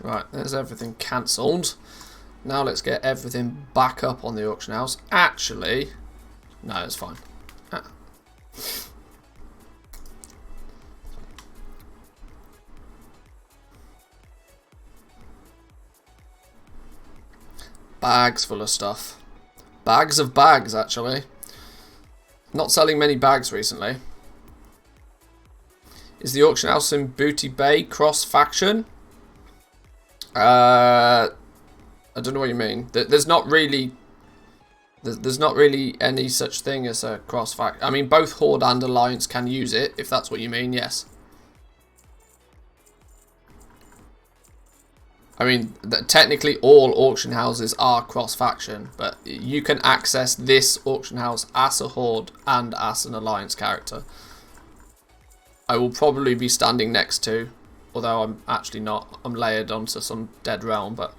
Right, there's everything cancelled. Now let's get everything back up on the auction house. Actually, no, it's fine. Ah. Bags full of stuff. Bags of bags, actually. Not selling many bags recently. Is the auction house in Booty Bay cross-faction? I don't know what you mean. There's not really any such thing as a cross-faction. I mean, both Horde and Alliance can use it, if that's what you mean, yes. I mean, technically all auction houses are cross-faction, but you can access this auction house as a Horde and as an Alliance character. I will probably be standing next to, although I'm actually not, I'm layered onto some dead realm, but...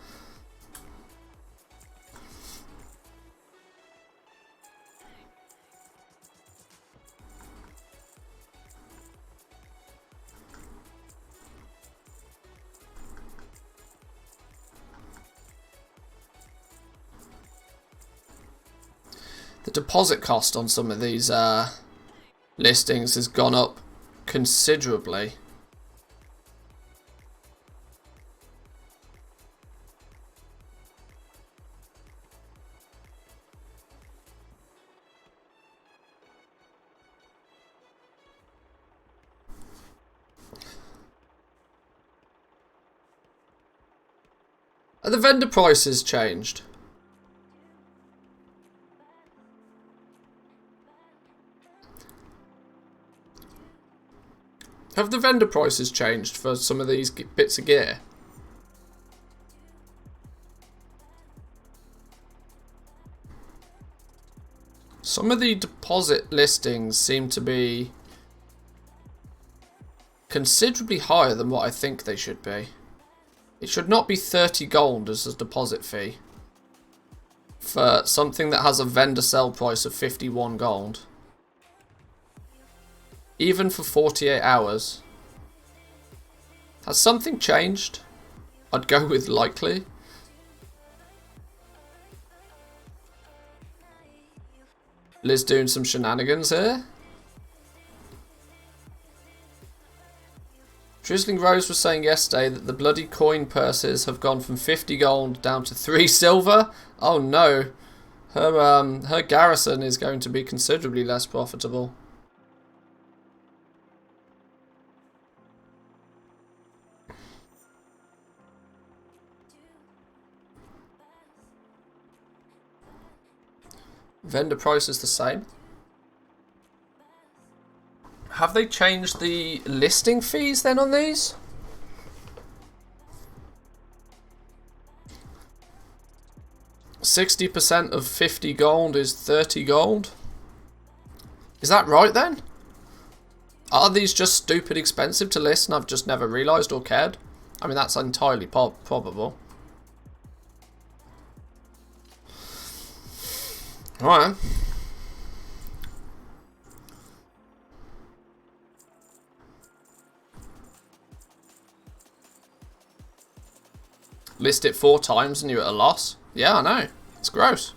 The deposit cost on some of these listings has gone up considerably. Are the vendor prices changed? Have the vendor prices changed for some of these bits of gear? Some of the deposit listings seem to be considerably higher than what I think they should be. It should not be 30 gold as a deposit fee for something that has a vendor sell price of 51 gold. Even for 48 hours. Has something changed? I'd go with likely. Liz doing some shenanigans here. Drizzling Rose was saying yesterday that the bloody coin purses have gone from 50 gold down to 3 silver. Oh no. Her garrison is going to be considerably less profitable. Vendor price is the same. Have they changed the listing fees then on these? %60 of 50 gold is 30 gold. Is that right then? Are these just stupid expensive to list and I've just never realised or cared? I mean, that's entirely probable. Alright. List it 4 times and you're at a loss. Yeah, I know. It's gross.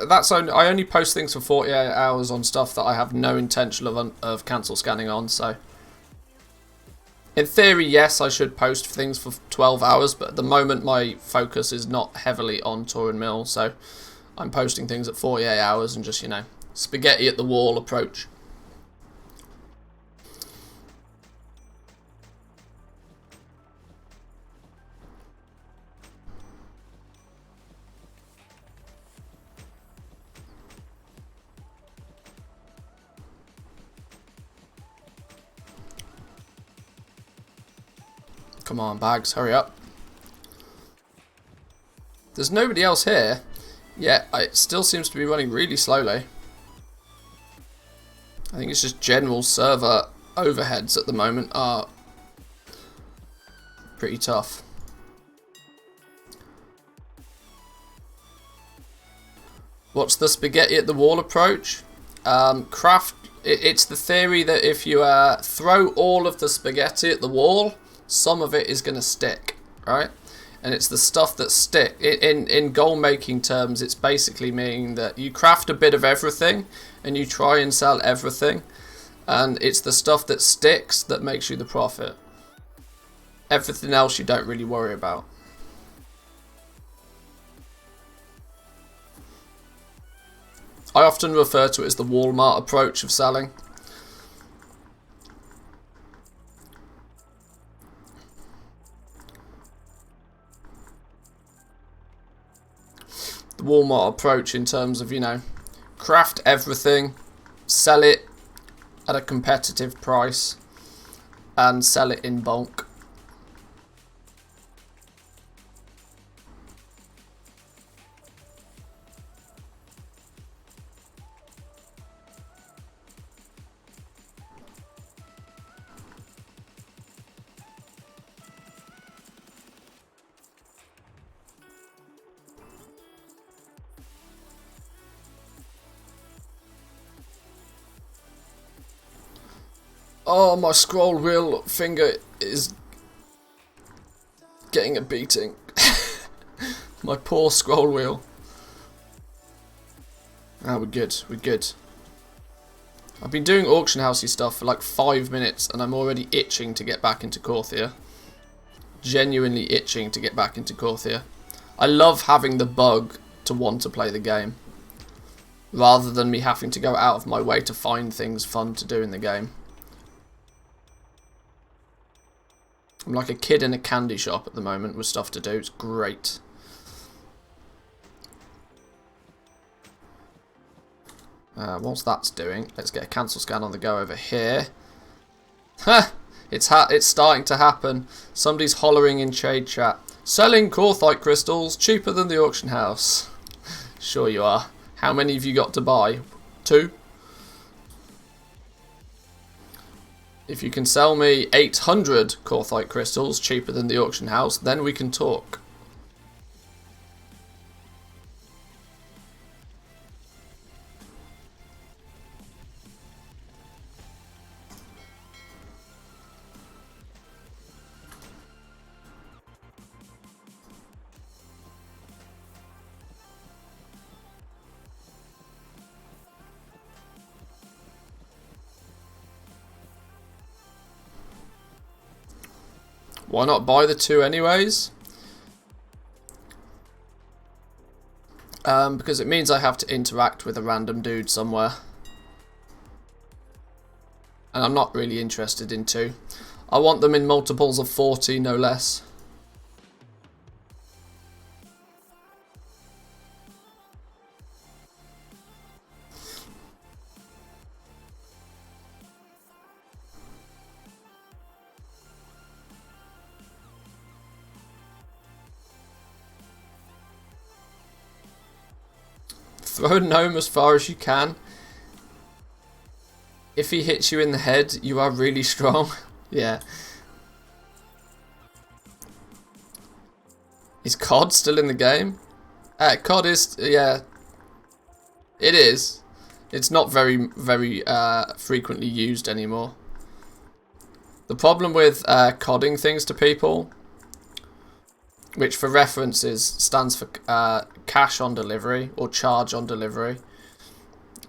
That's only, I only post things for 48 hours on stuff that I have no intention of cancel scanning on, so In theory, yes, I should post things for 12 hours, but at the moment my focus is not heavily on Tour and Mill, so I'm posting things at 48 hours and just, you know, spaghetti at the wall approach. Come on, Bags, hurry up. There's nobody else here, yet it still seems to be running really slowly. I think it's just general server overheads at the moment are pretty tough. What's the spaghetti at the wall approach? It's the theory that if you throw all of the spaghetti at the wall, some of it is going to stick, right? And it's the stuff that stick. In goal making terms, it's basically meaning that you craft a bit of everything and you try and sell everything, and it's the stuff that sticks that makes you the profit. Everything else you don't really worry about. I often refer to it as the Walmart approach of selling. The Walmart approach in terms of, you know, craft everything, sell it at a competitive price, and sell it in bulk. Oh, my scroll wheel finger is getting a beating. My poor scroll wheel. Ah, we're good, we're good. I've been doing auction housey stuff for like 5 minutes and I'm already itching to get back into Korthia. Genuinely itching to get back into Korthia. I love having the bug to want to play the game, rather than me having to go out of my way to find things fun to do in the game. I'm like a kid in a candy shop at the moment with stuff to do. It's great. Whilst that's doing, let's get a cancel scan on the go over here. Ha! It's starting to happen. Somebody's hollering in shade chat. Selling Korthite crystals cheaper than the auction house. Sure you are. How many have you got to buy? 2? If you can sell me 800 Korthite crystals cheaper than the auction house, then we can talk. Why not buy the 2 anyways? Because it means I have to interact with a random dude somewhere. And I'm not really interested in 2. I want them in multiples of 40, no less. Throw a gnome as far as you can. If he hits you in the head, you are really strong. Yeah. Is COD still in the game? COD is, yeah. It is. It's not very frequently used anymore. The problem with CODing things to people, which for reference stands for cash on delivery or charge on delivery.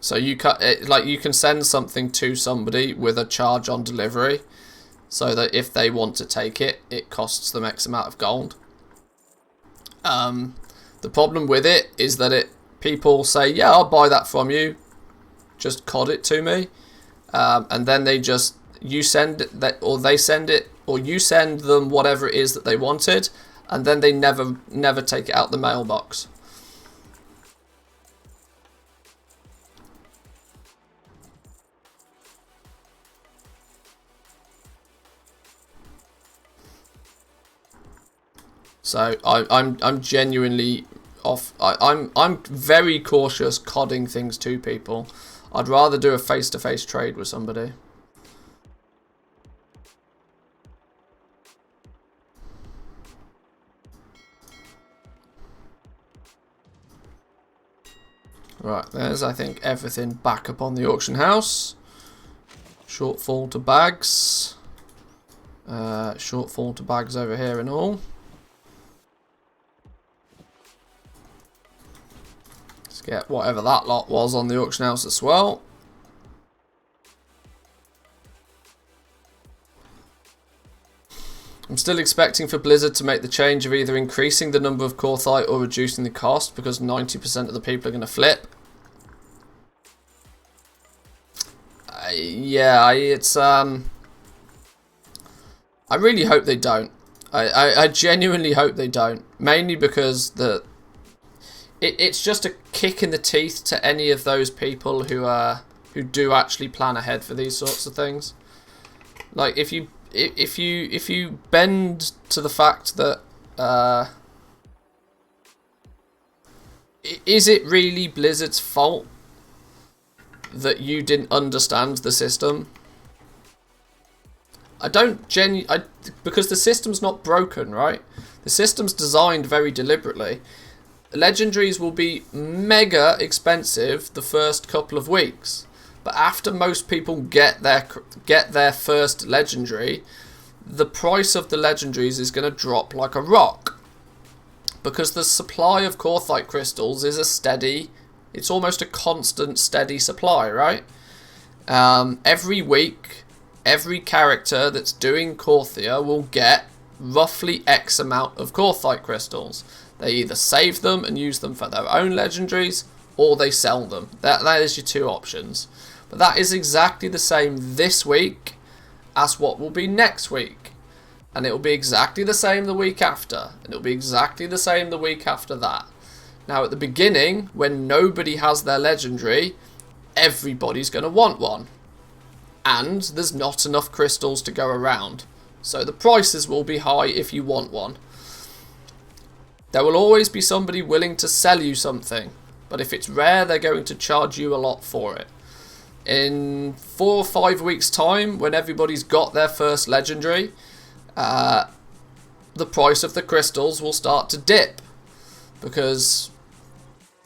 So you can send something to somebody with a charge on delivery, so that if they want to take it, it costs them X amount of gold. The problem with it is that people say, yeah, I'll buy that from you, just COD it to me, and then you send it, or they send it, or you send them whatever it is that they wanted, and then they never take it out the mailbox. So I'm genuinely off. I'm very cautious codding things to people. I'd rather do a face-to-face trade with somebody. Right, there's, I think, everything back up on the auction house. Shortfall to bags. Shortfall to bags over here and all. Let's get whatever that lot was on the auction house as well. I'm still expecting for Blizzard to make the change of either increasing the number of Korthia or reducing the cost, because 90% of the people are going to flip. Yeah, it's I really hope they don't. I genuinely hope they don't. Mainly because it's just a kick in the teeth to any of those people who do actually plan ahead for these sorts of things. Like if you bend to the fact that is it really Blizzard's fault that you didn't understand the system? Because the system's not broken, right? The system's designed very deliberately. Legendaries will be mega expensive the first couple of weeks, but after most people get their first legendary, the price of the legendaries is going to drop like a rock, because the supply of Korthite crystals is it's almost a constant steady supply, right? Every week, every character that's doing Korthia will get roughly X amount of Korthite crystals. They either save them and use them for their own legendaries, or they sell them. That is your two options. But that is exactly the same this week as what will be next week. And it will be exactly the same the week after. And it will be exactly the same the week after that. Now at the beginning, when nobody has their legendary, everybody's going to want one. And there's not enough crystals to go around. So the prices will be high if you want one. There will always be somebody willing to sell you something. But if it's rare, they're going to charge you a lot for it. In 4 or 5 weeks' time, when everybody's got their first legendary, the price of the crystals will start to dip. Because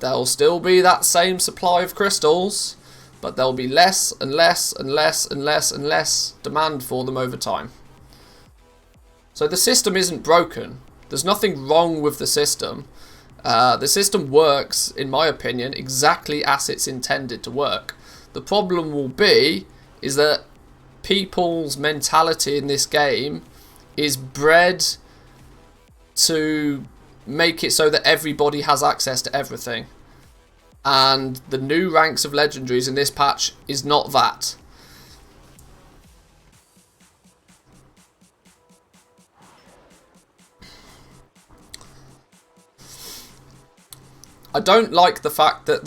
there'll still be that same supply of crystals, but there'll be less and less and less and less and less demand for them over time. So the system isn't broken. There's nothing wrong with the system. The system works, in my opinion, exactly as it's intended to work. The problem will be is that people's mentality in this game is bred to make it so that everybody has access to everything. And the new ranks of legendaries in this patch is not that. I don't like the fact that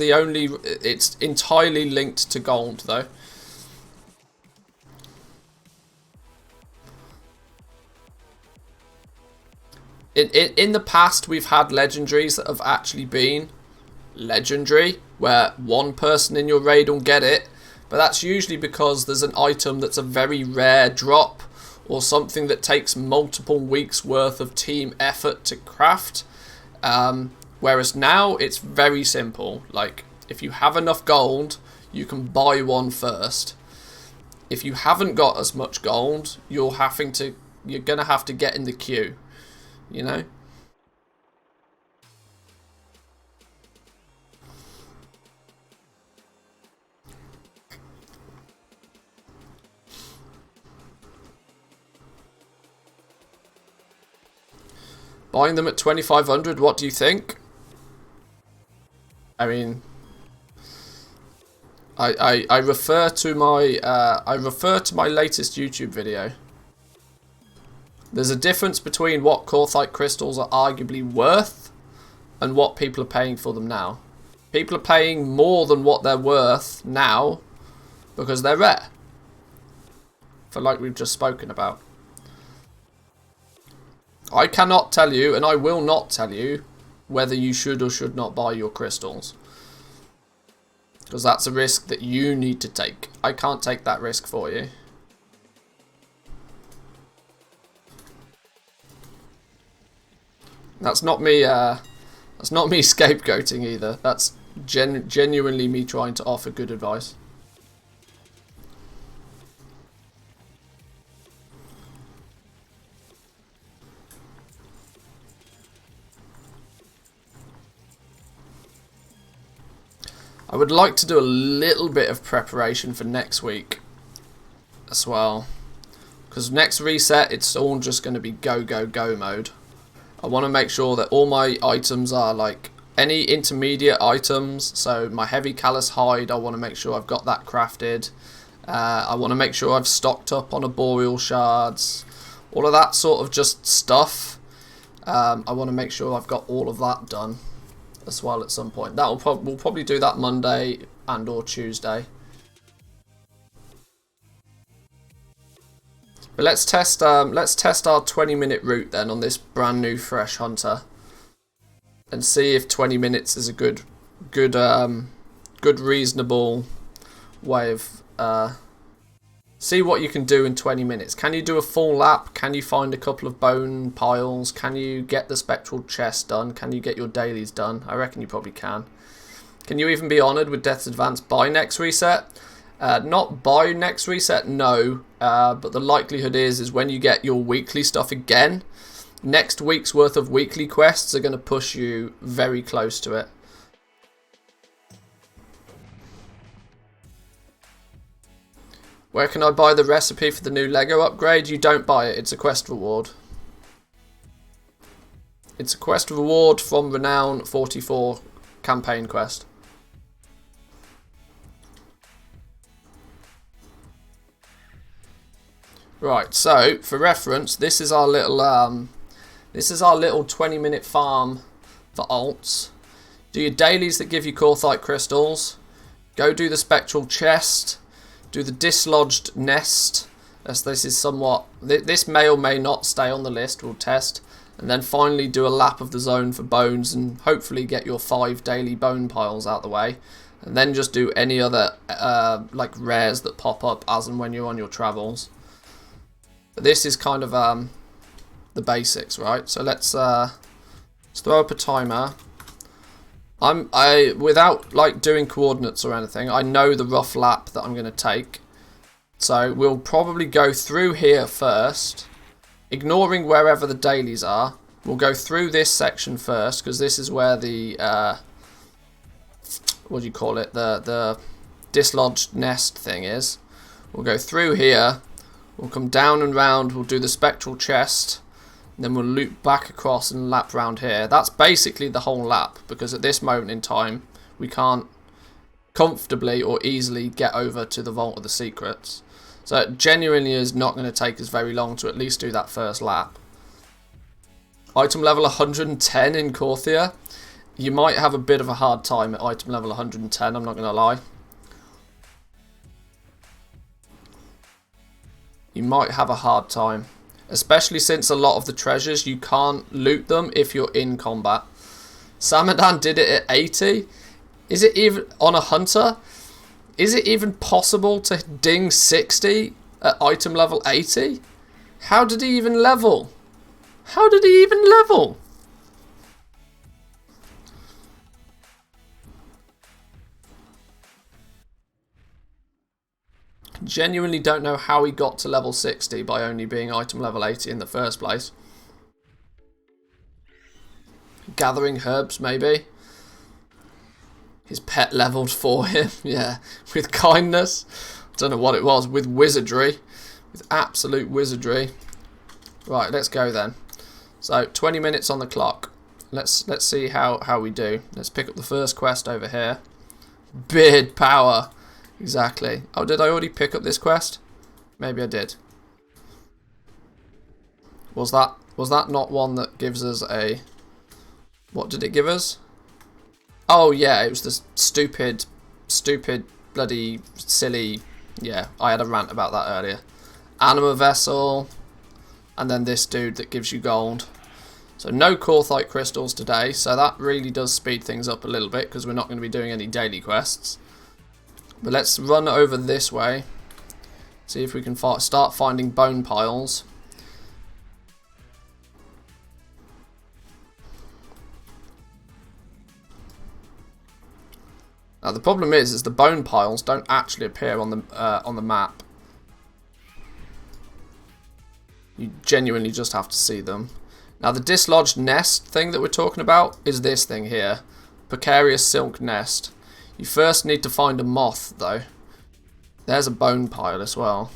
it's entirely linked to gold though. In the past, we've had legendaries that have actually been legendary, where one person in your raid will get it, but that's usually because there's an item that's a very rare drop, or something that takes multiple weeks worth of team effort to craft. Whereas now, it's very simple. Like, if you have enough gold, you can buy one first. If you haven't got as much gold, you're gonna have to get in the queue. You know? Buying them at 2,500, what do you think? I mean, I refer to my latest YouTube video. There's a difference between what Korthite crystals are arguably worth and what people are paying for them now. People are paying more than what they're worth now because they're rare. For like we've just spoken about. I cannot tell you, and I will not tell you, whether you should or should not buy your crystals. Because that's a risk that you need to take. I can't take that risk for you. That's not me scapegoating either. That's genuinely me trying to offer good advice. I would like to do a little bit of preparation for next week as well. Because next reset, it's all just going to be go, go, go mode. I want to make sure that all my items are like any intermediate items. So my heavy callous hide, I want to make sure I've got that crafted. I want to make sure I've stocked up on arboreal shards. All of that sort of just stuff. I want to make sure I've got all of that done as well at some point. We'll probably do that Monday and or Tuesday. But let's test our 20-minute route then on this brand new fresh hunter, and see if 20 minutes is a good reasonable way of see what you can do in 20 minutes. Can you do a full lap? Can you find a couple of bone piles? Can you get the spectral chest done? Can you get your dailies done? I reckon you probably can. Can you even be honoured with Death's Advance by next reset? Not by next reset, no. But the likelihood is when you get your weekly stuff again, next week's worth of weekly quests are going to push you very close to it. Where can I buy the recipe for the new Lego upgrade? You don't buy it, it's a quest reward. It's a quest reward from Renown 44 campaign quest. Right, so for reference, this is our little 20-minute farm for alts. Do your dailies that give you Korthite crystals. Go do the spectral chest. Do the dislodged nest, as this is somewhat... This may or may not stay on the list, we'll test. And then finally do a lap of the zone for bones and hopefully get your 5 daily bone piles out the way. And then just do any other like rares that pop up as and when you're on your travels. But this is kind of the basics, right? So let's throw up a timer. Without like doing coordinates or anything, I know the rough lap that I'm going to take. So we'll probably go through here first, ignoring wherever the dailies are. We'll go through this section first because this is where the what do you call it? The dislodged nest thing is. We'll go through here. We'll come down and round. We'll do the spectral chest. Then we'll loop back across and lap round here. That's basically the whole lap, because at this moment in time we can't comfortably or easily get over to the Vault of the Secrets. So it genuinely is not going to take us very long to at least do that first lap. Item level 110 in Korthia. You might have a bit of a hard time at item level 110, I'm not going to lie. You might have a hard time. Especially since a lot of the treasures, you can't loot them if you're in combat. Samadan did it at 80. Is it even on a hunter? Is it even possible to ding 60 at item level 80? How did he even level? How did he even level? Genuinely don't know how he got to level 60 by only being item level 80 in the first place. Gathering herbs, maybe. His pet leveled for him, yeah. With kindness. Don't know what it was. With wizardry. With absolute wizardry. Right, let's go then. So 20 minutes on the clock. Let's see how we do. Let's pick up the first quest over here. Beard power. Exactly. Oh, did I already pick up this quest? Maybe I did. Was that not one that gives us a... What did it give us? Oh yeah, it was the stupid bloody silly... Yeah, I had a rant about that earlier. Anima vessel, and then this dude that gives you gold. So no Korthite crystals today, so that really does speed things up a little bit because we're not going to be doing any daily quests. But let's run over this way, see if we can start finding bone piles. Now the problem is the bone piles don't actually appear on the map. You genuinely just have to see them. Now the dislodged nest thing that we're talking about is this thing here. Precarious silk nest. You first need to find a moth though. There's a bone pile as well.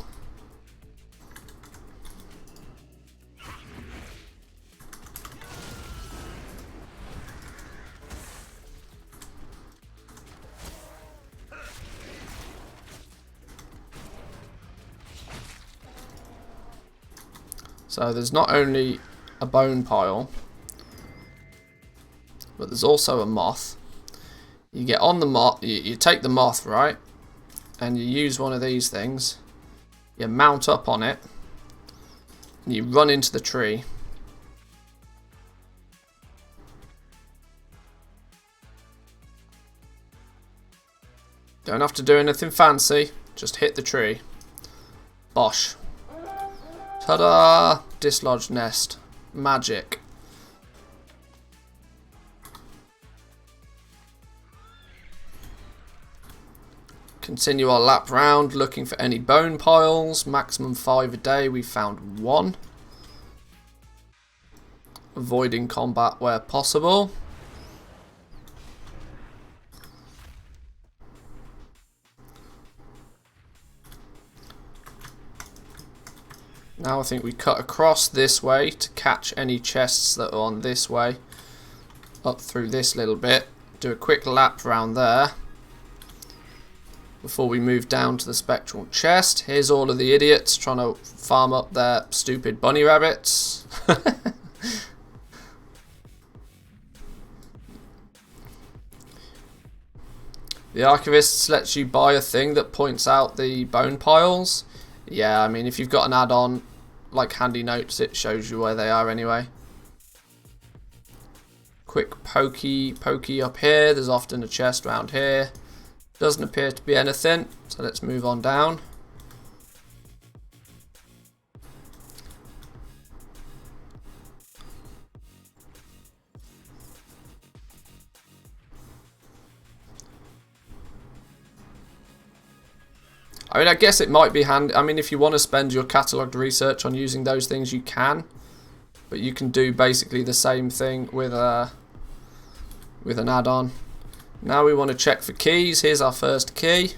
So there's not only a bone pile, but there's also a moth. You get on the moth, you take the moth, right, and you use one of these things. You mount up on it, and you run into the tree. Don't have to do anything fancy, just hit the tree. Bosh. Ta-da! Dislodged nest. Magic. Continue our lap round looking for any bone piles. Maximum 5 a day. We found 1. Avoiding combat where possible. Now I think we cut across this way to catch any chests that are on this way. Up through this little bit. Do a quick lap round there. Before we move down to the spectral chest. Here's all of the idiots trying to farm up their stupid bunny rabbits. The Archivist lets you buy a thing that points out the bone piles. Yeah, I mean, if you've got an add-on like Handy Notes, it shows you where they are anyway. Quick pokey up here. There's often a chest around here. Doesn't appear to be anything, so let's move on down. I mean, I guess it might be handy. I mean, if you want to spend your catalogued research on using those things, you can. But you can do basically the same thing with an add-on. Now we want to check for keys. Here's our first key.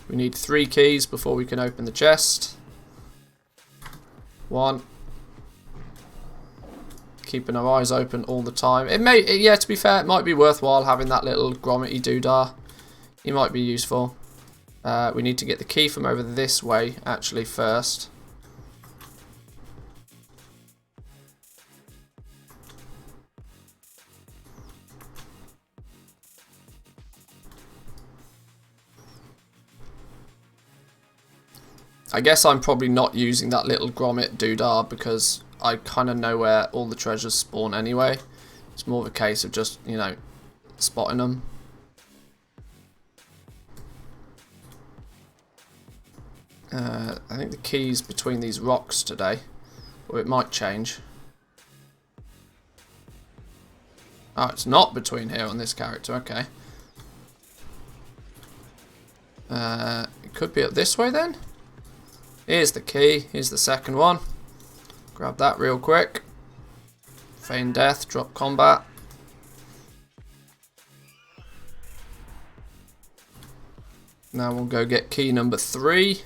We need 3 keys before we can open the chest. 1. Keeping our eyes open all the time. Yeah, to be fair, it might be worthwhile having that little grommety doodah. He might be useful. We need to get the key from over this way, actually, first. I guess I'm probably not using that little grommet doodah because I kind of know where all the treasures spawn anyway. It's more of a case of just, you know, spotting them. I think the key's between these rocks today, or it might change. Oh, it's not between here on this character, okay. It could be up this way then? Here's the key, here's the second one. Grab that real quick. Feign death, drop combat. Now we'll go get key number 3.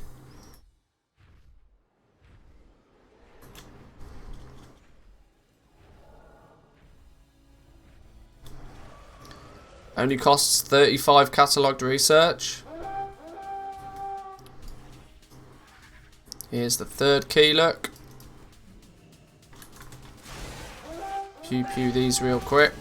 Only costs 35 catalogued research. Here's the third key, look. Pew pew these real quick.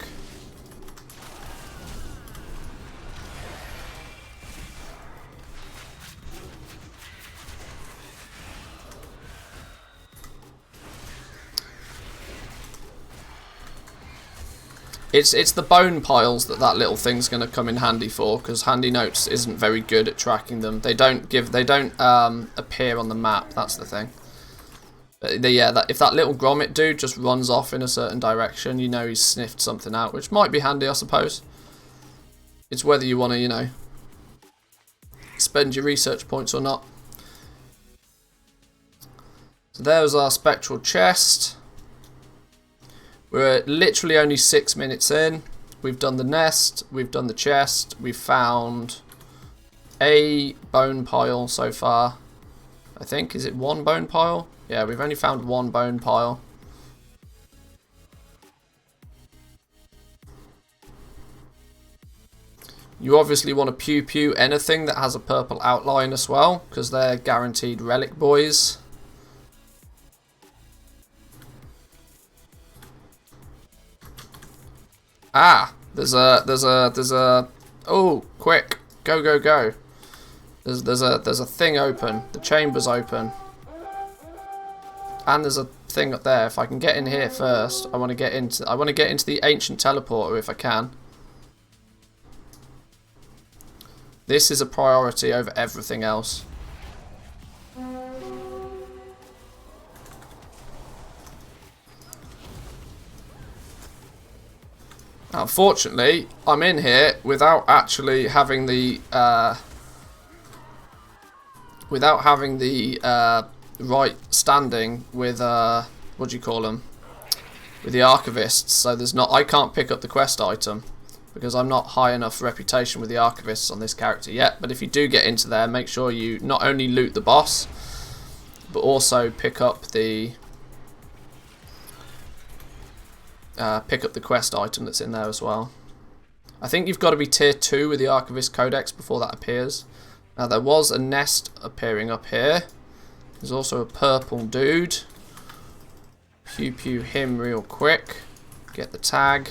It's the bone piles that little thing's going to come in handy for, because Handy Notes isn't very good at tracking them. They don't appear on the map. That's the thing. But yeah, if that little grommet dude just runs off in a certain direction, you know he's sniffed something out, which might be handy, I suppose. It's whether you want to, you know, spend your research points or not. So there's our spectral chest. We're literally only 6 minutes in. We've done the nest, we've done the chest, we've found a bone pile so far. I think, is it one bone pile? Yeah, we've only found one bone pile. You obviously want to pew pew anything that has a purple outline as well, because they're guaranteed relic boys. Ah, there's a oh, quick, go go go. There's a thing open. The chamber's open. And there's a thing up there. If I can get in here first, I want to get into the ancient teleporter if I can. This is a priority over everything else. Unfortunately, I'm in here without actually having the right standing with what do you call them? With the archivists. So I can't pick up the quest item because I'm not high enough reputation with the archivists on this character yet. But if you do get into there, make sure you not only loot the boss, but also pick up the quest item that's in there as well. I think you've got to be tier 2 with the Archivist Codex before that appears. Now there was a nest appearing up here. There's also a purple dude. Pew pew him real quick. Get the tag.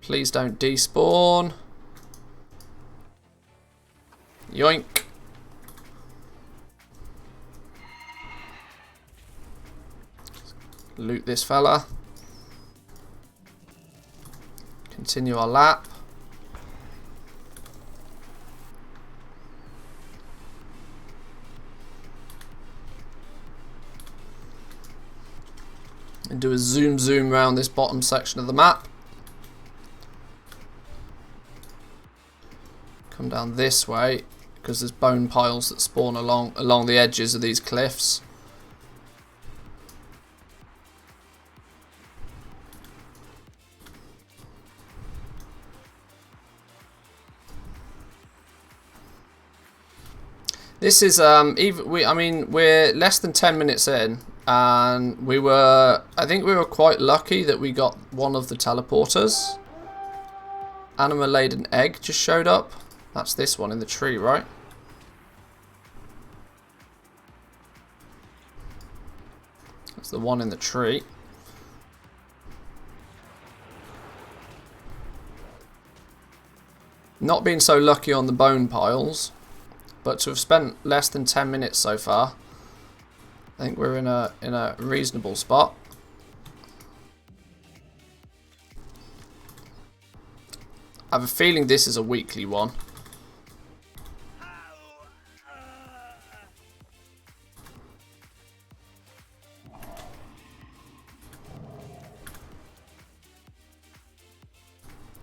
Please don't despawn. Yoink. Loot this fella. Continue our lap. And do a zoom around this bottom section of the map. Come down this way because there's bone piles that spawn along the edges of these cliffs. This is we're less than 10 minutes in, and I think we were quite lucky that we got one of the teleporters. Anima laden egg just showed up. That's this one in the tree, right? That's the one in the tree. Not being so lucky on the bone piles. But to have spent less than 10 minutes so far, I think we're in a reasonable spot. I have a feeling this is a weekly one.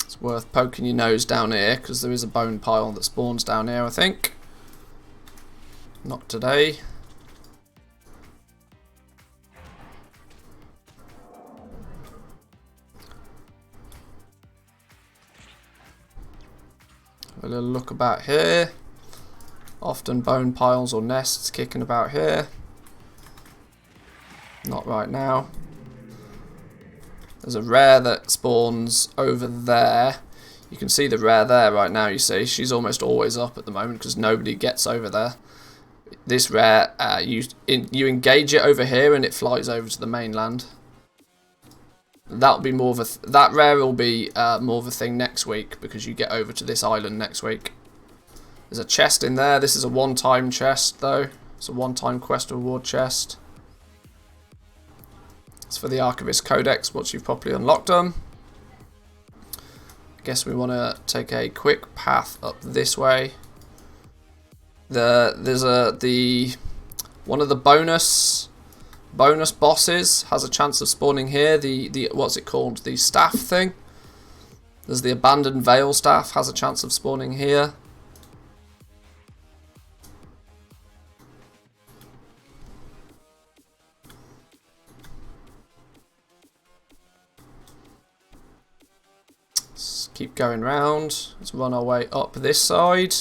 It's worth poking your nose down here because there is a bone pile that spawns down here, I think. Not today. Have a little look about here. Often bone piles or nests kicking about here. Not right now. There's a rare that spawns over there. You can see the rare there right now, you see. She's almost always up at the moment because nobody gets over there. This rare, you engage it over here and it flies over to the mainland. That'll be more of a that rare will be more of a thing next week because you get over to this island next week. There's a chest in there. This is a one-time chest though. It's a one-time quest reward chest. It's for the Archivist Codex once you've properly unlocked them. I guess we want to take a quick path up this way. There's one of the bonus bosses has a chance of spawning here. The what's it called? The staff thing. There's the abandoned veil staff has a chance of spawning here. Let's keep going round. Let's run our way up this side.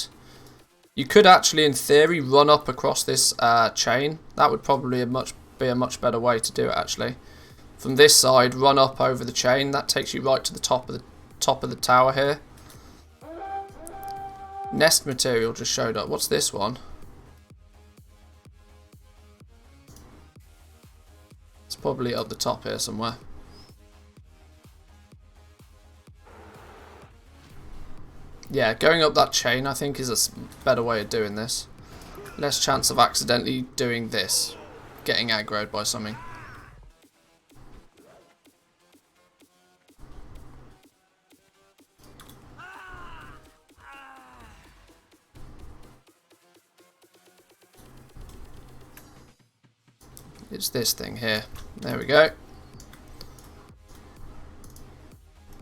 You could actually, in theory, run up across this chain. That would probably be a much better way to do it, actually. From this side, run up over the chain. That takes you right to the top of the tower here. Nest material just showed up. What's this one? It's probably up the top here somewhere. Yeah, going up that chain I think is a better way of doing this. Less chance of accidentally doing this. Getting aggroed by something. It's this thing here. There we go.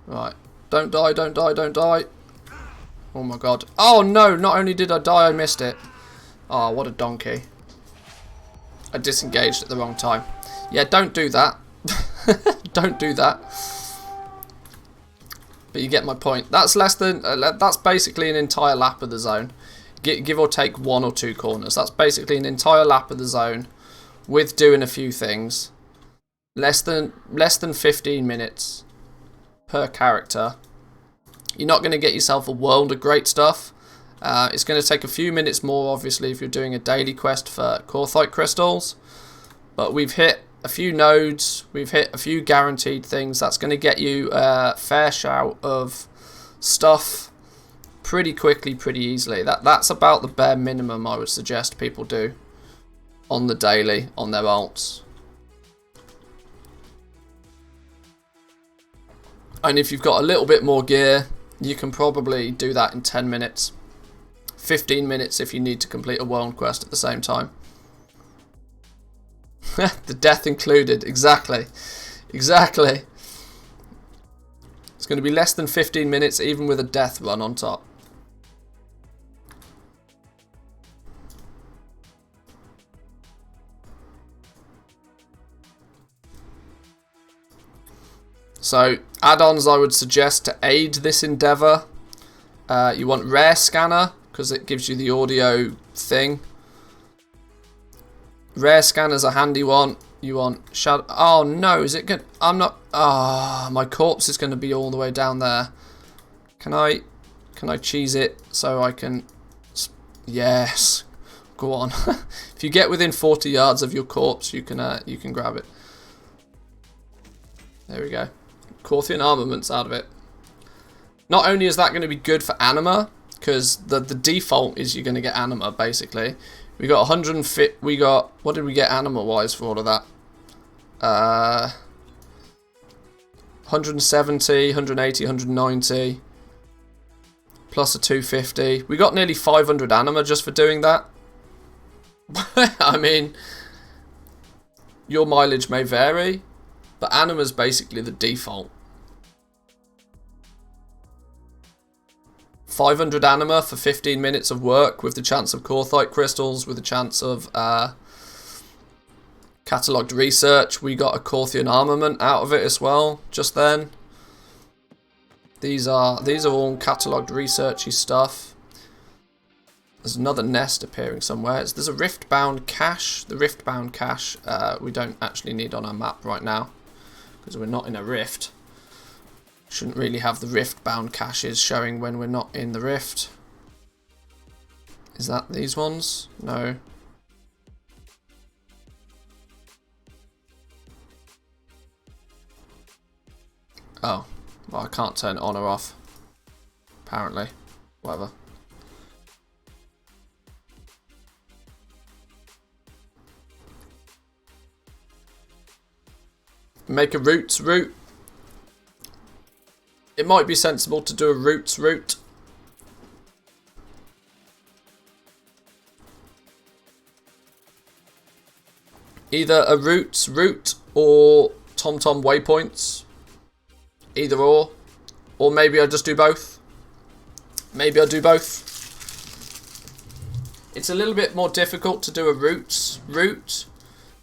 Right. Don't die, don't die, don't die. Oh my god. Oh no, not only did I die, I missed it. Oh, what a donkey. I disengaged at the wrong time. Yeah, don't do that. Don't do that. But you get my point. That's less than, that's basically an entire lap of the zone. Give or take 1 or 2 corners. That's basically an entire lap of the zone with doing a few things. Less than 15 minutes per character. You're not going to get yourself a world of great stuff. It's going to take a few minutes more, obviously, if you're doing a daily quest for Korthite crystals. But we've hit a few nodes. We've hit a few guaranteed things. That's going to get you a fair shout of stuff pretty quickly, pretty easily. That's about the bare minimum I would suggest people do on the daily, on their alts. And if you've got a little bit more gear, you can probably do that in 10 minutes. 15 minutes if you need to complete a world quest at the same time. The death included, exactly. Exactly. It's going to be less than 15 minutes even with a death run on top. So, add-ons I would suggest to aid this endeavour. You want Rare Scanner, because it gives you the audio thing. Rare Scanner's a handy one. You want Shadow... Oh no, is it good? I'm not... Ah, my corpse is going to be all the way down there. Can I cheese it so I can... Yes. Go on. If you get within 40 yards of your corpse, you can grab it. There we go. Korthian armaments out of it. Not only is that going to be good for anima, because the default is you're going to get anima basically. We got 150. We got, what did we get anima wise for all of that? 170, 180, 190, plus a 250. We got nearly 500 anima just for doing that. I mean, your mileage may vary, but anima is basically the default. 500 anima for 15 minutes of work with the chance of Korthite crystals, with the chance of catalogued research. We got a Korthian armament out of it as well just then. These are all catalogued researchy stuff. There's another nest appearing somewhere. There's a rift-bound cache. The rift-bound cache we don't actually need on our map right now because we're not in a rift. Shouldn't really have the rift bound caches showing when we're not in the rift. Is that these ones? No. Oh, well, I can't turn it on or off. Apparently. Whatever. Make a roots route. It might be sensible to do a roots route. Either a roots route or TomTom waypoints. Either or. Or maybe I just do both. Maybe I do both. It's a little bit more difficult to do a roots route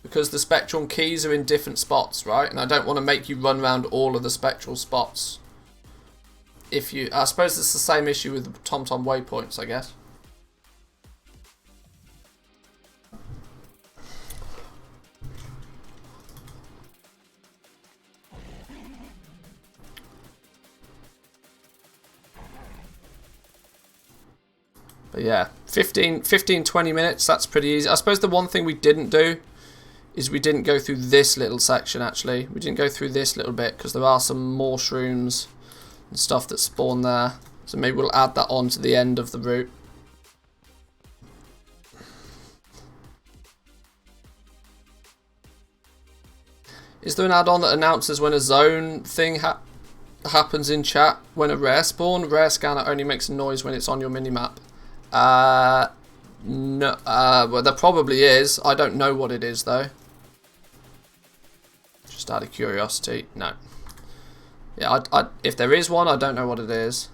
because the spectral keys are in different spots, right? And I don't want to make you run around all of the spectral spots. I suppose it's the same issue with the TomTom waypoints, I guess. But yeah, 15-20 minutes, that's pretty easy. I suppose the one thing we didn't do is we didn't go through this little section, actually. We didn't go through this little bit because there are some more shrooms and stuff that spawn there. So maybe we'll add that on to the end of the route. Is there an add-on that announces when a zone thing happens in chat? When a rare spawn? Rare scanner only makes a noise when it's on your minimap. No, well, there probably is. I don't know what it is though. Just out of curiosity, no. Yeah, if there is one, I don't know what it is.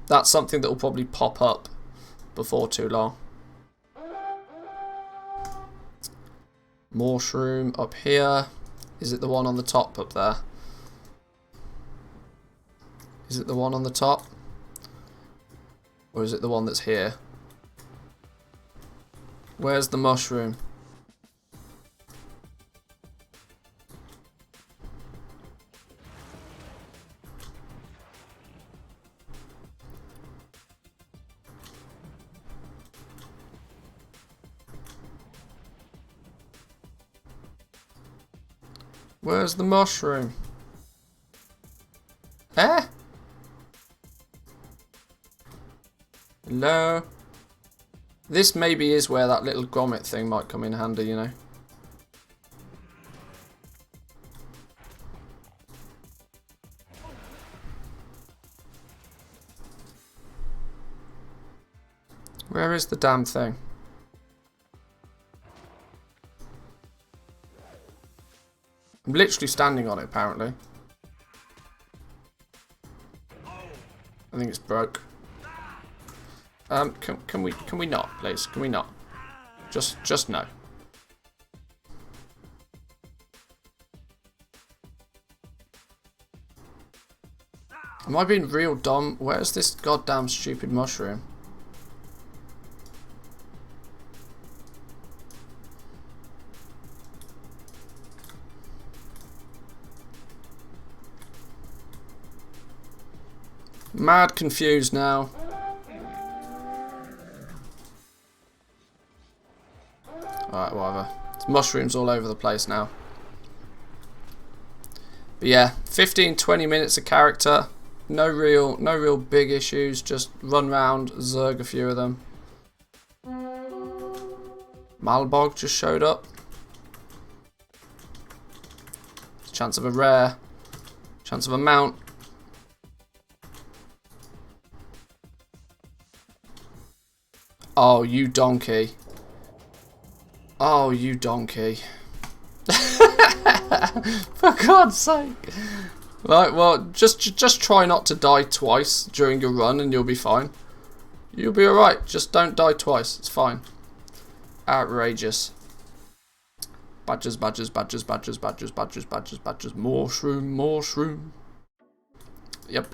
That's something that will probably pop up before too long. More shroom up here. Is it the one on the top up there? Is it the one on the top? Or is it the one that's here? Where's the mushroom? Where's the mushroom? Eh? Hello? This maybe is where that little grommet thing might come in handy, you know. Where is the damn thing? I'm literally standing on it, apparently. I think it's broke. Can we not, please? Can we not? Just no. Am I being real dumb? Where's this goddamn stupid mushroom? Mad confused now. Alright, whatever. There's mushrooms all over the place now. But yeah, 15-20 minutes a character. No real big issues. Just run round, zerg a few of them. Malbog just showed up. Chance of a rare. Chance of a mount. Oh, you donkey. Oh, you donkey. For God's sake. Right, well, just try not to die twice during your run and you'll be fine. You'll be alright. Just don't die twice. It's fine. Outrageous. Badgers, badgers, badgers, badgers, badgers, badgers, badgers, badgers. More shroom, more shroom. Yep.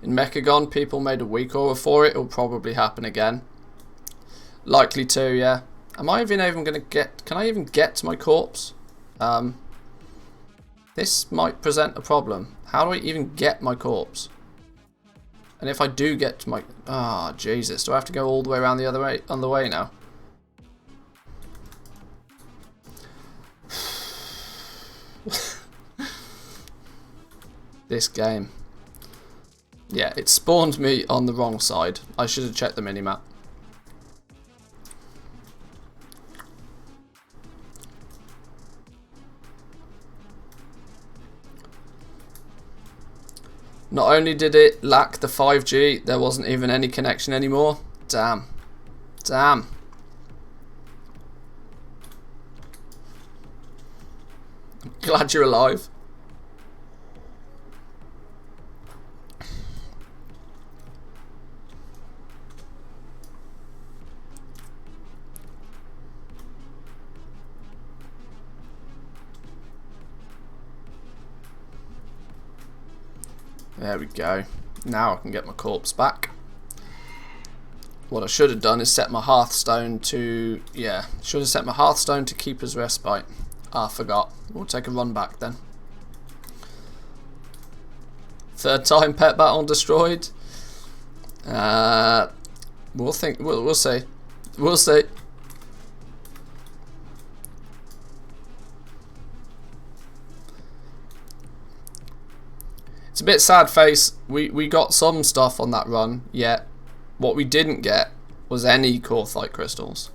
In Mechagon, people made a weak aura for it. It'll probably happen again. Likely to, yeah. Am I even going to get... Can I even get to my corpse? This might present a problem. How do I even get my corpse? And if I do get to my... Ah, Jesus. Do I have to go all the way around the other way, on the way now? This game. Yeah, it spawned me on the wrong side. I should have checked the minimap. Not only did it lack the 5G, there wasn't even any connection anymore. Damn. Damn. Glad you're alive. There we go. Now I can get my corpse back. What I should have done is set my Hearthstone to... Yeah, should have set my Hearthstone to Keeper's Respite. Ah, forgot. We'll take a run back then. Third time pet battle destroyed. We'll think. We'll see. We'll see. It's a bit sad face. We got some stuff on that run, yet what we didn't get was any Korthite crystals.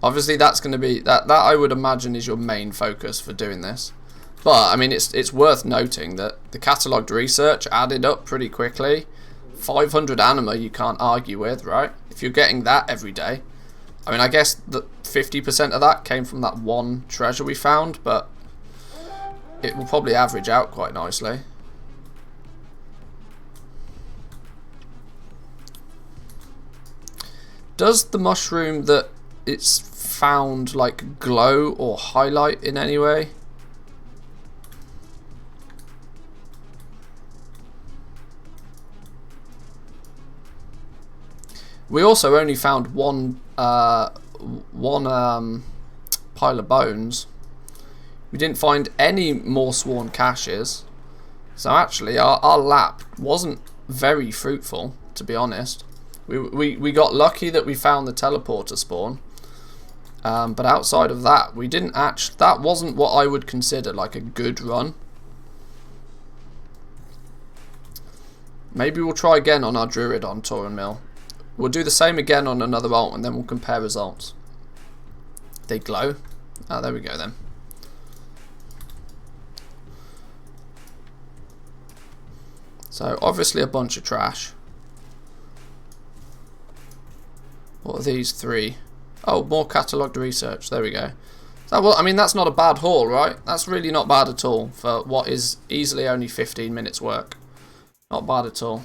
Obviously that's going to be that I would imagine is your main focus for doing this. But I mean it's worth noting that the catalogued research added up pretty quickly. 500 anima you can't argue with, right? If you're getting that every day. I mean I guess that 50% of that came from that one treasure we found, but it will probably average out quite nicely. Does the mushroom that it's found like glow or highlight in any way? We also only found one pile of bones. We didn't find any more sworn caches. So actually our lap wasn't very fruitful, to be honest. We got lucky that we found the teleporter spawn, but outside of that, we didn't actually. That wasn't what I would consider like a good run. Maybe we'll try again on our druid on Tauren Mill. We'll do the same again on another alt, and then we'll compare results. They glow. Ah, there we go then. So obviously a bunch of trash. What are these three? Oh, more catalogued research. There we go. So, well, I mean, that's not a bad haul, right? That's really not bad at all for what is easily only 15 minutes work. Not bad at all.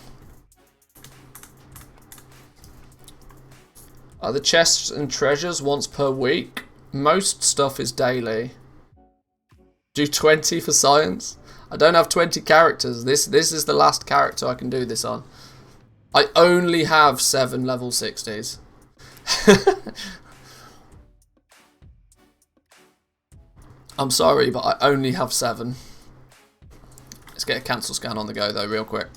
Are the chests and treasures once per week? Most stuff is daily. Do 20 for science? I don't have 20 characters. This is the last character I can do this on. I only have 7 level 60s. I'm sorry, but I only have 7. Let's get a cancel scan on the go though, real quick.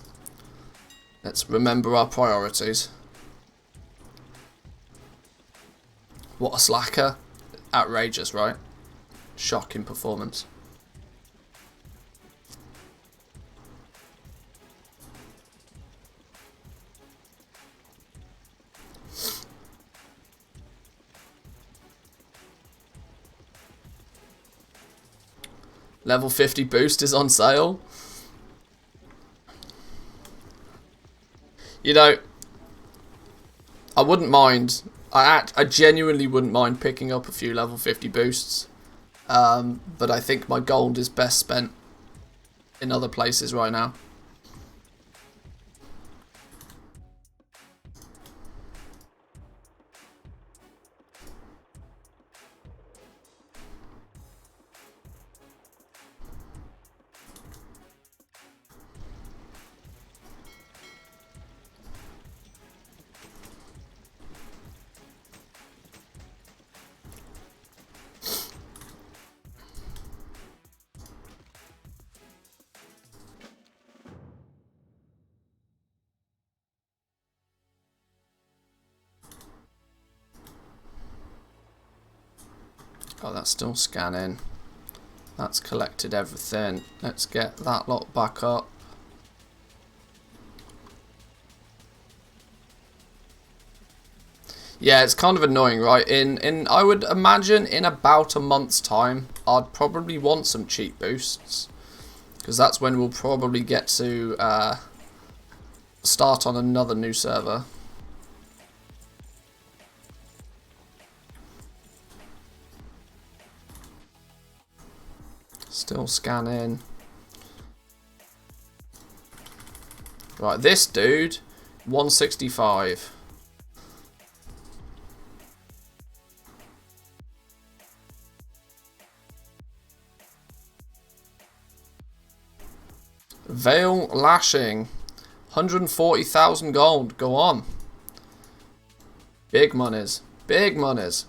Let's remember our priorities. What a slacker. Outrageous, right? Shocking performance. Level 50 boost is on sale. You know, I wouldn't mind. I genuinely wouldn't mind picking up a few level 50 boosts. But I think my gold is best spent in other places right now. Oh, that's still scanning. That's collected everything. Let's get that lot back up. Yeah, it's kind of annoying, right? I would imagine in about a month's time, I'd probably want some cheap boosts, because that's when we'll probably get to start on another new server. Still scanning. Right, this dude, 165. Veil Lashing, 140,000 gold. Go on. Big monies. Big monies.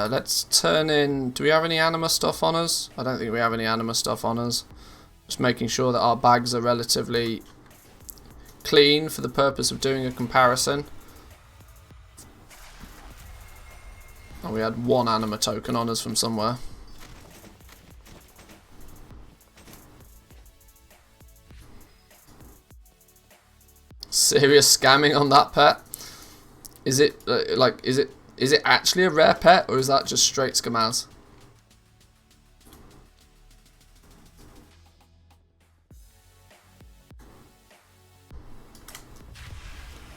Let's turn in... Do we have any anima stuff on us? I don't think we have any anima stuff on us. Just making sure that our bags are relatively clean for the purpose of doing a comparison. Oh, we had one anima token on us from somewhere. Serious scamming on that pet? Is it is it actually a rare pet, or is that just straight scammaz?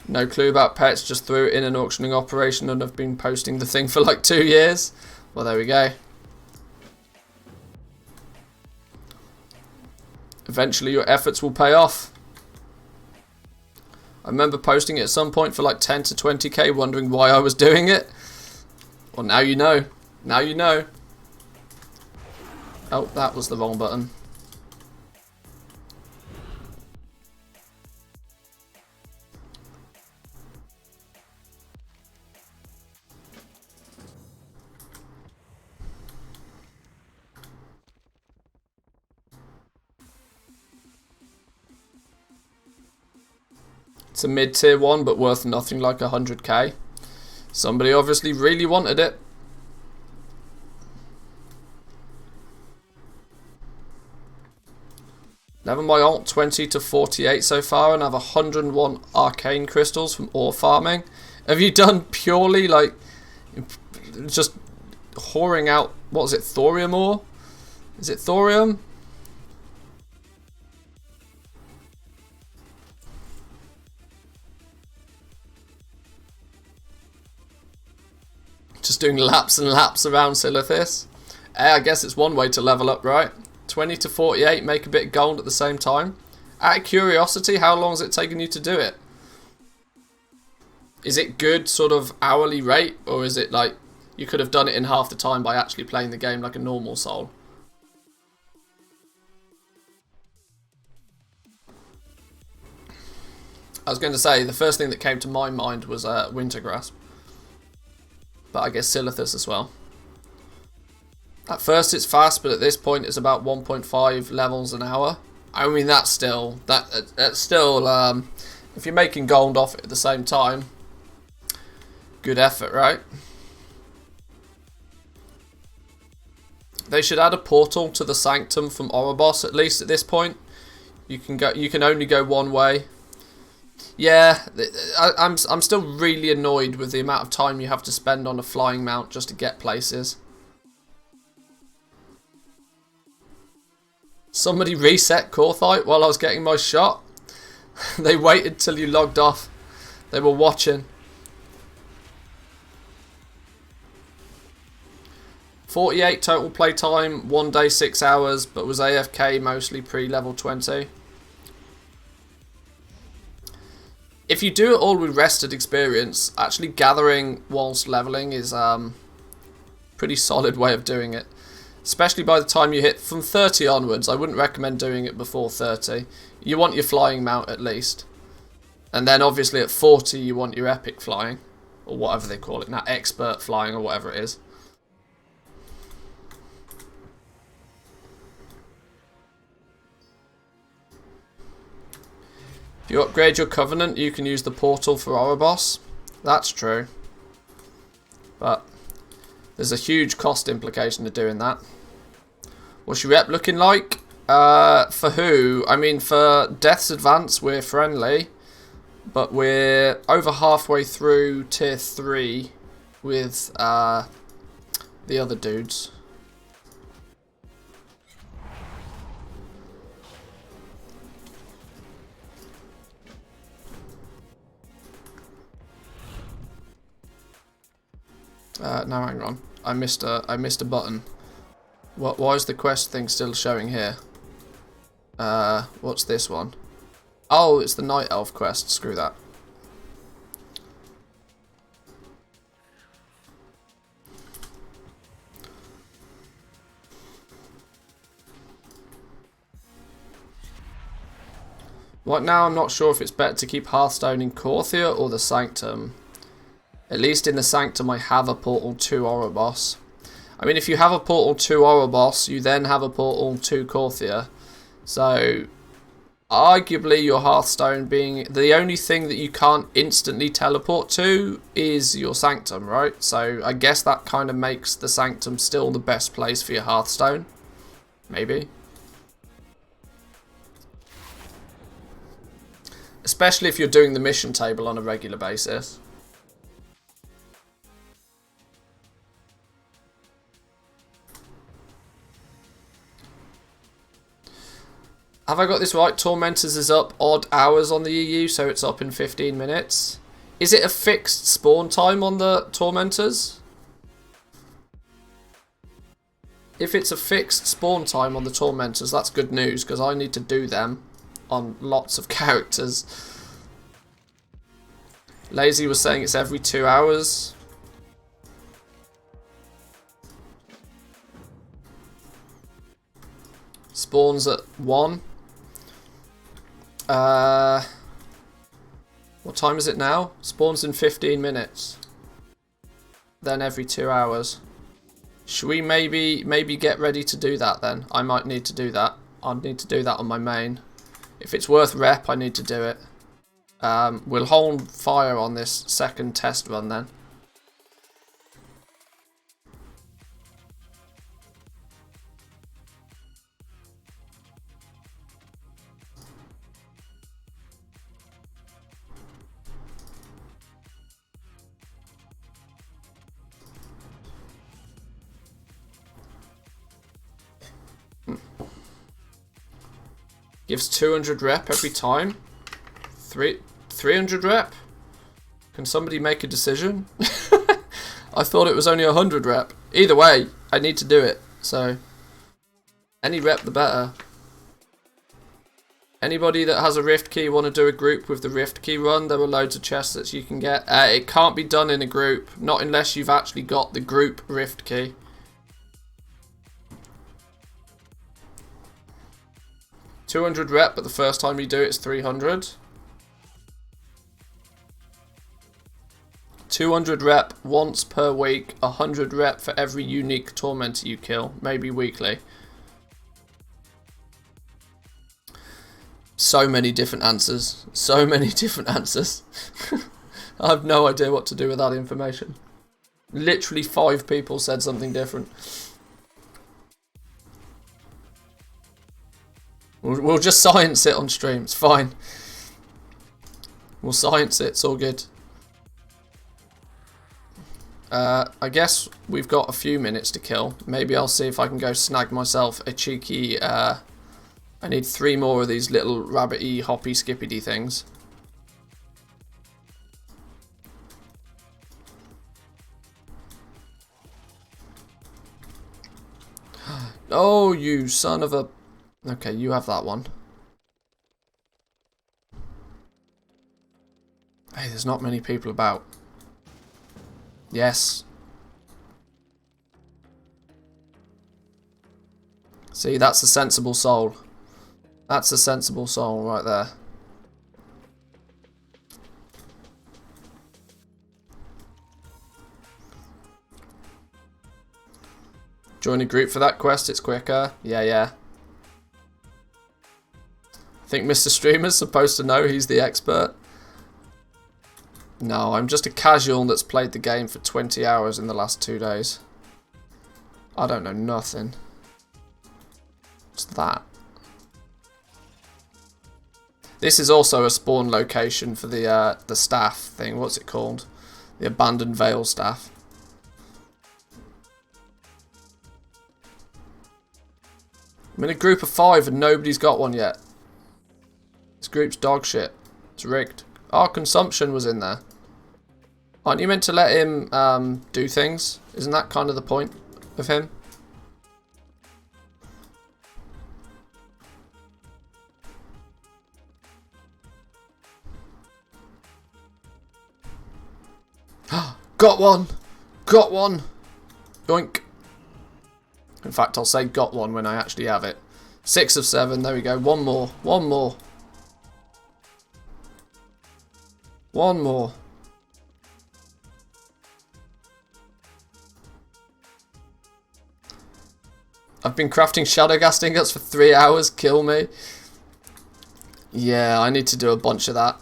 No clue about pets, just threw it in an auctioning operation and have been posting the thing for like 2 years. Well, there we go. Eventually your efforts will pay off. I remember posting it at some point for like 10 to 20k, wondering why I was doing it. Well, now you know. Now you know. Oh, that was the wrong button. It's a mid-tier one, but worth nothing like 100k. Somebody obviously really wanted it. Level my alt 20 to 48 so far and have 101 arcane crystals from ore farming. Have you done purely like just whoring out, what is it, thorium ore? Is it thorium? Just doing laps and laps around Silithis. I guess it's one way to level up, right? 20 to 48, make a bit of gold at the same time. Out of curiosity, how long has it taken you to do it? Is it good sort of hourly rate, or is it like you could have done it in half the time by actually playing the game like a normal soul? I was going to say, the first thing that came to my mind was Wintergrasp. But I guess Silithis as well. At first it's fast, but at this point it's about 1.5 levels an hour. I mean, that's still if you're making gold off it at the same time, good effort, right? They should add a portal to the Sanctum from Oribos, at least at this point. You can only go one way. Yeah, I'm still really annoyed with the amount of time you have to spend on a flying mount just to get places. Somebody reset Korthia while I was getting my shot. They waited till you logged off. They were watching. 48 total playtime, 1 day 6 hours, but was AFK mostly pre-level 20. If you do it all with rested experience, actually gathering whilst leveling is pretty solid way of doing it. Especially by the time you hit from 30 onwards. I wouldn't recommend doing it before 30. You want your flying mount at least. And then obviously at 40 you want your epic flying. Or whatever they call it now, expert flying or whatever it is. If you upgrade your Covenant, you can use the portal for Ouroboros. That's true. But there's a huge cost implication to doing that. What's your rep looking like? For who? I mean, for Death's Advance, we're friendly. But we're over halfway through tier 3 with the other dudes. No, hang on. I missed a button. Why is the quest thing still showing here? What's this one? Oh, it's the Night Elf quest. Screw that. Right now, I'm not sure if it's better to keep Hearthstone in Korthia or the Sanctum. At least in the Sanctum, I have a portal to Ouroboros. I mean, if you have a portal to Ouroboros, you then have a portal to Korthia. So, arguably, your Hearthstone being the only thing that you can't instantly teleport to is your Sanctum, right? So, I guess that kind of makes the Sanctum still the best place for your Hearthstone. Maybe. Especially if you're doing the mission table on a regular basis. Have I got this right? Tormentors is up odd hours on the EU, so it's up in 15 minutes. Is it a fixed spawn time on the Tormentors? If it's a fixed spawn time on the Tormentors, that's good news, because I need to do them on lots of characters. Lazy was saying it's every 2 hours. Spawns at 1. What time is it now? Spawns in 15 minutes. Then every 2 hours. Should we maybe get ready to do that then? I might need to do that. I'd need to do that on my main. If it's worth rep, I need to do it. We'll hold fire on this second test run then. Gives 200 rep every time. 300 rep? Can somebody make a decision? I thought it was only 100 rep. Either way, I need to do it. So, any rep the better. Anybody that has a Rift Key want to do a group with the Rift Key run, there are loads of chests that you can get. It can't be done in a group, not unless you've actually got the group Rift Key. $200 rep, but the first time you do it, it's 300. 200 rep once per week, 100 rep for every unique Tormentor you kill, maybe weekly. So many different answers. So many different answers. I have no idea what to do with that information. Literally 5 people said something different. We'll just science it on stream, it's fine. We'll science it, it's all good. I guess we've got a few minutes to kill. Maybe I'll see if I can go snag myself a cheeky... I need 3 more of these little rabbity, hoppy, skippity things. Oh, you son of a... Okay, you have that one. Hey, there's not many people about. Yes. See, that's a sensible soul. That's a sensible soul right there. Join a group for that quest, it's quicker. Yeah. I Think Mr. Streamer's supposed to know he's the expert? No, I'm just a casual that's played the game for 20 hours in the last 2 days. I don't know nothing. What's that? This is also a spawn location for the staff thing. What's it called? The Abandoned Vale staff. I'm in a group of 5 and nobody's got one yet. This group's dog shit. It's rigged. Oh, Consumption was in there. Aren't you meant to let him do things? Isn't that kind of the point of him? Got one! Got one! Yoink. In fact, I'll say got one when I actually have it. 6 of 7, there we go. One more. One more. One more. I've been crafting shadow gas ingots for 3 hours. Kill me. Yeah, I need to do a bunch of that.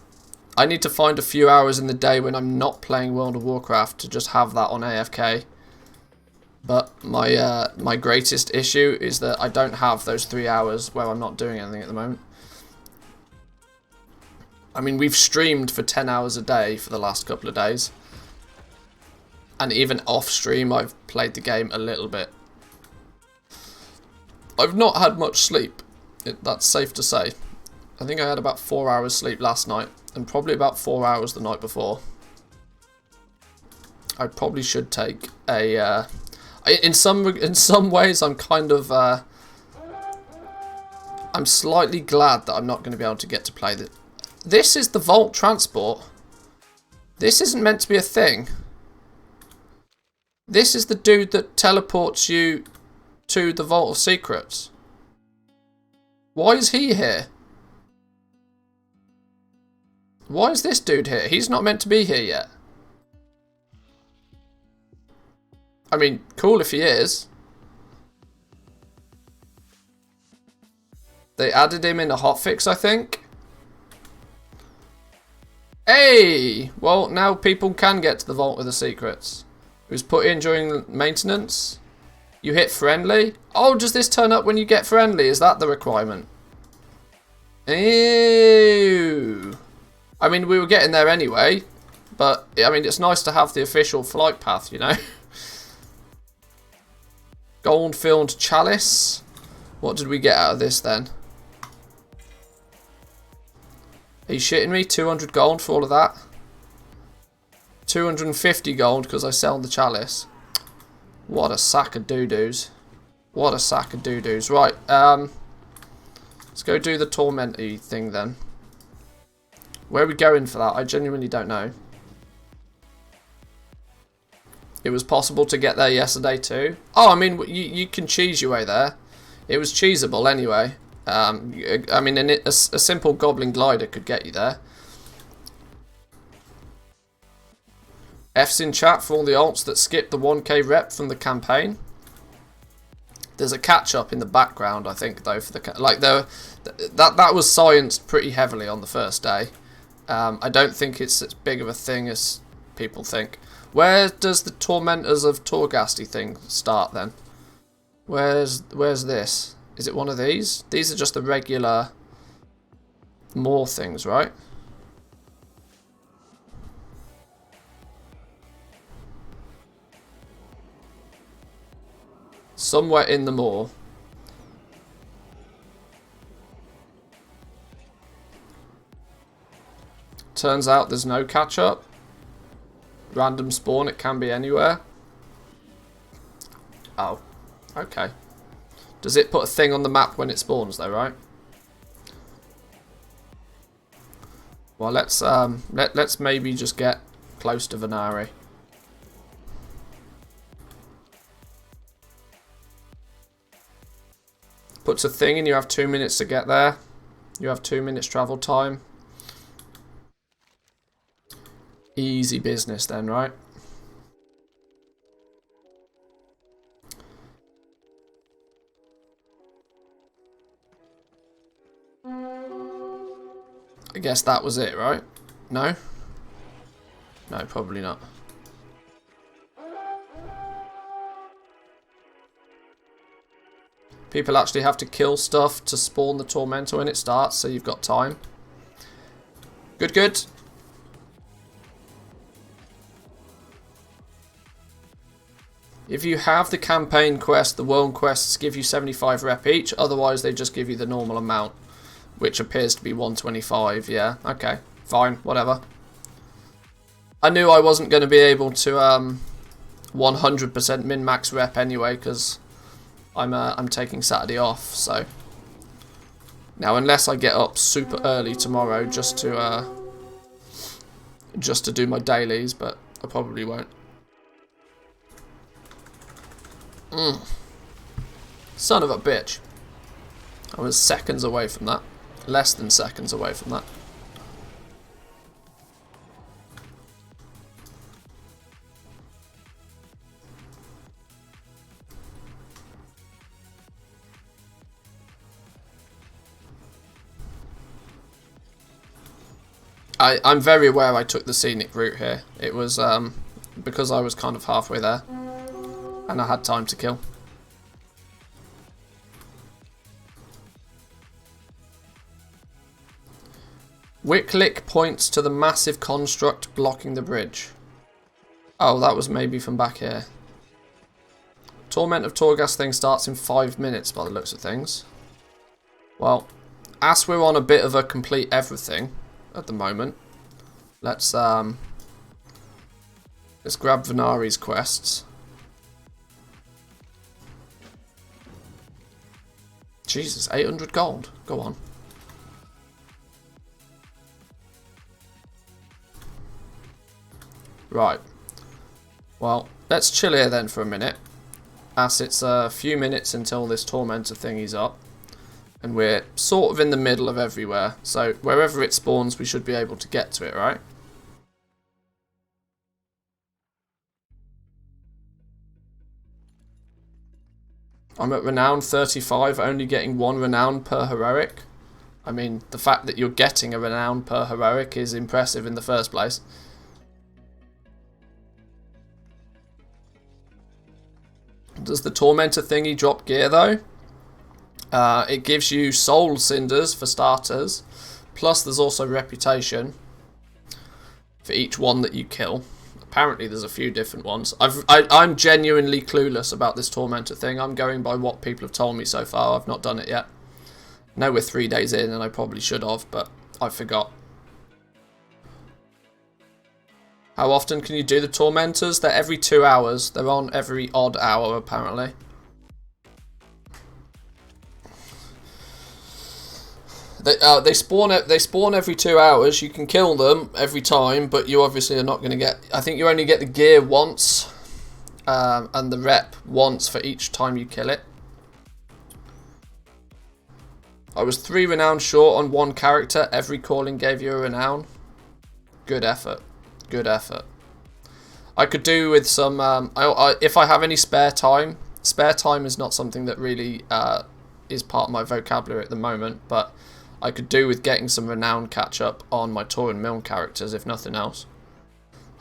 I need to find a few hours in the day when I'm not playing World of Warcraft to just have that on AFK. But my greatest issue is that I don't have those 3 hours where I'm not doing anything at the moment. I mean, we've streamed for 10 hours a day for the last couple of days. And even off stream, I've played the game a little bit. I've not had much sleep. That's safe to say. I think I had about 4 hours sleep last night. And probably about 4 hours the night before. I probably should take a... in some ways, I'm kind of... I'm slightly glad that I'm not going to be able to get to play this. This is the Vault Transport. This isn't meant to be a thing. This is the dude that teleports you to the Vault of Secrets. Why is he here? Why is this dude here? He's not meant to be here yet. I mean, cool if he is. They added him in a hotfix, I think. Hey! Well, now people can get to the Vault of the Secrets. It was put in during maintenance. You hit friendly. Oh, does this turn up when you get friendly? Is that the requirement? Ew. I mean, we were getting there anyway. But, I mean, it's nice to have the official flight path, you know? Gold-filled chalice. What did we get out of this then? Are you shitting me? 200 gold for all of that? 250 gold because I sell the chalice. What a sack of doo-doos. What a sack of doo-doos. Right, let's go do the tormenty thing then. Where are we going for that? I genuinely don't know. It was possible to get there yesterday too. Oh, I mean, you can cheese your way there. It was cheesable anyway. I mean, a simple goblin glider could get you there. F's in chat for all the alts that skipped the 1k rep from the campaign. There's a catch up in the background, I think, though, for the that was scienced pretty heavily on the first day. I don't think it's as big of a thing as people think. Where does the Tormentors of Torghasti thing start then? Where's this? Is it one of these? These are just the regular more things, right? Somewhere in the moor. Turns out there's no catch-up. Random spawn, it can be anywhere. Oh, okay. Does it put a thing on the map when it spawns though, right? Well, let's maybe just get close to Venari. Puts a thing in, you have 2 minutes to get there. You have 2 minutes travel time. Easy business then, right? I guess that was it, right? No? No, probably not. People actually have to kill stuff to spawn the Tormentor when it starts, so you've got time. Good, good. If you have the campaign quest, the world quests give you 75 rep each. Otherwise, they just give you the normal amount, which appears to be 125. Yeah, okay, fine, whatever. I knew I wasn't going to be able to 100% min-max rep anyway, because I'm taking Saturday off. So now, unless I get up super early tomorrow just to do my dailies, but I probably won't. Son of a bitch. I was seconds away from that. Less than seconds away from that. I'm very aware I took the scenic route here. It was because I was kind of halfway there. And I had time to kill. Wicklick points to the massive construct blocking the bridge. Oh, that was maybe from back here. Torment of Torghast thing starts in 5 minutes by the looks of things. Well, as we're on a bit of a complete everything at the moment, let's grab Venari's quests. Jesus, 800 gold. Go on. Right. Well, let's chill here then for a minute. As it's a few minutes until this Tormentor thingy's up. And we're sort of in the middle of everywhere. So wherever it spawns, we should be able to get to it, right? I'm at renown 35, only getting 1 renown per heroic. I mean, the fact that you're getting a renown per heroic is impressive in the first place. Does the Tormentor thingy drop gear though? It gives you soul cinders for starters. Plus there's also reputation for each one that you kill. Apparently there's a few different ones. I'm genuinely clueless about this Tormentor thing. I'm going by what people have told me so far. I've not done it yet. I know we're 3 days in and I probably should have, but I forgot. How often can you do the Tormentors? They're every 2 hours. They're on every odd hour apparently. They spawn every 2 hours. You can kill them every time, but you obviously are not going to get... I think you only get the gear once, and the rep once for each time you kill it. I was 3 renown short on 1 character. Every calling gave you a renown. Good effort. Good effort. I could do with some... if I have any spare time... Spare time is not something that really is part of my vocabulary at the moment, but... I could do with getting some renown catch up on my Tor and Milne characters, if nothing else.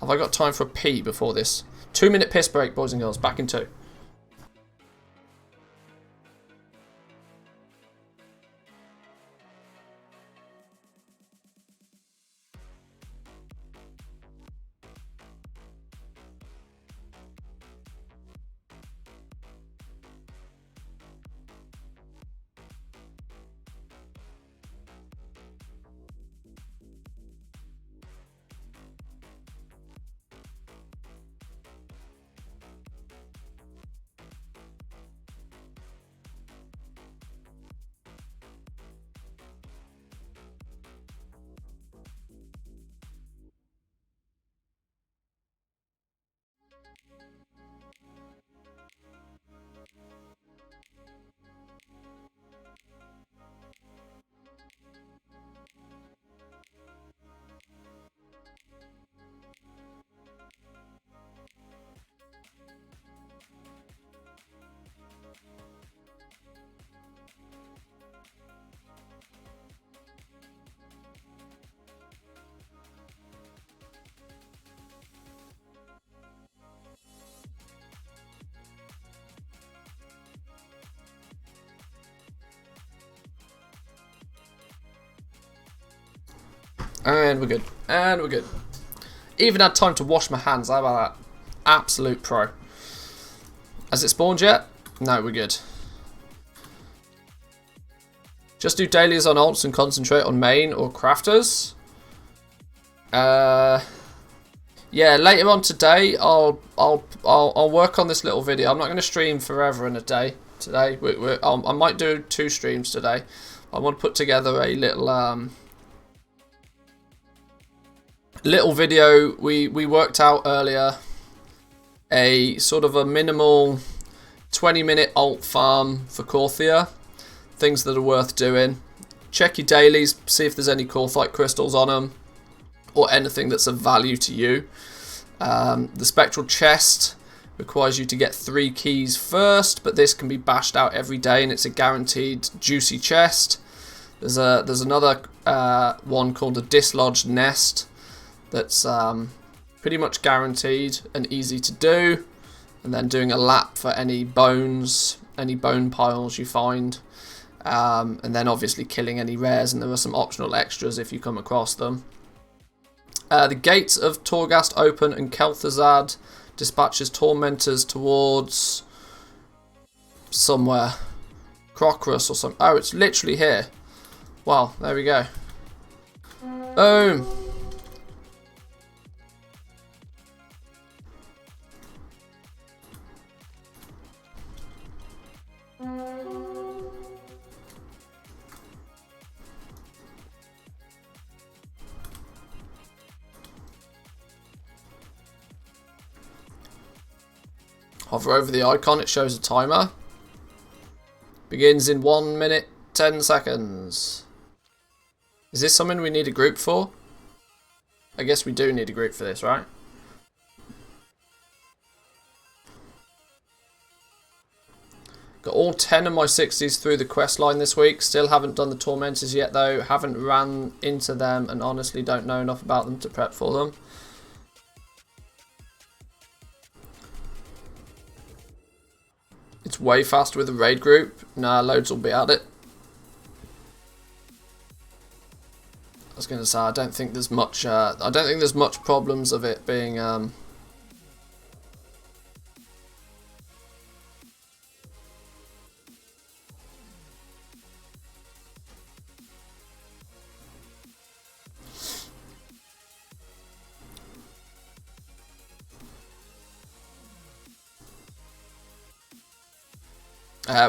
Have I got time for a pee before this? 2-minute piss break, boys and girls. Back in 2. And we're good. And we're good. Even had time to wash my hands. How about that? Absolute pro. Has it spawned yet? No, we're good. Just do dailies on alts and concentrate on main or crafters. Yeah, later on today, I'll work on this little video. I'm not going to stream forever in a day today. I might do 2 streams today. I want to put together a little video. We worked out earlier a sort of a minimal 20-minute alt farm for Korthia. Things that are worth doing. Check your dailies, see if there's any Korthite crystals on them, or anything that's of value to you. The spectral chest requires you to get 3 keys first, but this can be bashed out every day, and it's a guaranteed juicy chest. There's another one called a dislodged nest that's pretty much guaranteed and easy to do, and then doing a lap for any bones, any bone piles you find, and then obviously killing any rares, and there are some optional extras if you come across them. The gates of Torghast open, and Kel'Thuzad dispatches tormentors towards somewhere. Crocrus or something. Oh, it's literally here. Well, there we go. Boom. Hover over the icon, it shows a timer. Begins in 1 minute, 10 seconds. Is this something we need a group for? I guess we do need a group for this, right? Got all 10 of my 60s through the quest line this week. Still haven't done the Tormentors yet though. Haven't ran into them and honestly don't know enough about them to prep for them. It's way faster with a raid group. Nah, loads will be at it. I was going to say I don't think there's much. I don't think there's much problems of it being.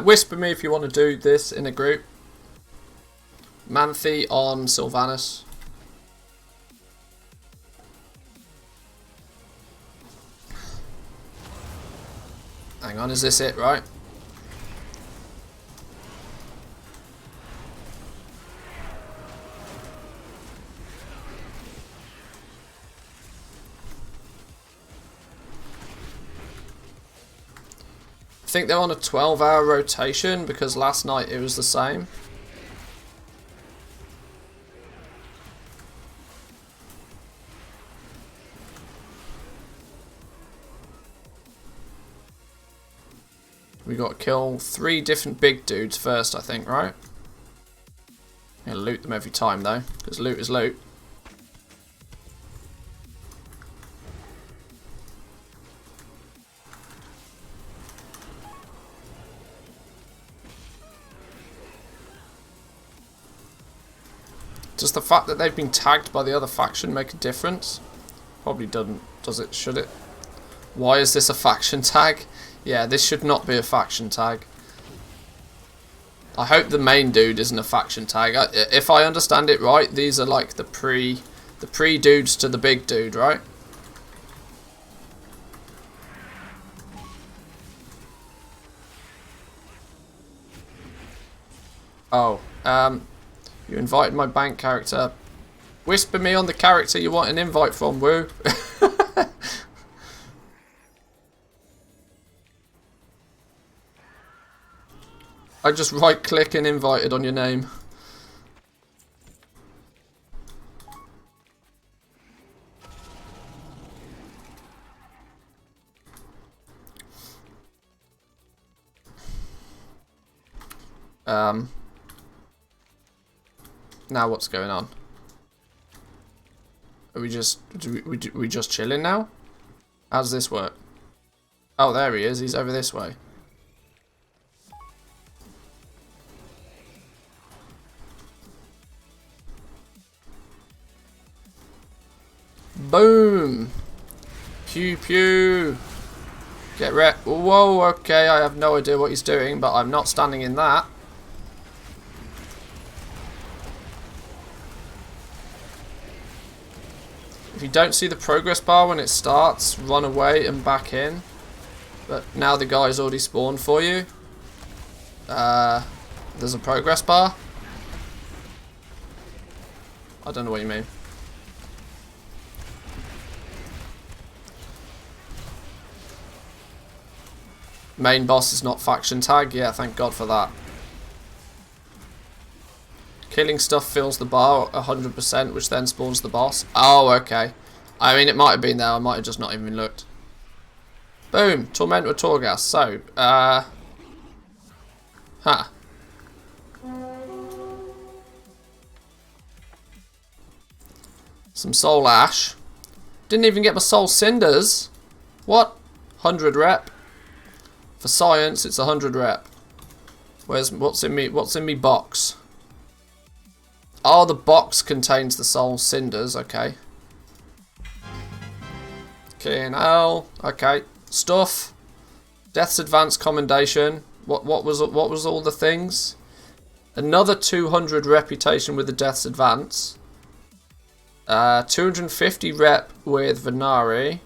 Whisper me if you want to do this in a group. Manthe on Sylvanas. Hang on, is this it, right? I think they're on a 12-hour rotation because last night it was the same. We got to kill 3 different big dudes first, I think, right? Gonna loot them every time though, because loot is loot. Does the fact that they've been tagged by the other faction make a difference? Probably doesn't, does it? Should it? Why is this a faction tag? Yeah, this should not be a faction tag. I hope the main dude isn't a faction tag. If I understand it right, these are like the pre dudes to the big dude, right? Oh, you invited my bank character. Whisper me on the character you want an invite from, woo. I just right click and invited on your name. Now what's going on? Are we just we just chilling now? How does this work? Oh, there he is. He's over this way. Boom! Pew pew! Get wrecked. Whoa, okay, I have no idea what he's doing, but I'm not standing in that. If you don't see the progress bar when it starts, run away and back in. But now the guy's already spawned for you. There's a progress bar. I don't know what you mean. Main boss is not faction tag. Yeah, thank God for that. Killing stuff fills the bar 100%, which then spawns the boss. Oh, okay. I mean, it might have been there. I might have just not even looked. Boom. Torment with Torghast. So, some Soul Ash. Didn't even get my Soul Cinders. What? 100 rep. For science, it's 100 rep. What's in me box? Oh, the box contains the Soul Cinders. Okay. K&L. Okay. Stuff. Death's Advanced Commendation. What was all the things? Another 200 reputation with the Death's Advance. 250 rep with Venari.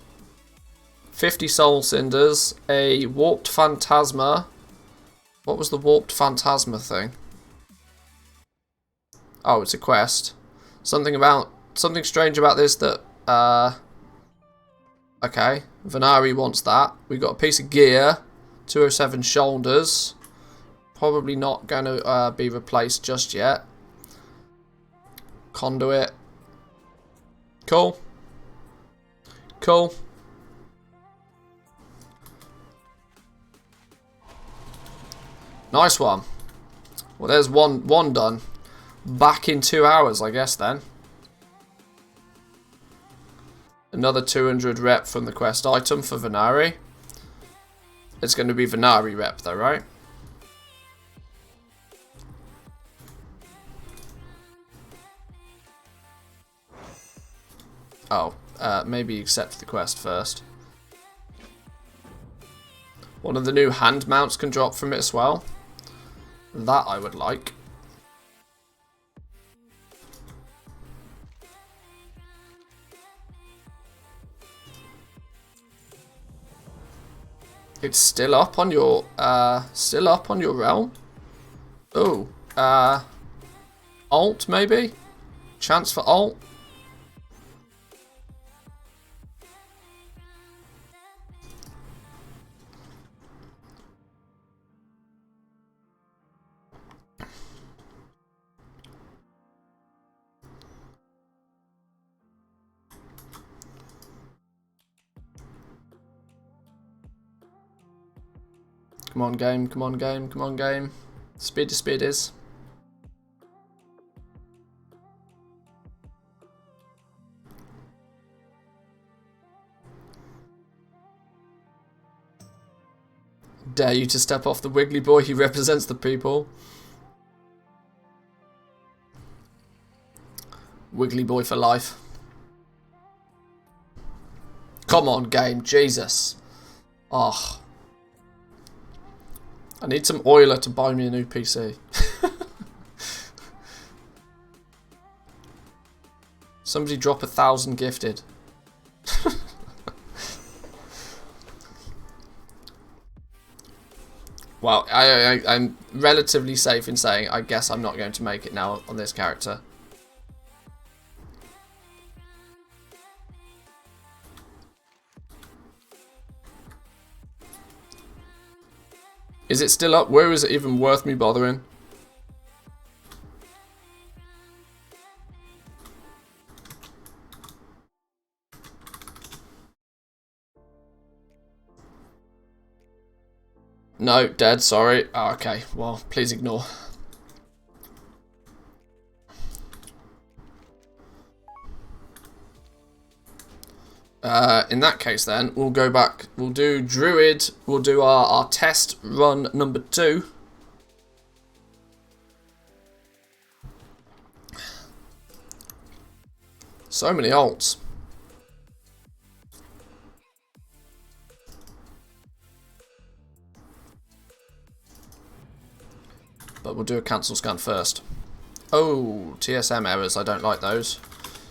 50 Soul Cinders. A Warped Phantasma. What was the Warped Phantasma thing? Oh, it's a quest. Something strange about this that okay, Venari wants that. We got a piece of gear, 207 shoulders. Probably not going to be replaced just yet. Conduit. Cool. Cool. Nice one. Well, there's one done. Back in 2 hours, I guess, then. Another 200 rep from the quest item for Venari. It's going to be Venari rep, though, right? Oh, maybe accept the quest first. One of the new hand mounts can drop from it as well. That I would like. It's still up on your realm. Oh, alt maybe? Chance for alt? Come on, game. Come on, game. Come on, game. Speed to speed is. Dare you to step off the Wiggly Boy. He represents the people. Wiggly Boy for life. Come on, game. Jesus. Oh. I need some oiler to buy me a new PC. Somebody drop 1,000 gifted. Well, I'm relatively safe in saying I guess I'm not going to make it now on this character. Is it still up? Where is it even worth me bothering? No, dead, sorry. Oh, okay, well, please ignore. In that case then, we'll go back, we'll do Druid, we'll do our test run number 2. So many alts. But we'll do a cancel scan first. Oh, TSM errors, I don't like those.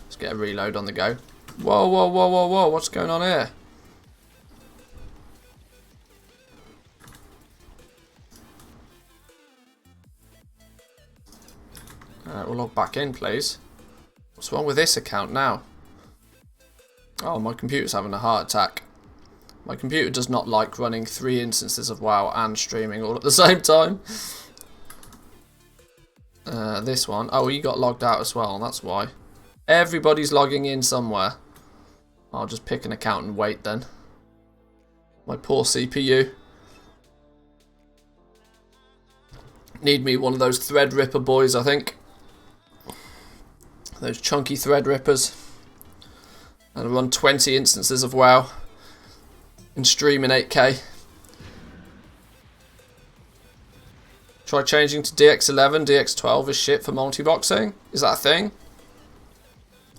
Let's get a reload on the go. Whoa, whoa, whoa, whoa, whoa, what's going on here? Alright, we'll log back in, please. What's wrong with this account now? Oh, my computer's having a heart attack. My computer does not like running 3 instances of WoW and streaming all at the same time. This one. Oh, you got logged out as well, that's why. Everybody's logging in somewhere. I'll just pick an account and wait then. My poor CPU. Need me one of those Threadripper boys, I think. Those chunky Threadrippers. And run 20 instances of WoW. And stream in 8K. Try changing to DX11, DX12 is shit for multi-boxing. Is that a thing?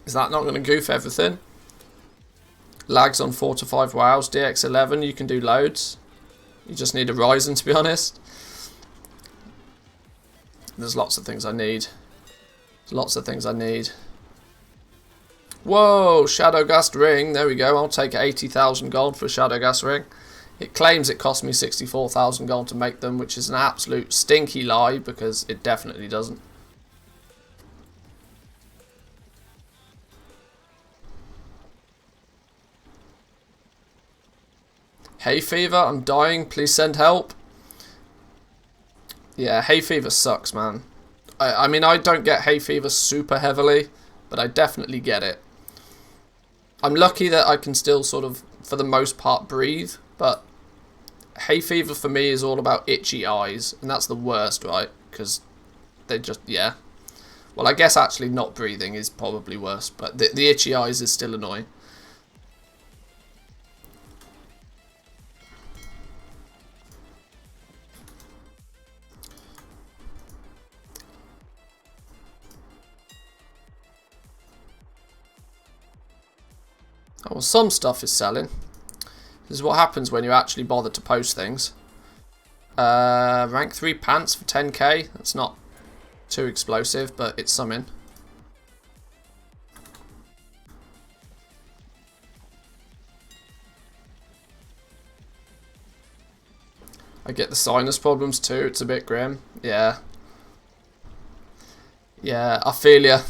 Is that not going to goof everything? Lags on 4 to 5 wows. DX11, you can do loads. You just need a Ryzen, to be honest. There's lots of things I need. There's lots of things I need. Whoa, Shadowgast ring. There we go. I'll take 80,000 gold for a Shadowgast ring. It claims it cost me 64,000 gold to make them, which is an absolute stinky lie because it definitely doesn't. Hay fever, I'm dying. Please send help. Yeah, hay fever sucks, man. I mean, I don't get hay fever super heavily, but I definitely get it. I'm lucky that I can still sort of, for the most part, breathe, but hay fever for me is all about itchy eyes, and that's the worst, right? Because they just, yeah. Well, I guess actually not breathing is probably worse, but the itchy eyes is still annoying. Oh, well, some stuff is selling. This is what happens when you actually bother to post things. Rank 3 pants for 10k. That's not too explosive, but it's something. I get the sinus problems too. It's a bit grim. Yeah. Yeah, I feel ya.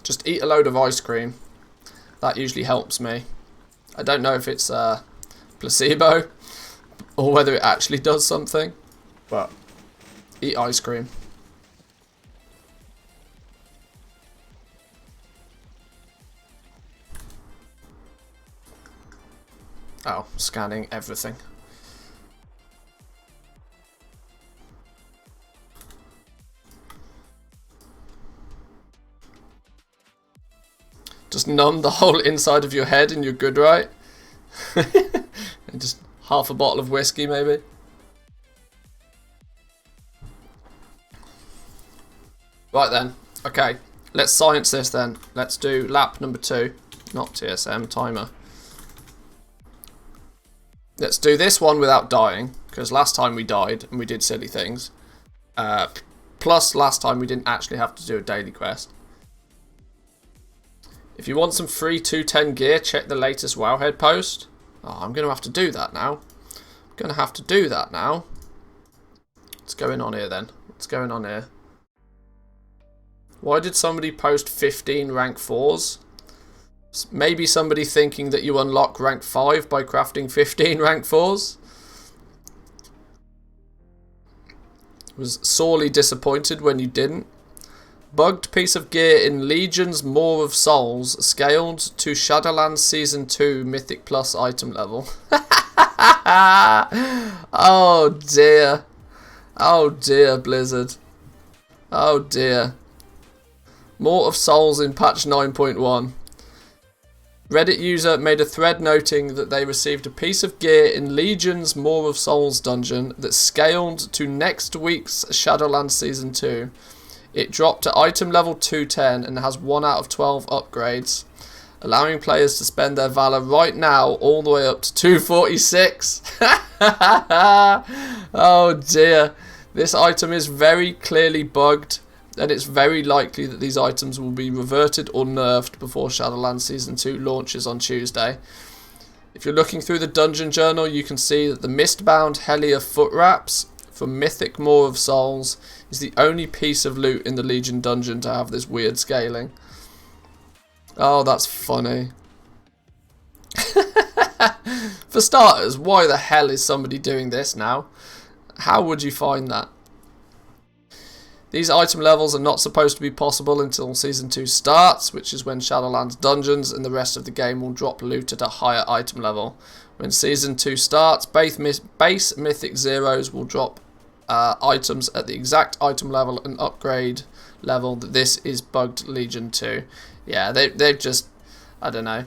Just eat a load of ice cream. That usually helps me. I don't know if it's placebo or whether it actually does something, but eat ice cream. Oh, scanning everything. Just numb the whole inside of your head and you're good, right? And just half a bottle of whiskey, maybe. Right then. Okay. Let's science this then. Let's do lap number 2. Not TSM, timer. Let's do this one without dying, because last time we died and we did silly things. Plus last time we didn't actually have to do a daily quest. If you want some free 210 gear, check the latest Wowhead post. Oh, I'm going to have to do that now. I'm going to have to do that now. What's going on here then? What's going on here? Why did somebody post 15 rank 4s? Maybe somebody thinking that you unlock rank 5 by crafting 15 rank 4s? Was sorely disappointed when you didn't. Bugged piece of gear in Legion's Maw of Souls, scaled to Shadowlands Season 2 Mythic Plus item level. Oh dear. Oh dear, Blizzard. Oh dear. More of Souls in patch 9.1. Reddit user made a thread noting that they received a piece of gear in Legion's More of Souls dungeon that scaled to next week's Shadowlands Season 2. It dropped to item level 210 and has 1 out of 12 upgrades, allowing players to spend their Valor right now all the way up to 246. Oh dear. This item is very clearly bugged, and it's very likely that these items will be reverted or nerfed before Shadowlands Season 2 launches on Tuesday. If you're looking through the dungeon journal, you can see that the Mistbound Helia foot wraps from Mythic Maw of Souls is the only piece of loot in the Legion dungeon to have this weird scaling. Oh, that's funny. For starters, why the hell is somebody doing this now? How would you find that? These item levels are not supposed to be possible until Season 2 starts, which is when Shadowlands dungeons and the rest of the game will drop loot at a higher item level. When Season 2 starts, base Mythic Zeros will drop items at the exact item level and upgrade level that this is bugged Legion 2. Yeah, they've just, I don't know,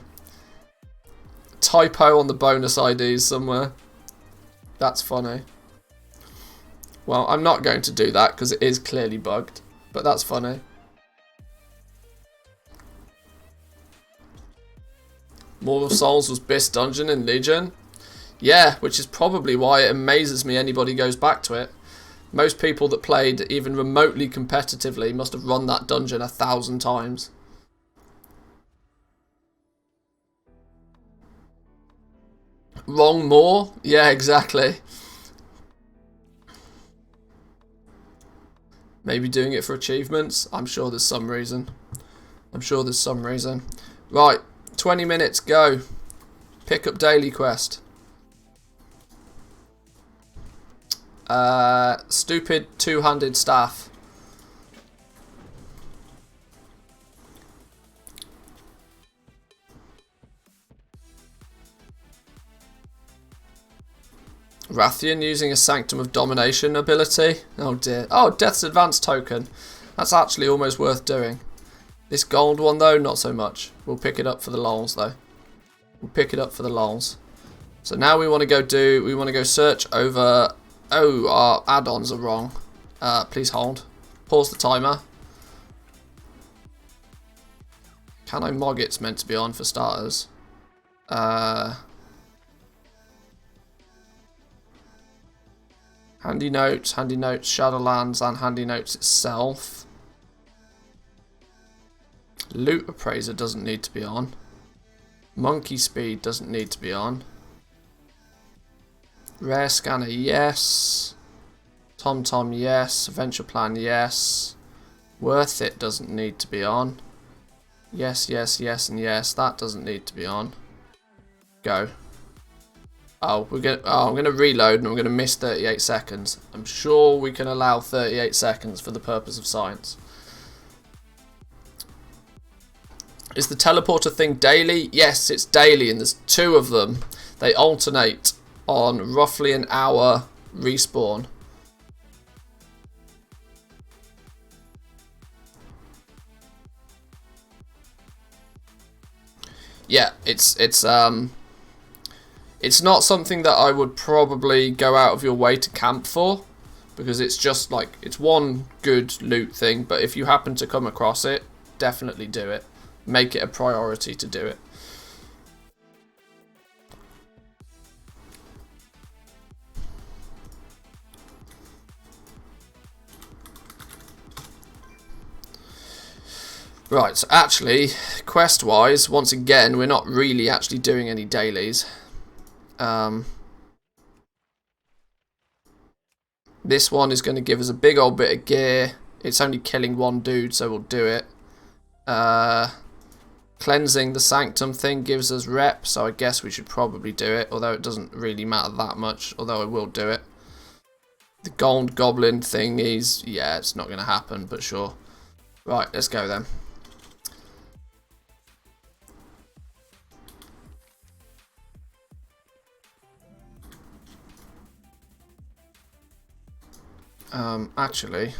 typo on the bonus IDs somewhere. That's funny. Well, I'm not going to do that because it is clearly bugged, but that's funny. Maw of Souls was best dungeon in Legion. Yeah, which is probably why it amazes me anybody goes back to it. Most people that played even remotely competitively must have run that dungeon 1,000 times. Wrong Maw? Yeah, exactly. Maybe doing it for achievements? I'm sure there's some reason. Right, 20 minutes, go. Pick up daily quest. Stupid two-handed staff. Rathian using a Sanctum of Domination ability. Oh dear. Oh, Death's Advance token. That's actually almost worth doing. This gold one though, not so much. We'll pick it up for the lols though. So now we want to go search over. Oh, our add-ons are wrong. Please hold. Pause the timer. Can I mog it's meant to be on for starters? Handy Notes, Shadowlands, and Handy Notes itself. Loot Appraiser doesn't need to be on. Monkey Speed doesn't need to be on. Rare Scanner, yes. TomTom, yes. Adventure Plan, yes. Worth It doesn't need to be on. Yes, yes, yes, and yes. That doesn't need to be on. Go. Oh, I'm gonna reload and I'm gonna miss 38 seconds. I'm sure we can allow 38 seconds for the purpose of science. Is the teleporter thing daily? Yes, it's daily, and there's 2 of them. They alternate on roughly an hour respawn. Yeah, it's not something that I would probably go out of your way to camp for, because it's just like, it's one good loot thing, but if you happen to come across it, definitely do it. Make it a priority to do it. Right, so actually, quest-wise, once again, we're not really actually doing any dailies. This one is going to give us a big old bit of gear. It's only killing 1 dude, so we'll do it. Cleansing the Sanctum thing gives us rep, so I guess we should probably do it, although it doesn't really matter that much, although I will do it. The Gold Goblin thing is, yeah, it's not going to happen, but sure. Right, let's go then. Actually,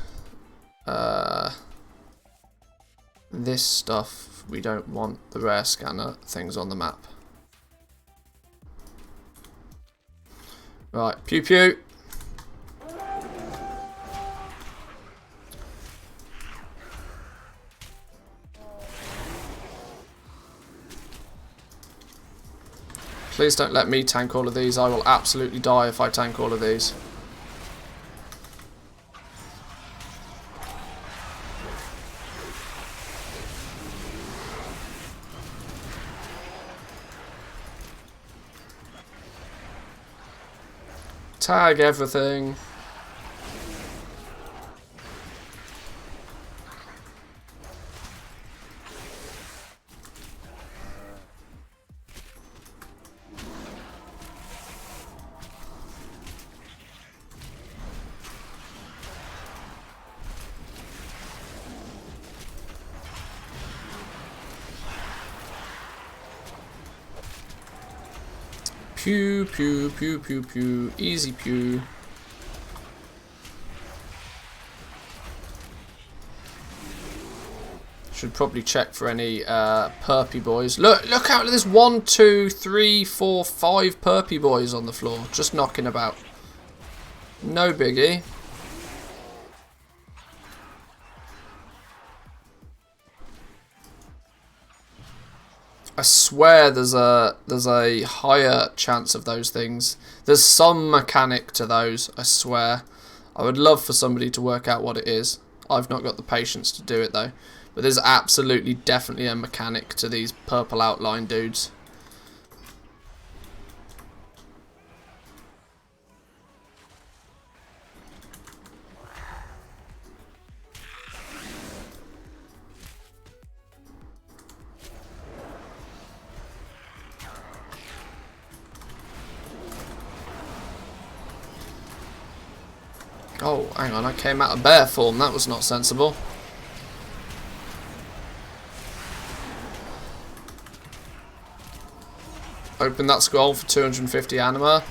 this stuff, we don't want the rare scanner things on the map. Right, pew pew. Please don't let me tank all of these. I will absolutely die if I tank all of these. Tag everything. Pew, pew, pew, pew, pew. Easy pew. Should probably check for any perpy boys. Look out! There's 1, 2, 3, 4, 5 perpy boys on the floor, just knocking about. No biggie. I swear there's a higher chance of those things. There's some mechanic to those, I swear. I would love for somebody to work out what it is. I've not got the patience to do it though. But there's absolutely definitely a mechanic to these purple outline dudes. Oh, hang on, I came out of bear form. That was not sensible. Open that scroll for 250 anima.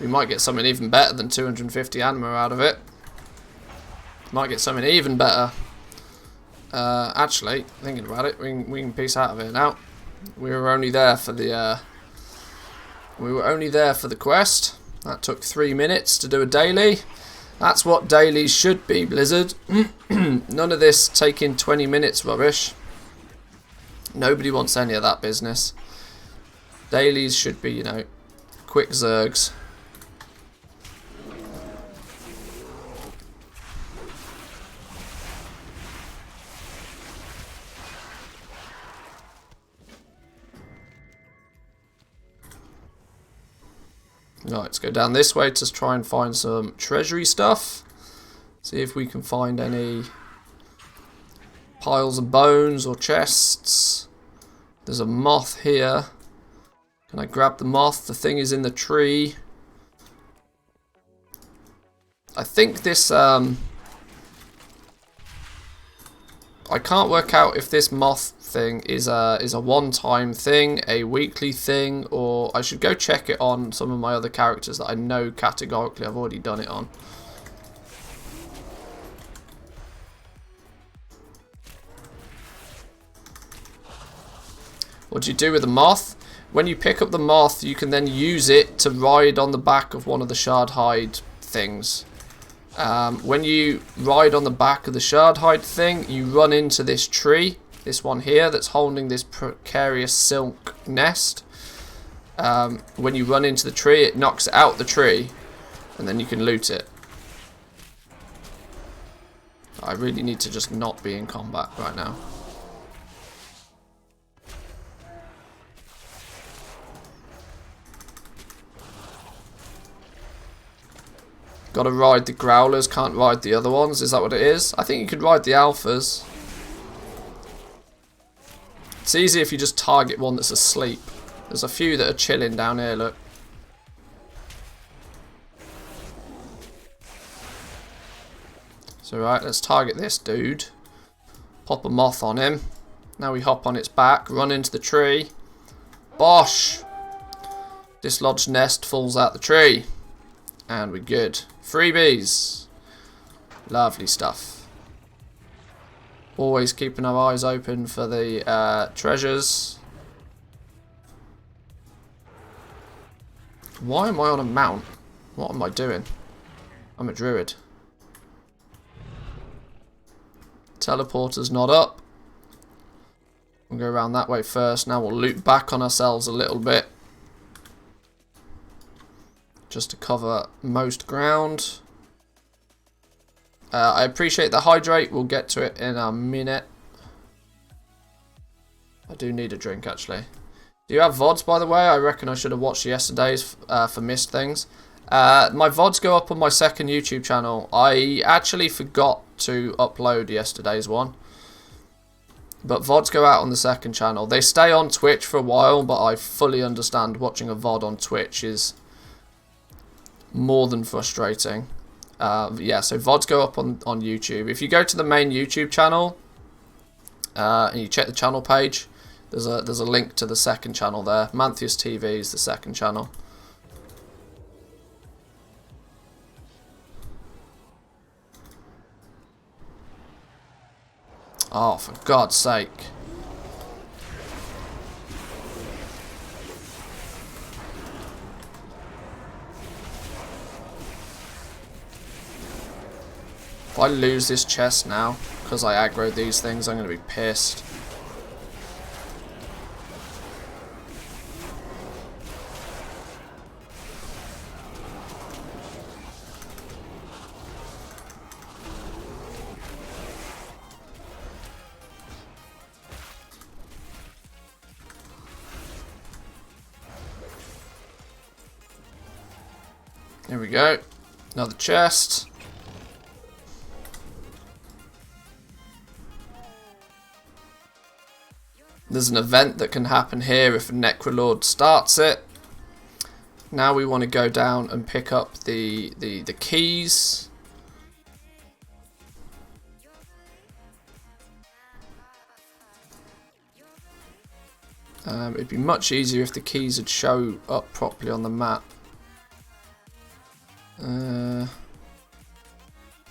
We might get something even better than 250 anima out of it. Might get something even better. Actually, thinking about it, we can piece out of here now. We were only there for the quest. That took 3 minutes to do a daily. That's what dailies should be, Blizzard. None of this taking 20 minutes rubbish. Nobody wants any of that business. Dailies should be, you know, quick zergs. Right, let's go down this way to try and find some treasury stuff. See if we can find any piles of bones or chests. There's a moth here. Can I grab the moth? The thing is in the tree. I think this, I can't work out if this moth thing is a one-time thing, a weekly thing, or I should go check it on some of my other characters that I know categorically I've already done it on. What do you do with the moth? When you pick up the moth, you can then use it to ride on the back of one of the shard hide things. When you ride on the back of the shard hide thing, you run into this tree. This one here that's holding this precarious silk nest. When you run into the tree, it knocks it out the tree, and then you can loot it. I really need to just not be in combat right now. Gotta ride the growlers, can't ride the other ones. Is that what it is? I think you could ride the alphas. It's easy if you just target one that's asleep. There's a few that are chilling down here, look. So right, let's target this dude. Pop a moth on him. Now we hop on its back, run into the tree. Bosh! Dislodged nest falls out the tree. And we're good. Freebies. Lovely stuff. Always keeping our eyes open for the treasures. Why am I on a mount? What am I doing? I'm a druid. Teleporter's not up. We'll go around that way first. Now we'll loop back on ourselves a little bit. Just to cover most ground. I appreciate the hydrate. We'll get to it in a minute. I do need a drink, actually. Do you have VODs, by the way? I reckon I should have watched yesterday's for missed things. My VODs go up on my second YouTube channel. I actually forgot to upload yesterday's one. But VODs go out on the second channel. They stay on Twitch for a while, but I fully understand watching a VOD on Twitch is more than frustrating. Yeah, so VODs go up on YouTube. If you go to the main YouTube channel and you check the channel page, there's a link to the second channel there. Manthius TV is the second channel. Oh, for God's sake. If I lose this chest now, because I aggroed these things, I'm going to be pissed. There we go. Another chest. There's an event that can happen here if a Necrolord starts it. Now we want to go down and pick up the keys. It'd be much easier if the keys would show up properly on the map.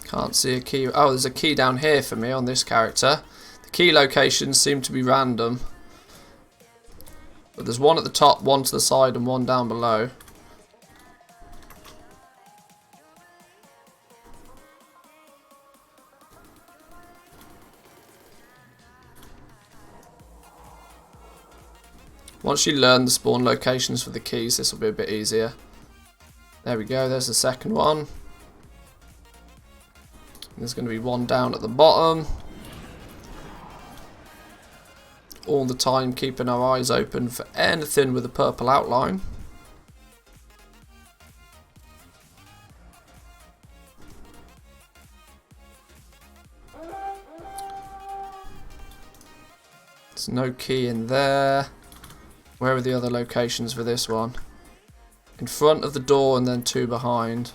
Can't see a key. Oh, there's a key down here for me on this character. The key locations seem to be random. But there's one at the top, one to the side, and one down below. Once you learn the spawn locations for the keys, this will be a bit easier. There we go, there's the second one. There's going to be one down at the bottom. All the time keeping our eyes open for anything with a purple outline. There's no key in there. Where are the other locations for this one? In front of the door and then two behind.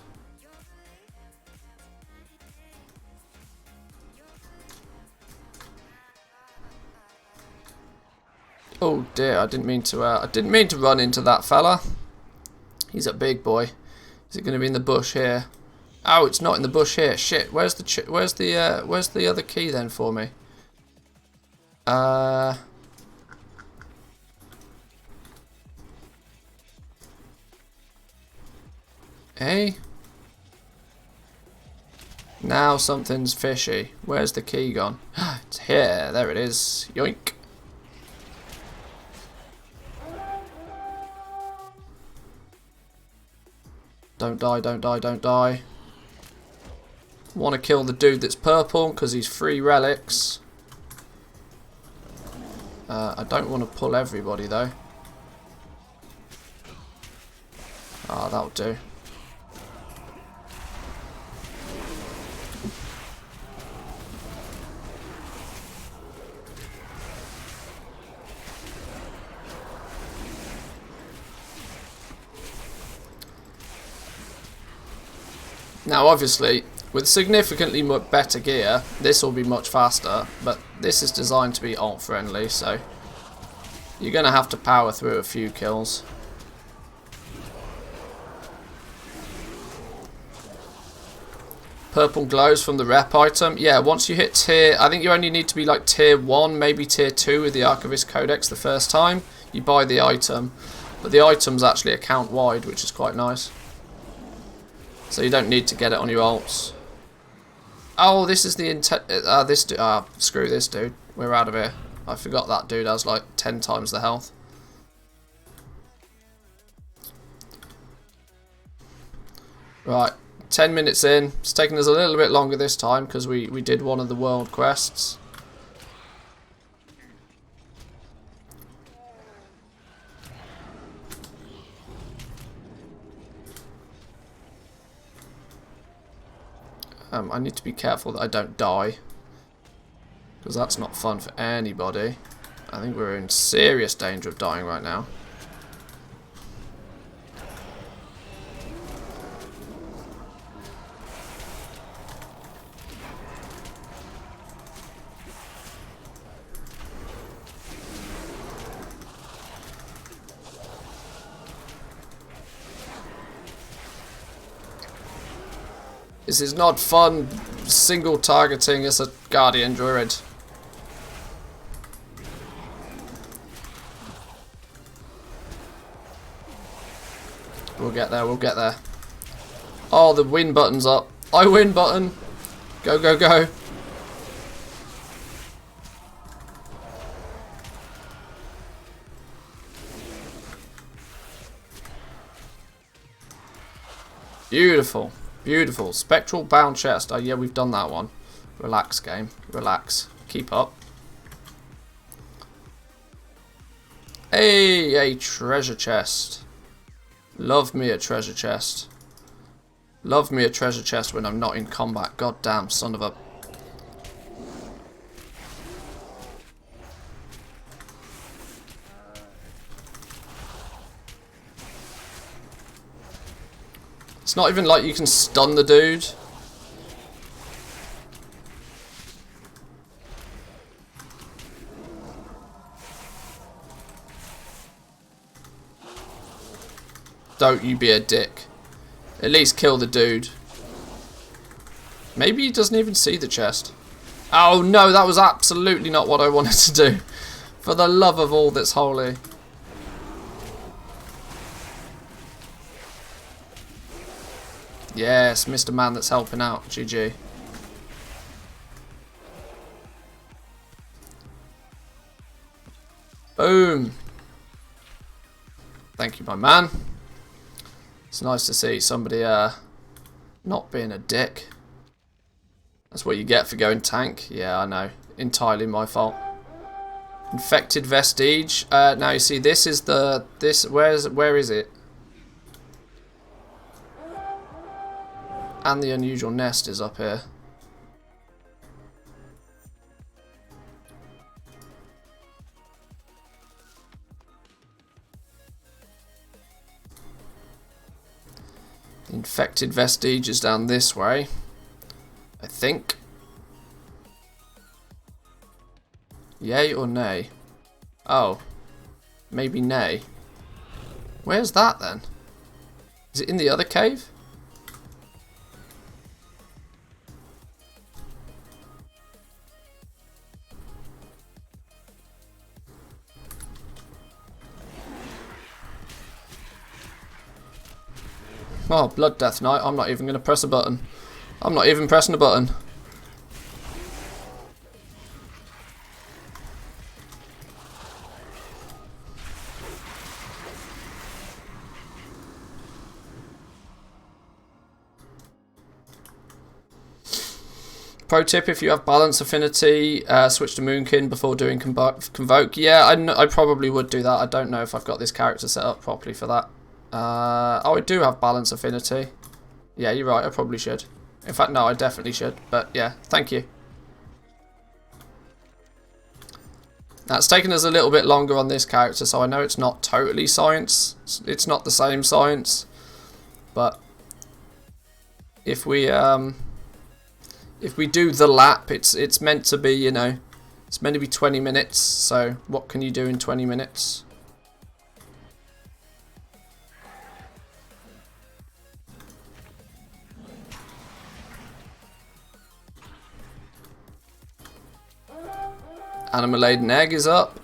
Oh dear, I didn't mean to run into that fella. He's a big boy. Is it going to be in the bush here? Oh, it's not in the bush here. Shit. Where's the other key then for me? Hey. Now something's fishy. Where's the key gone? It's here. There it is. Yoink. Don't die, don't die, don't die. Want to kill the dude that's purple because he's 3 relics. I don't want to pull everybody though. Ah, that'll do. Now obviously, with significantly better gear, this will be much faster, but this is designed to be alt friendly, so you're going to have to power through a few kills. Purple glows from the rep item. Yeah, once you hit tier, I think you only need to be like tier 1, maybe tier 2 with the Archivist Codex the first time you buy the item. But the item's actually account wide, which is quite nice. So you don't need to get it on your alts. Oh, this is the screw this dude. We're out of here. I forgot that dude has like 10 times the health. Right. 10 minutes in. It's taken us a little bit longer this time because we did one of the world quests. I need to be careful that I don't die, because that's not fun for anybody. I think we're in serious danger of dying right now. This is not fun single targeting as a Guardian Druid. We'll get there, we'll get there. Oh, the win button's up. I win button. Go, go, go. Beautiful. Beautiful. Spectral bound chest. Oh yeah, we've done that one. Relax, game. Relax. Keep up. Hey, a treasure chest. Love me a treasure chest. Love me a treasure chest when I'm not in combat. Goddamn son of a... It's not even like you can stun the dude. Don't you be a dick. At least kill the dude. Maybe he doesn't even see the chest. Oh no, that was absolutely not what I wanted to do. For the love of all that's holy. Yes, Mr. Man that's helping out. GG. Boom. Thank you, my man. It's nice to see somebody not being a dick. That's what you get for going tank. Yeah, I know. Entirely my fault. Infected vestige. Now you see, this is the where is it? And the unusual nest is up here. The infected vestige is down this way, I think. Yay or nay? Oh, maybe nay. Where's that then? Is it in the other cave? Oh, Blood Death Knight. I'm not even going to press a button. I'm not even pressing a button. Pro tip, if you have balance affinity, switch to Moonkin before doing Convoke. Yeah, I probably would do that. I don't know if I've got this character set up properly for that. Oh, I do have balance affinity. Yeah, you're right, I probably should. In fact, no, I definitely should. But yeah, thank you. Now, it's taken us a little bit longer on this character, so I know it's not totally science. It's not the same science. But if we do the lap, it's meant to be, you know, it's meant to be 20 minutes. So what can you do in 20 minutes? Animal laden egg is up.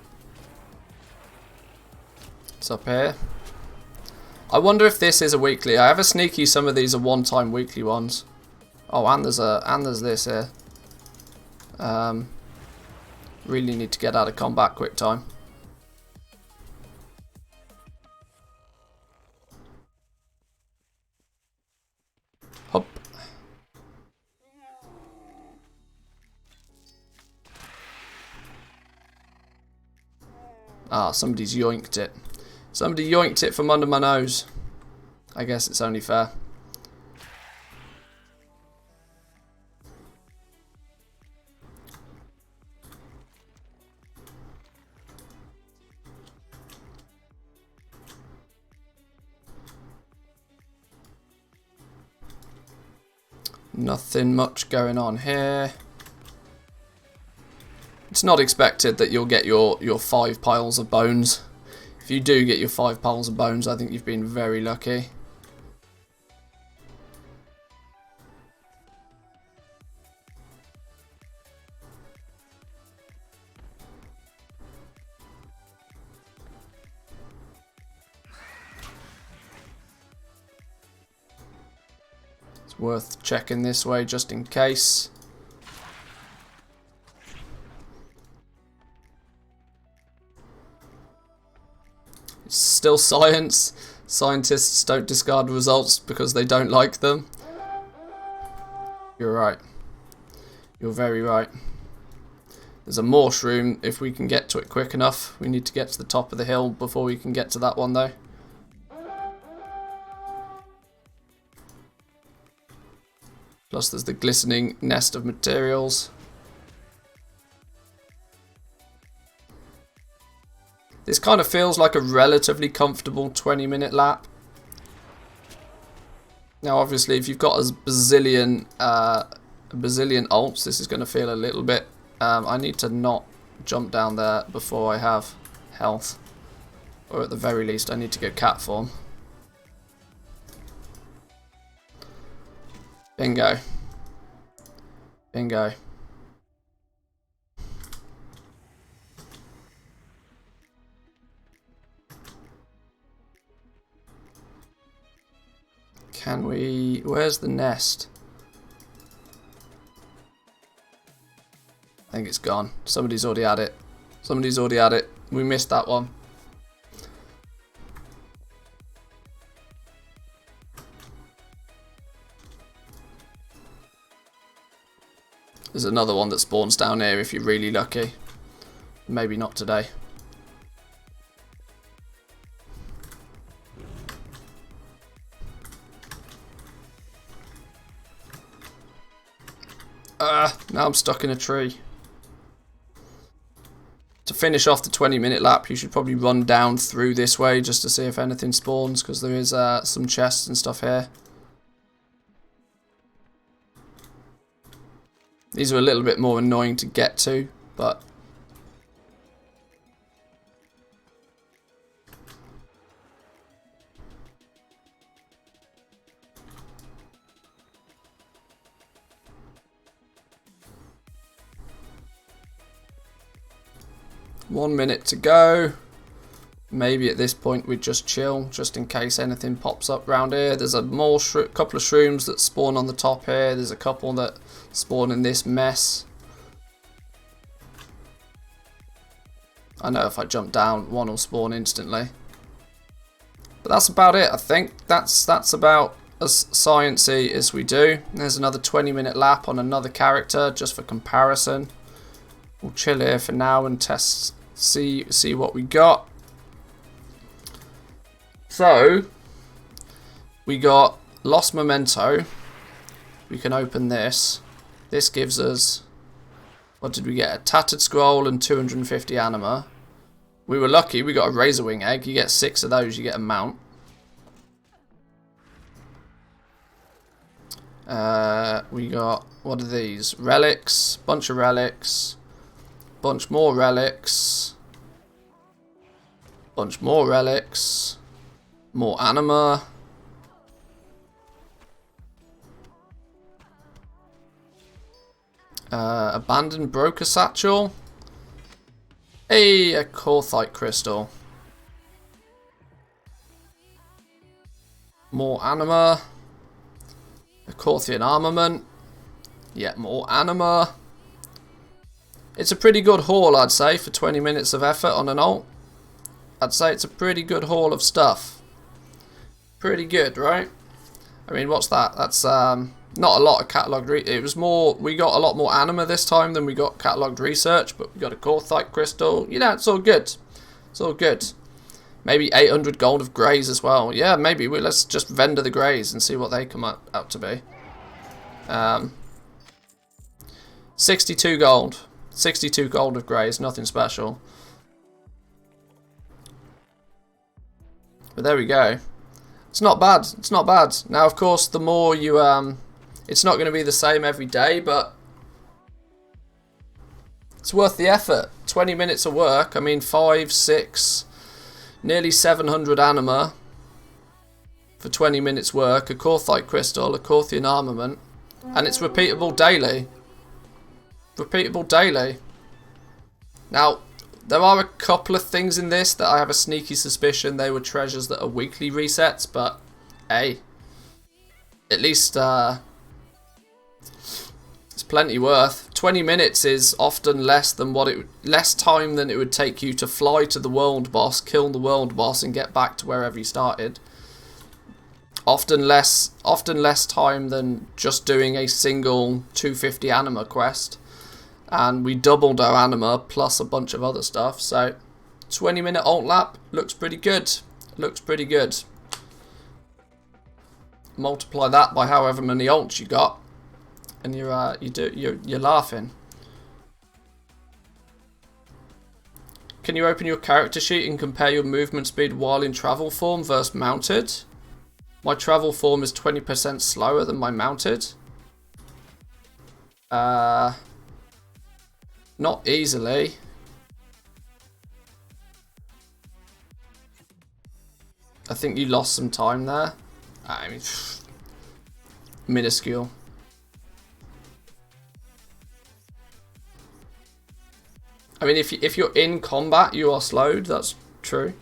It's up here. I wonder if this is a weekly. I have a sneaky some of these are one-time weekly ones. Oh, and there's this here. Really need to get out of combat quick time. Hop. Ah, somebody's yoinked it. Somebody yoinked it from under my nose. I guess it's only fair. Nothing much going on here. It's not expected that you'll get your 5 piles of bones. If you do get your 5 piles of bones, I think you've been very lucky. It's worth checking this way just in case. It's still science. Scientists don't discard results because they don't like them. You're right. You're very right. There's a morse room if we can get to it quick enough. We need to get to the top of the hill before we can get to that one though. Plus there's the glistening nest of materials. This kind of feels like a relatively comfortable 20-minute lap. Now obviously if you've got a bazillion ults, this is going to feel a little bit... I need to not jump down there before I have health. Or at the very least I need to go cat form. Bingo. Bingo. Can we... Where's the nest? I think it's gone. Somebody's already had it. Somebody's already had it. We missed that one. There's another one that spawns down here if you're really lucky. Maybe not today. Now I'm stuck in a tree. To finish off the 20-minute lap, you should probably run down through this way just to see if anything spawns, because there is some chests and stuff here. These are a little bit more annoying to get to, but... One minute to go. Maybe at this point we'd just chill, just in case anything pops up around here. There's a couple of shrooms that spawn on the top here. There's a couple that spawn in this mess. I know if I jump down, one will spawn instantly. But that's about it, I think. That's about as sciencey as we do. There's another 20-minute lap on another character, just for comparison. We'll chill here for now and test, see what we got. So, we got Lost Memento. We can open this. This gives us, what did we get? A Tattered Scroll and 250 anima. We were lucky, we got a Razor Wing egg. You get 6 of those, you get a mount. We got, what are these? Relics, bunch of relics. Bunch more relics. Bunch more relics. More anima. Abandoned broker satchel. Hey, a Korthite crystal. More anima. A Korthian armament. Yet more anima. It's a pretty good haul, I'd say, for 20 minutes of effort on an ult. I'd say it's a pretty good haul of stuff. Pretty good, right? I mean, what's that? That's not a lot of catalogued. It was more. We got a lot more anima this time than we got catalogued research, but we got a Korthite crystal. You know, it's all good. It's all good. Maybe 800 gold of greys as well. Yeah, maybe. Let's just vendor the greys and see what they come out to be. 62 gold. 62 gold of greys. Nothing special. But there we go. It's not bad. It's not bad. Now, of course, the more you... it's not going to be the same every day, but... it's worth the effort. 20 minutes of work. I mean, 5, 6... nearly 700 anima for 20 minutes work, a Korthite crystal, a Korthian armament, and it's repeatable daily. Repeatable daily. Now, there are a couple of things in this that I have a sneaky suspicion they were treasures that are weekly resets, but hey, at least it's plenty worth. 20 minutes is often less than less time than it would take you to fly to the world boss, kill the world boss, and get back to wherever you started. Often less time than just doing a single 250 anima quest. And we doubled our anima plus a bunch of other stuff. So 20-minute ult lap looks pretty good. Looks pretty good. Multiply that by however many ults you got, and you're laughing. Can you open your character sheet and compare your movement speed while in travel form versus mounted? My travel form is 20% slower than my mounted. Not easily. I think you lost some time there. I mean, minuscule. I mean, if you're in combat, you are slowed. That's true.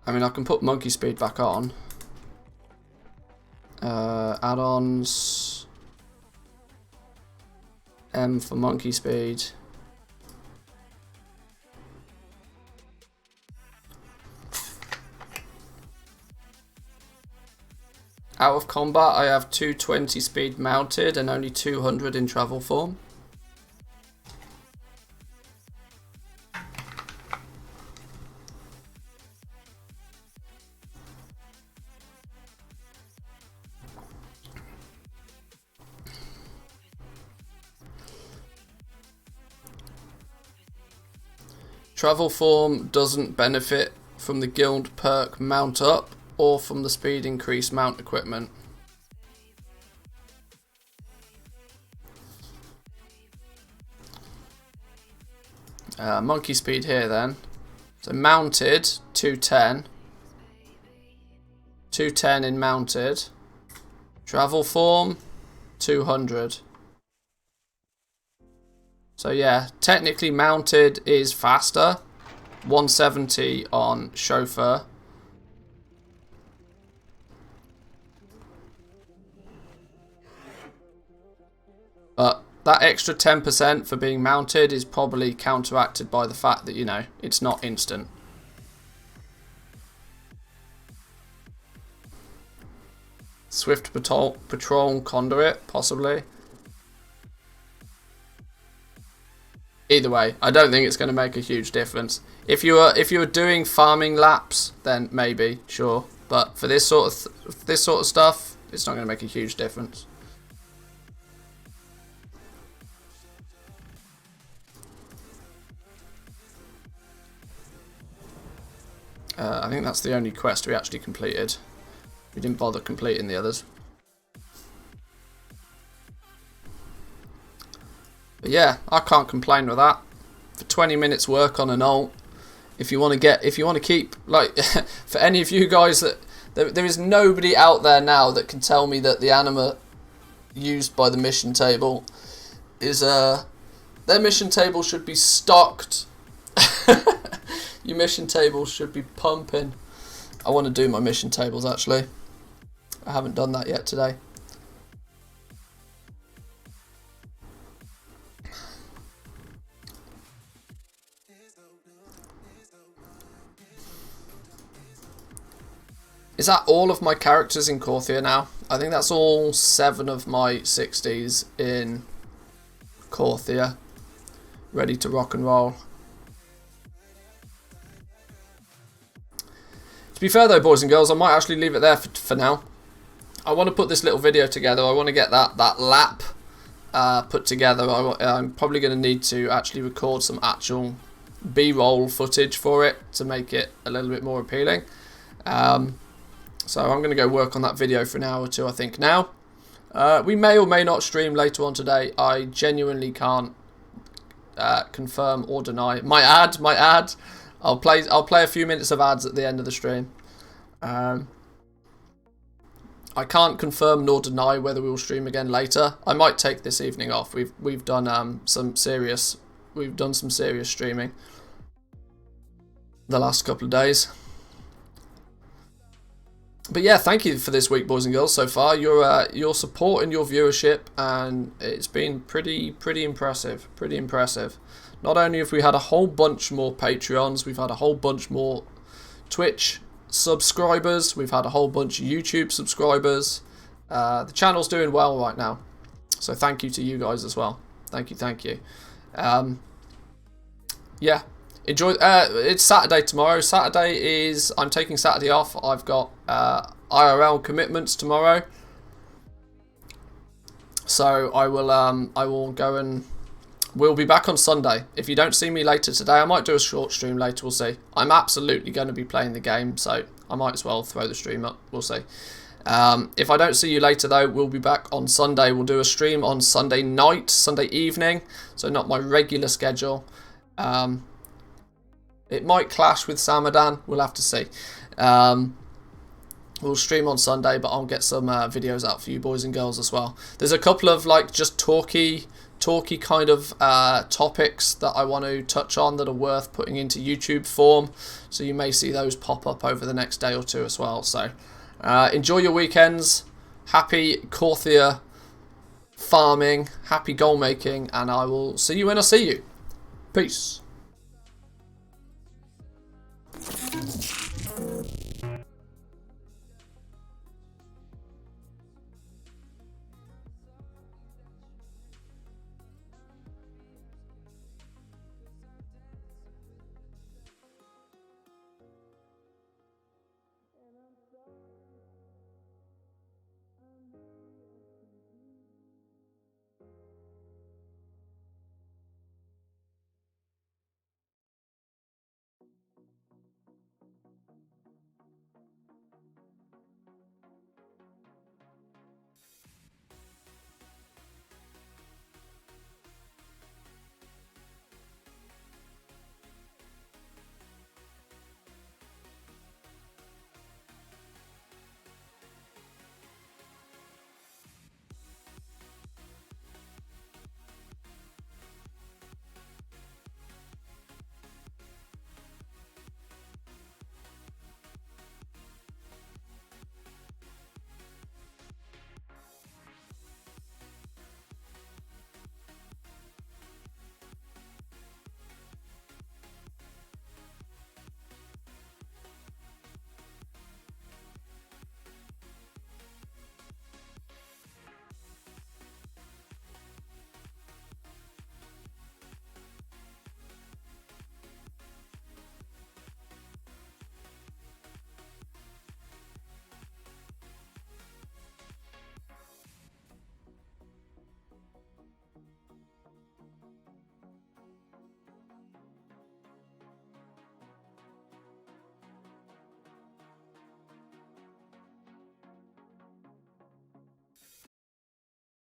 I mean, I can put monkey speed back on. Add-ons. M for monkey speed. Out of combat, I have 220 speed mounted and only 200 in travel form. Travel form doesn't benefit from the guild perk mount up or from the speed increase mount equipment. Monkey speed here then. So mounted 210. 210 in mounted. Travel form 200. So yeah, technically mounted is faster. 170 on chauffeur. But that extra 10% for being mounted is probably counteracted by the fact that, you know, it's not instant. Swift patrol conduit, possibly. Either way, I don't think it's going to make a huge difference. If you were doing farming laps, then maybe, sure. But for this sort of stuff, it's not going to make a huge difference. I think that's the only quest we actually completed. We didn't bother completing the others. But yeah, I can't complain with that. For 20 minutes work on an ult, if you want to keep, like, for any of you guys There is nobody out there now that can tell me that the anima used by the mission table is their mission table should be stocked. Your mission table should be pumping. I want to do my mission tables actually. I haven't done that yet today. Is that all of my characters in Korthia now? I think that's all 7 of my 60s in Korthia. Ready to rock and roll. To be fair though, boys and girls, I might actually leave it there for now. I want to put this little video together. I want to get that lap put together. I'm probably going to need to actually record some actual B-roll footage for it to make it a little bit more appealing. So I'm going to go work on that video for an hour or two, I think, now. We may or may not stream later on today. I genuinely can't confirm or deny. Might add. I'll play a few minutes of ads at the end of the stream. I can't confirm nor deny whether we will stream again later. I might take this evening off. We've done some serious streaming the last couple of days. But yeah, thank you for this week, boys and girls. So far, your support and your viewership, and it's been pretty impressive. Pretty impressive. Not only have we had a whole bunch more Patreons, we've had a whole bunch more Twitch subscribers, we've had a whole bunch of YouTube subscribers. The channel's doing well right now, so thank you to you guys as well. Thank you. Yeah. Enjoy. It's Saturday tomorrow. I'm taking Saturday off. I've got IRL commitments tomorrow, so I will go and we'll be back on Sunday. If you don't see me later today, I might do a short stream later. We'll see. I'm absolutely going to be playing the game, so I might as well throw the stream up. We'll see. If I don't see you later though, we'll be back on Sunday. We'll do a stream on Sunday night, Sunday evening, so not my regular schedule. It might clash with Samadan. We'll have to see. We'll stream on Sunday, but I'll get some videos out for you boys and girls as well. There's a couple of like just talky kind of topics that I want to touch on that are worth putting into YouTube form. So you may see those pop up over the next day or two as well. So enjoy your weekends. Happy Korthia farming. Happy goal making. And I will see you when I see you. Peace.